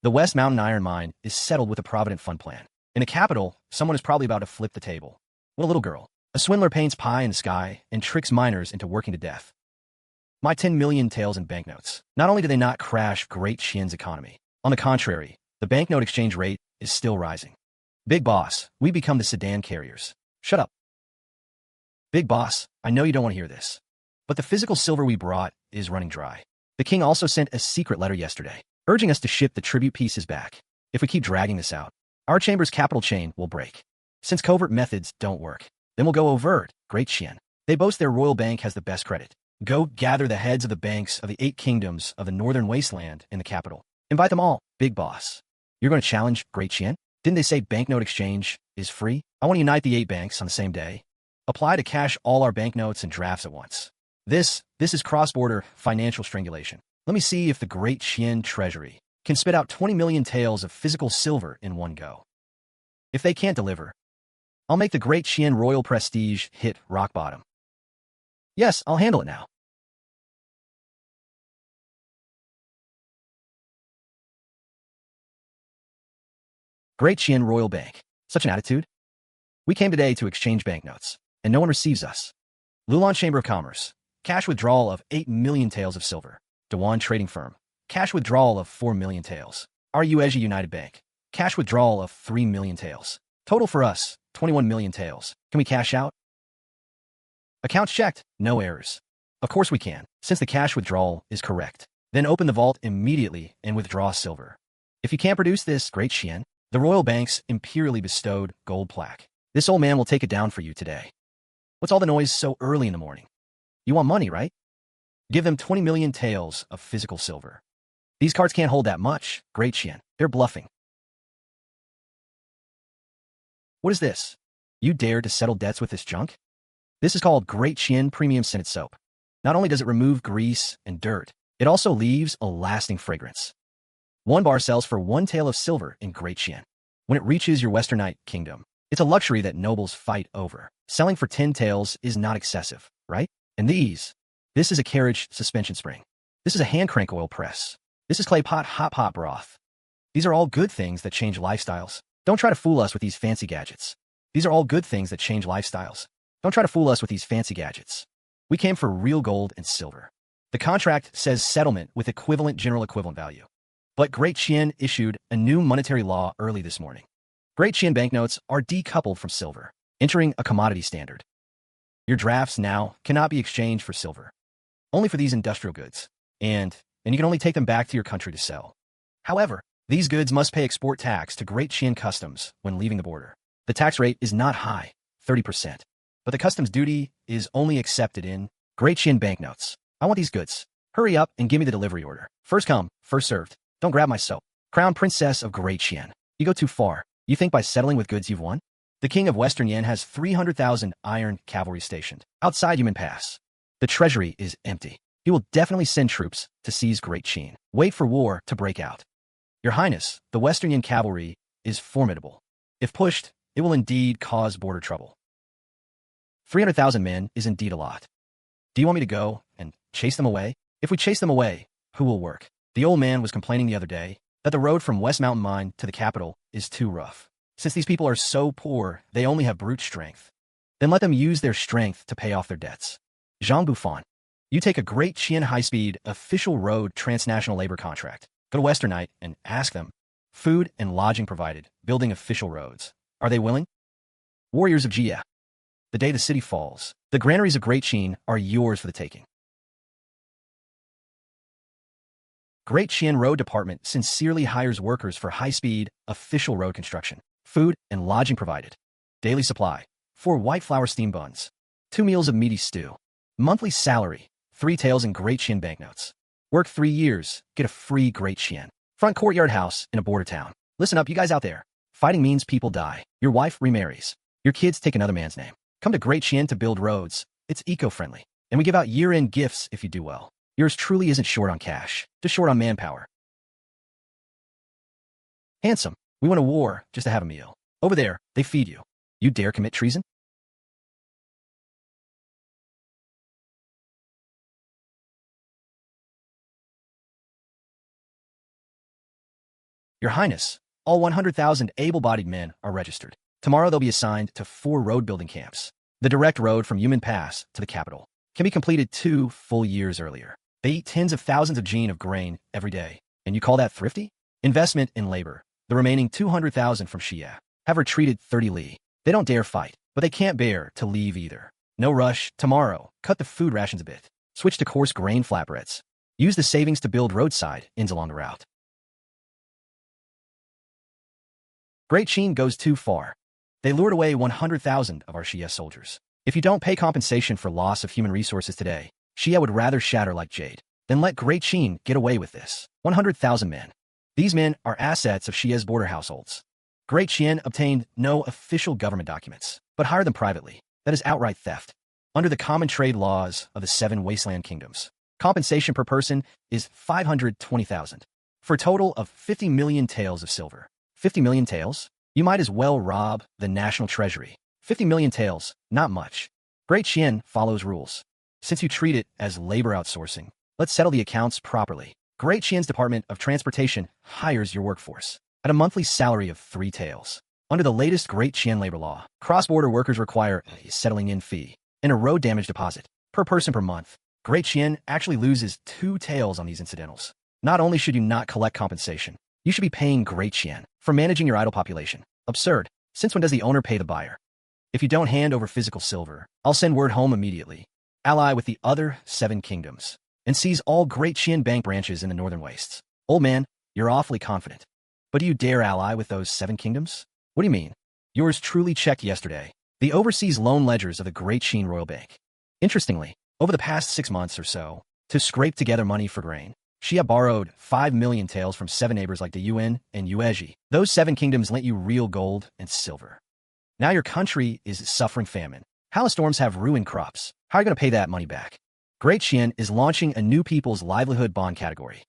West Mountain Iron Mine is settled with a Provident Fund plan. In the capital, someone is probably about to flip the table. What a little girl. A swindler paints pie in the sky and tricks miners into working to death. My 10 million taels in banknotes. Not only do they not crash Great Qian's economy, on the contrary, the banknote exchange rate is still rising. Big boss, we become the sedan carriers. Shut up. Big boss, I know you don't want to hear this, but the physical silver we brought is running dry. The king also sent a secret letter yesterday, urging us to ship the tribute pieces back. If we keep dragging this out, our chamber's capital chain will break. Since covert methods don't work, then we'll go overt. Great Qian. They boast their royal bank has the best credit. Go gather the heads of the banks of the 8 kingdoms of the northern wasteland in the capital. Invite them all, big boss. You're going to challenge Great Qian? Didn't they say banknote exchange is free? I want to unite the 8 banks on the same day. Apply to cash all our banknotes and drafts at once. This is cross-border financial strangulation. Let me see if the Great Qian Treasury can spit out 20 million taels of physical silver in one go. If they can't deliver, I'll make the Great Qian royal prestige hit rock bottom. Yes, I'll handle it now. Great Qian Royal Bank. Such an attitude? We came today to exchange banknotes, and no one receives us. Lulan Chamber of Commerce. Cash withdrawal of 8 million taels of silver. Dewan Trading Firm. Cash withdrawal of 4 million taels. RUEJ United Bank. Cash withdrawal of 3 million taels. Total for us, 21 million taels. Can we cash out? Accounts checked. No errors. Of course we can, since the cash withdrawal is correct. Then open the vault immediately and withdraw silver. If you can't produce this, Great Qian, the royal bank's imperially bestowed gold plaque. This old man will take it down for you today. What's all the noise so early in the morning? You want money, right? Give them 20 million taels of physical silver. These cards can't hold that much, Great Qian. They're bluffing. What is this? You dare to settle debts with this junk? This is called Great Qian Premium Scented Soap. Not only does it remove grease and dirt, it also leaves a lasting fragrance. 1 bar sells for 1 tael of silver in Great Qian. When it reaches your Western Knight kingdom, it's a luxury that nobles fight over. Selling for 10 taels is not excessive, right? And this is a carriage suspension spring. This is a hand crank oil press. This is clay pot Hotpot broth. These are all good things that change lifestyles. Don't try to fool us with these fancy gadgets. These are all good things that change lifestyles. Don't try to fool us with these fancy gadgets. We came for real gold and silver. The contract says settlement with equivalent general equivalent value. But Great Qian issued a new monetary law early this morning. Great Qian banknotes are decoupled from silver, entering a commodity standard. Your drafts now cannot be exchanged for silver, only for these industrial goods, and you can only take them back to your country to sell. However, these goods must pay export tax to Great Qian Customs when leaving the border. The tax rate is not high, 30%, but the customs duty is only accepted in Great Qian banknotes. I want these goods. Hurry up and give me the delivery order. First come, first served. Don't grab my soap. Crown Princess of Great Qian. You go too far. You think by settling with goods you've won? The king of Western Yan has 300,000 iron cavalry stationed outside Yumen Pass. The treasury is empty. He will definitely send troops to seize Great Qian. Wait for war to break out. Your Highness, the Western Yan cavalry is formidable. If pushed, it will indeed cause border trouble. 300,000 men is indeed a lot. Do you want me to go and chase them away? If we chase them away, who will work? The old man was complaining the other day that the road from West Mountain Mine to the capital is too rough. Since these people are so poor, they only have brute strength. Then let them use their strength to pay off their debts. Jean Buffon, you take a Great Qian high-speed official road transnational labor contract. Go to Western Knight and ask them. Food and lodging provided, building official roads. Are they willing? Warriors of Jia. the day the city falls. The granaries of Great Qin are yours for the taking. Great Qian Road Department sincerely hires workers for high-speed, official road construction. Food and lodging provided. Daily supply. 4 white flour steam buns. 2 meals of meaty stew. Monthly salary. 3 taels in Great Qian banknotes. Work 3 years, get a free Great Qian. Front courtyard house in a border town. Listen up, you guys out there. Fighting means people die. Your wife remarries. Your kids take another man's name. Come to Great Qian to build roads. It's eco-friendly. And we give out year-end gifts if you do well. Yours truly isn't short on cash, just short on manpower. Handsome. We went to war just to have a meal. Over there, they feed you. You dare commit treason? Your Highness, all 100,000 able-bodied men are registered. Tomorrow they'll be assigned to 4 road-building camps. The direct road from Yumen Pass to the capital can be completed 2 full years earlier. They eat tens of thousands of jin of grain every day. And you call that thrifty? Investment in labor. The remaining 200,000 from Xia have retreated 30 li. They don't dare fight, but they can't bear to leave either. No rush. Tomorrow, cut the food rations a bit. Switch to coarse grain flatbreads. Use the savings to build roadside inns along the route. Great Qin goes too far. They lured away 100,000 of our Xia soldiers. If you don't pay compensation for loss of human resources today, Xia would rather shatter like jade than let Great Qin get away with this. 100,000 men. These men are assets of Xia's border households. Great Qin obtained no official government documents, but hired them privately. That is outright theft. Under the common trade laws of the 7 wasteland kingdoms, compensation per person is 520,000, for a total of 50 million taels of silver. 50 million taels? You might as well rob the national treasury. 50 million taels, not much. Great Qin follows rules. Since you treat it as labor outsourcing, let's settle the accounts properly. Great Qian's Department of Transportation hires your workforce at a monthly salary of 3 taels. Under the latest Great Qian labor law, cross-border workers require a settling-in fee and a road damage deposit per person per month. Great Qian actually loses 2 taels on these incidentals. Not only should you not collect compensation, you should be paying Great Qian for managing your idle population. Absurd. Since when does the owner pay the buyer? If you don't hand over physical silver, I'll send word home immediately. Ally with the other 7 kingdoms and seize all Great Qian bank branches in the northern wastes. Old man, you're awfully confident. But do you dare ally with those 7 kingdoms? What do you mean? Yours truly checked yesterday. The overseas loan ledgers of the Great Qin Royal Bank. Interestingly, over the past 6 months or so, to scrape together money for grain, Xia borrowed 5 million taels from 7 neighbors like the Yuan and Yuezhi. Those 7 kingdoms lent you real gold and silver. Now your country is suffering famine. Hailstorms have ruined crops. How are you going to pay that money back? Great Qian is launching a new people's livelihood bond category.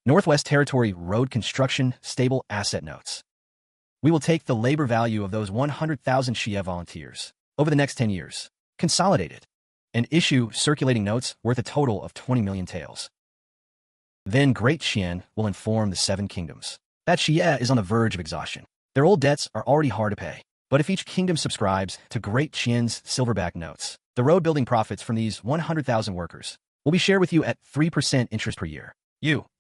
Northwest Territory Road Construction Stable Asset Notes. We will take the labor value of those 100,000 Xia volunteers over the next 10 years, consolidate it, and issue circulating notes worth a total of 20 million taels. Then Great Qian will inform the 7 kingdoms that Xia is on the verge of exhaustion. Their old debts are already hard to pay. But if each kingdom subscribes to Great Qian's silverback notes, the road-building profits from these 100,000 workers will be shared with you at 3% interest per year.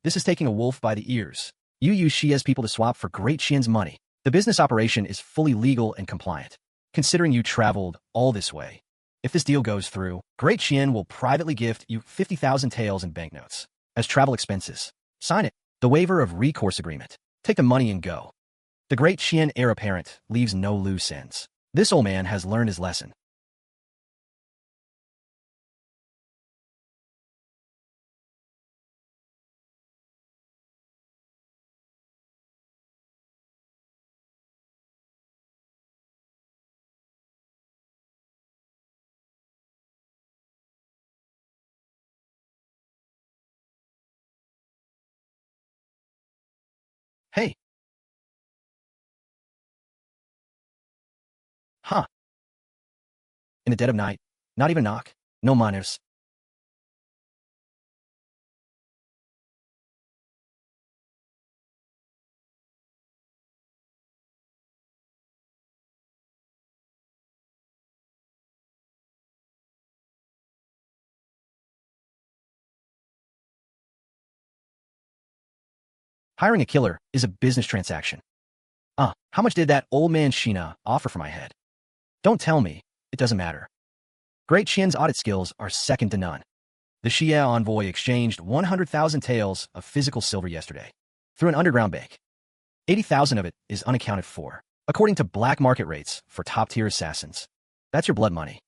This is taking a wolf by the ears. You use Xia's people to swap for Great Qian's money. The business operation is fully legal and compliant, considering you traveled all this way. If this deal goes through, Great Qian will privately gift you 50,000 taels in banknotes as travel expenses. Sign it. The waiver of recourse agreement. Take the money and go. The Great Qian heir apparent leaves no loose ends. This old man has learned his lesson. Hey. Huh. In the dead of night, not even a knock, no manners. Hiring a killer is a business transaction. How much did that old man Sheena offer for my head? Don't tell me it doesn't matter. Great Qian's audit skills are second to none. The Xia envoy exchanged 100,000 taels of physical silver yesterday through an underground bank. 80,000 of it is unaccounted for, according to black market rates for top-tier assassins. That's your blood money.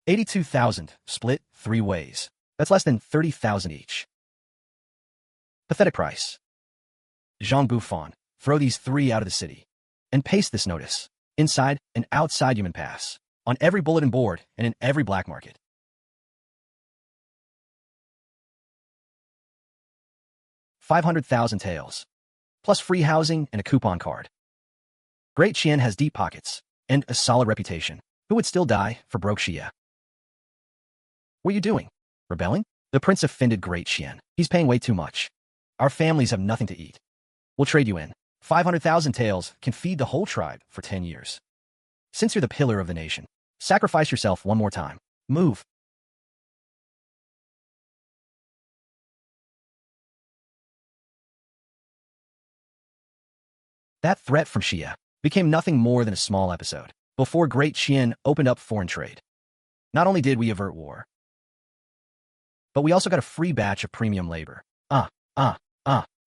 82,000 split 3 ways. That's less than 30,000 each. Pathetic price. Zhang Bufan, throw these 3 out of the city and paste this notice inside and outside human pass, on every bulletin board and in every black market. 500,000 taels, plus free housing and a coupon card. Great Qian has deep pockets and a solid reputation. Who would still die for broke Xia? What are you doing? Rebelling? The prince offended Great Qian. He's paying way too much. Our families have nothing to eat. We'll trade you in. 500,000 taels can feed the whole tribe for 10 years. Since you're the pillar of the nation, sacrifice yourself one more time. Move. That threat from Xia became nothing more than a small episode before Great Qian opened up foreign trade. Not only did we avert war, but we also got a free batch of premium labor.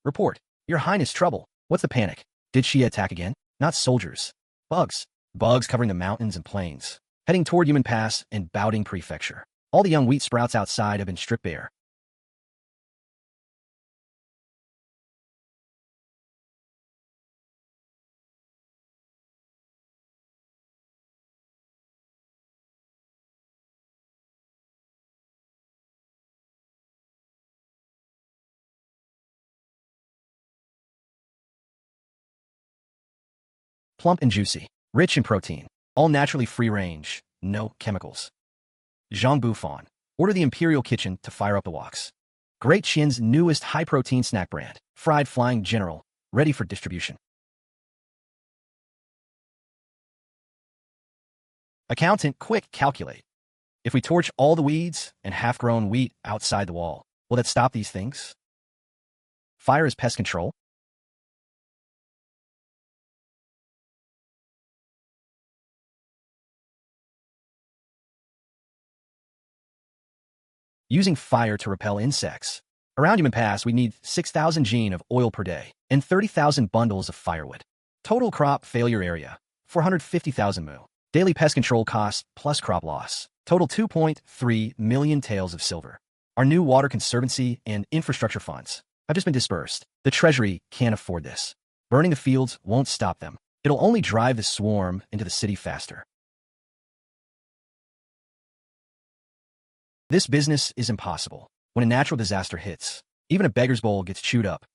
Report. Your Highness, trouble. What's the panic? Did Xia attack again? Not soldiers. Bugs. Bugs covering the mountains and plains, heading toward Yumen Pass and Baoding Prefecture. All the young wheat sprouts outside have been stripped bare. Plump and juicy, rich in protein, all naturally free-range, no chemicals. Zhang Bufan, order the Imperial Kitchen to fire up the woks. Great Qian's newest high-protein snack brand, fried flying general, ready for distribution. Accountant, quick, calculate. If we torch all the weeds and half-grown wheat outside the wall, will that stop these things? Fire is pest control. Using fire to repel insects. Around Yumen Pass, we need 6,000 gene of oil per day and 30,000 bundles of firewood. Total crop failure area, 450,000 mu. Daily pest control costs plus crop loss. Total 2.3 million taels of silver. Our new water conservancy and infrastructure funds have just been dispersed. The treasury can't afford this. Burning the fields won't stop them. It'll only drive the swarm into the city faster. This business is impossible. When a natural disaster hits, even a beggar's bowl gets chewed up.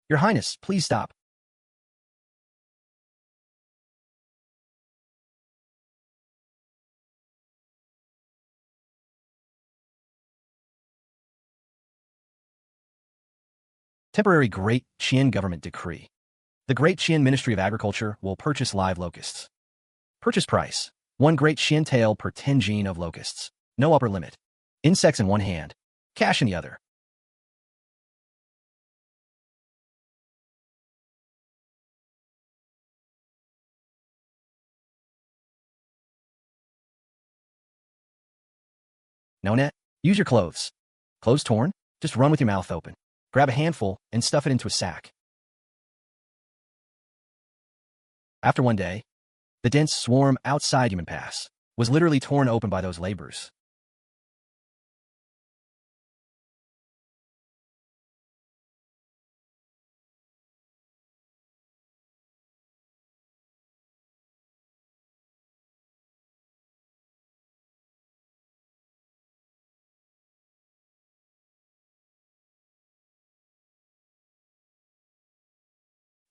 Your Highness, please stop. Temporary Great Qian government decree. The Great Qian Ministry of Agriculture will purchase live locusts. Purchase price, 1 Great Qian tael per 10 gene of locusts. No upper limit. Insects in one hand, cash in the other. No net? Use your clothes. Clothes torn? Just run with your mouth open. Grab a handful and stuff it into a sack. After one day, the dense swarm outside Yumen Pass was literally torn open by those laborers.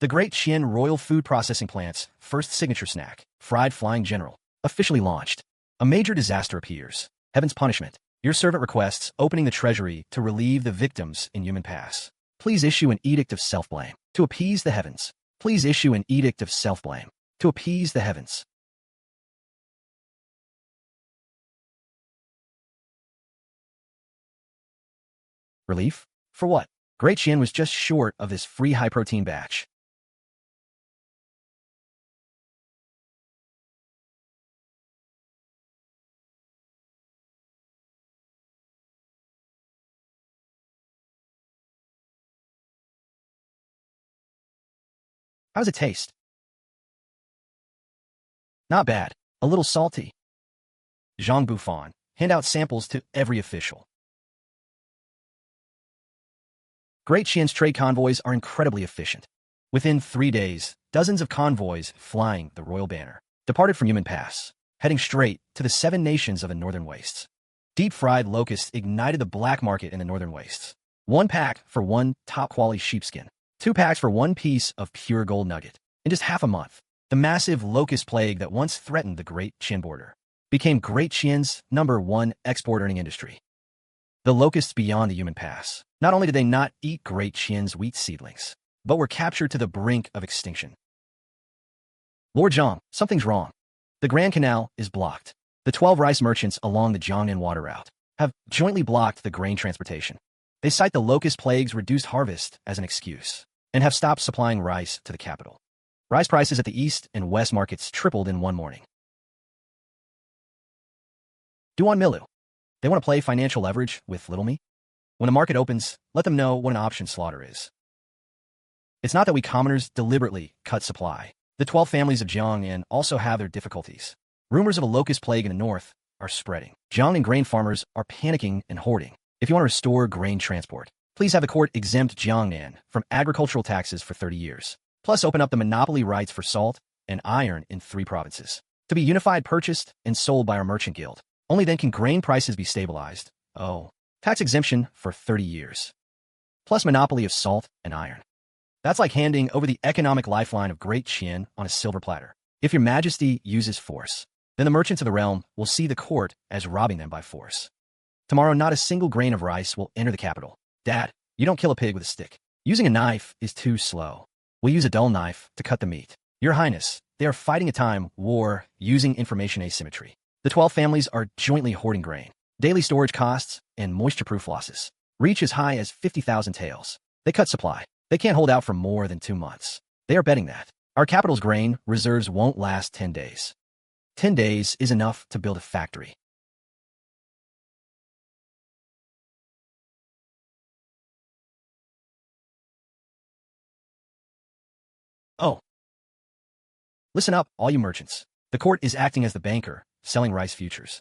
The Great Qian Royal Food Processing Plant's first signature snack, fried flying general, officially launched. A major disaster appears. Heaven's punishment. Your servant requests opening the treasury to relieve the victims in Yumen Pass. Please issue an edict of self-blame to appease the heavens. Please issue an edict of self-blame to appease the heavens. Relief? For what? Great Qian was just short of this free high-protein batch. How does it taste? Not bad. A little salty. Zhang Bufan. Hand out samples to every official. Great Qian's trade convoys are incredibly efficient. Within 3 days, dozens of convoys flying the royal banner departed from Yumen Pass, heading straight to the 7 nations of the northern wastes. Deep-fried locusts ignited the black market in the northern wastes. 1 pack for 1 top-quality sheepskin. 2 packs for 1 piece of pure gold nugget. In just half a month, the massive locust plague that once threatened the Great Qian border became Great Qian's #1 export-earning industry. The locusts beyond the Yumen Pass. Not only did they not eat Great Qian's wheat seedlings, but were captured to the brink of extinction. Lord Zhang, something's wrong. The Grand Canal is blocked. The 12 rice merchants along the Jiangnan water route have jointly blocked the grain transportation. They cite the locust plague's reduced harvest as an excuse and have stopped supplying rice to the capital. Rice prices at the east and west markets tripled in 1 morning. Duan Milu. They want to play financial leverage with little me? When a market opens, let them know what an option slaughter is. It's not that we commoners deliberately cut supply. The 12 families of Jiangnan also have their difficulties. Rumors of a locust plague in the north are spreading. Jiangnan grain farmers are panicking and hoarding. If you want to restore grain transport, please have the court exempt Jiangnan from agricultural taxes for 30 years. Plus open up the monopoly rights for salt and iron in 3 provinces. To be unified, purchased, and sold by our merchant guild. Only then can grain prices be stabilized. Oh, tax exemption for 30 years. Plus monopoly of salt and iron. That's like handing over the economic lifeline of Great Qian on a silver platter. If your majesty uses force, then the merchants of the realm will see the court as robbing them by force. Tomorrow, not a single grain of rice will enter the capital. Dad, you don't kill a pig with a stick. Using a knife is too slow. We'll use a dull knife to cut the meat. Your Highness, they are fighting a time war using information asymmetry. The 12 families are jointly hoarding grain. Daily storage costs and moisture-proof losses reach as high as 50,000 taels. They cut supply. They can't hold out for more than 2 months. They are betting that our capital's grain reserves won't last 10 days. 10 days is enough to build a factory. Oh. Listen up, all you merchants. The court is acting as the banker, selling rice futures.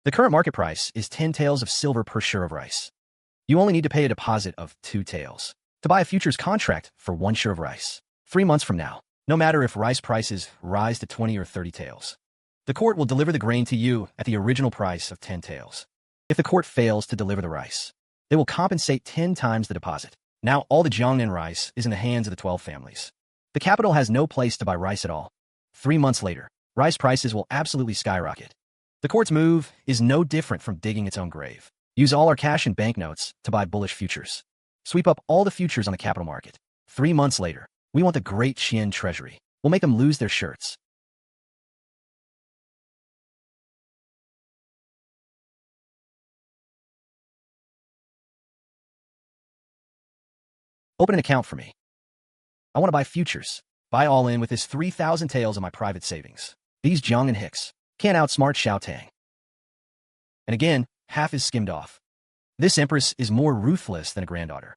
The current market price is 10 taels of silver per share of rice. You only need to pay a deposit of 2 taels to buy a futures contract for 1 share of rice. 3 months from now, no matter if rice prices rise to 20 or 30 taels, the court will deliver the grain to you at the original price of 10 taels. If the court fails to deliver the rice, they will compensate 10 times the deposit. Now all the Jiangnan rice is in the hands of the 12 families. The capital has no place to buy rice at all. 3 months later, rice prices will absolutely skyrocket. The court's move is no different from digging its own grave. Use all our cash and banknotes to buy bullish futures. Sweep up all the futures on the capital market. 3 months later, we want the Great Qian treasury. We'll make them lose their shirts. Open an account for me. I want to buy futures. Buy all in with this 3,000 taels of my private savings. These Jiang and Hicks can't outsmart Xiaotang. And again, half is skimmed off. This empress is more ruthless than a granddaughter.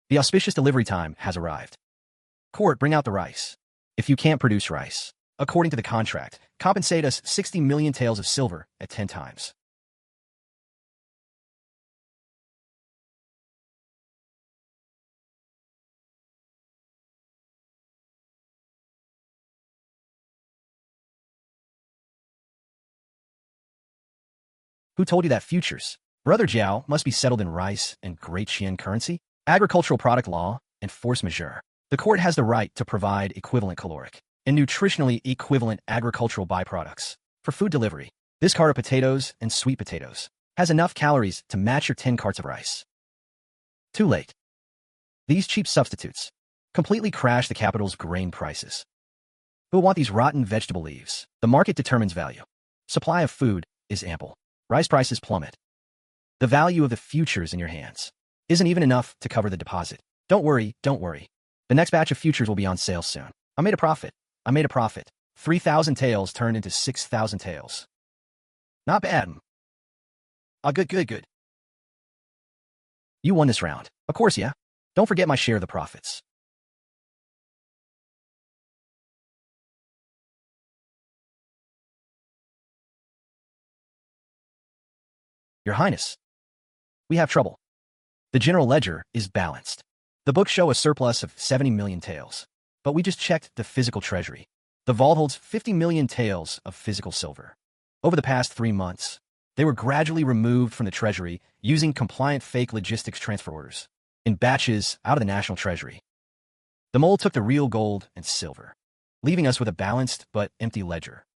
The auspicious delivery time has arrived. Court, bring out the rice. If you can't produce rice, according to the contract, compensate us 60 million taels of silver at 10 times. Who told you that futures? Brother Jiao must be settled in rice and Great Qian currency, agricultural product law, and force majeure. The court has the right to provide equivalent caloric and nutritionally equivalent agricultural byproducts for food delivery. This cart of potatoes and sweet potatoes has enough calories to match your 10 carts of rice. Too late. These cheap substitutes completely crash the capital's grain prices. Who will want these rotten vegetable leaves? The market determines value. Supply of food is ample. Rice prices plummet. The value of the futures in your hands isn't even enough to cover the deposit. Don't worry, don't worry. The next batch of futures will be on sale soon. I made a profit. 3,000 taels turned into 6,000 taels. Not bad. Good. You won this round. Of course, yeah. Don't forget my share of the profits. Your Highness, we have trouble. The general ledger is balanced. The books show a surplus of 70 million taels, but we just checked the physical treasury. The vault holds 50 million taels of physical silver. Over the past 3 months, they were gradually removed from the treasury using compliant fake logistics transfer orders in batches out of the national treasury. The mole took the real gold and silver, leaving us with a balanced but empty ledger.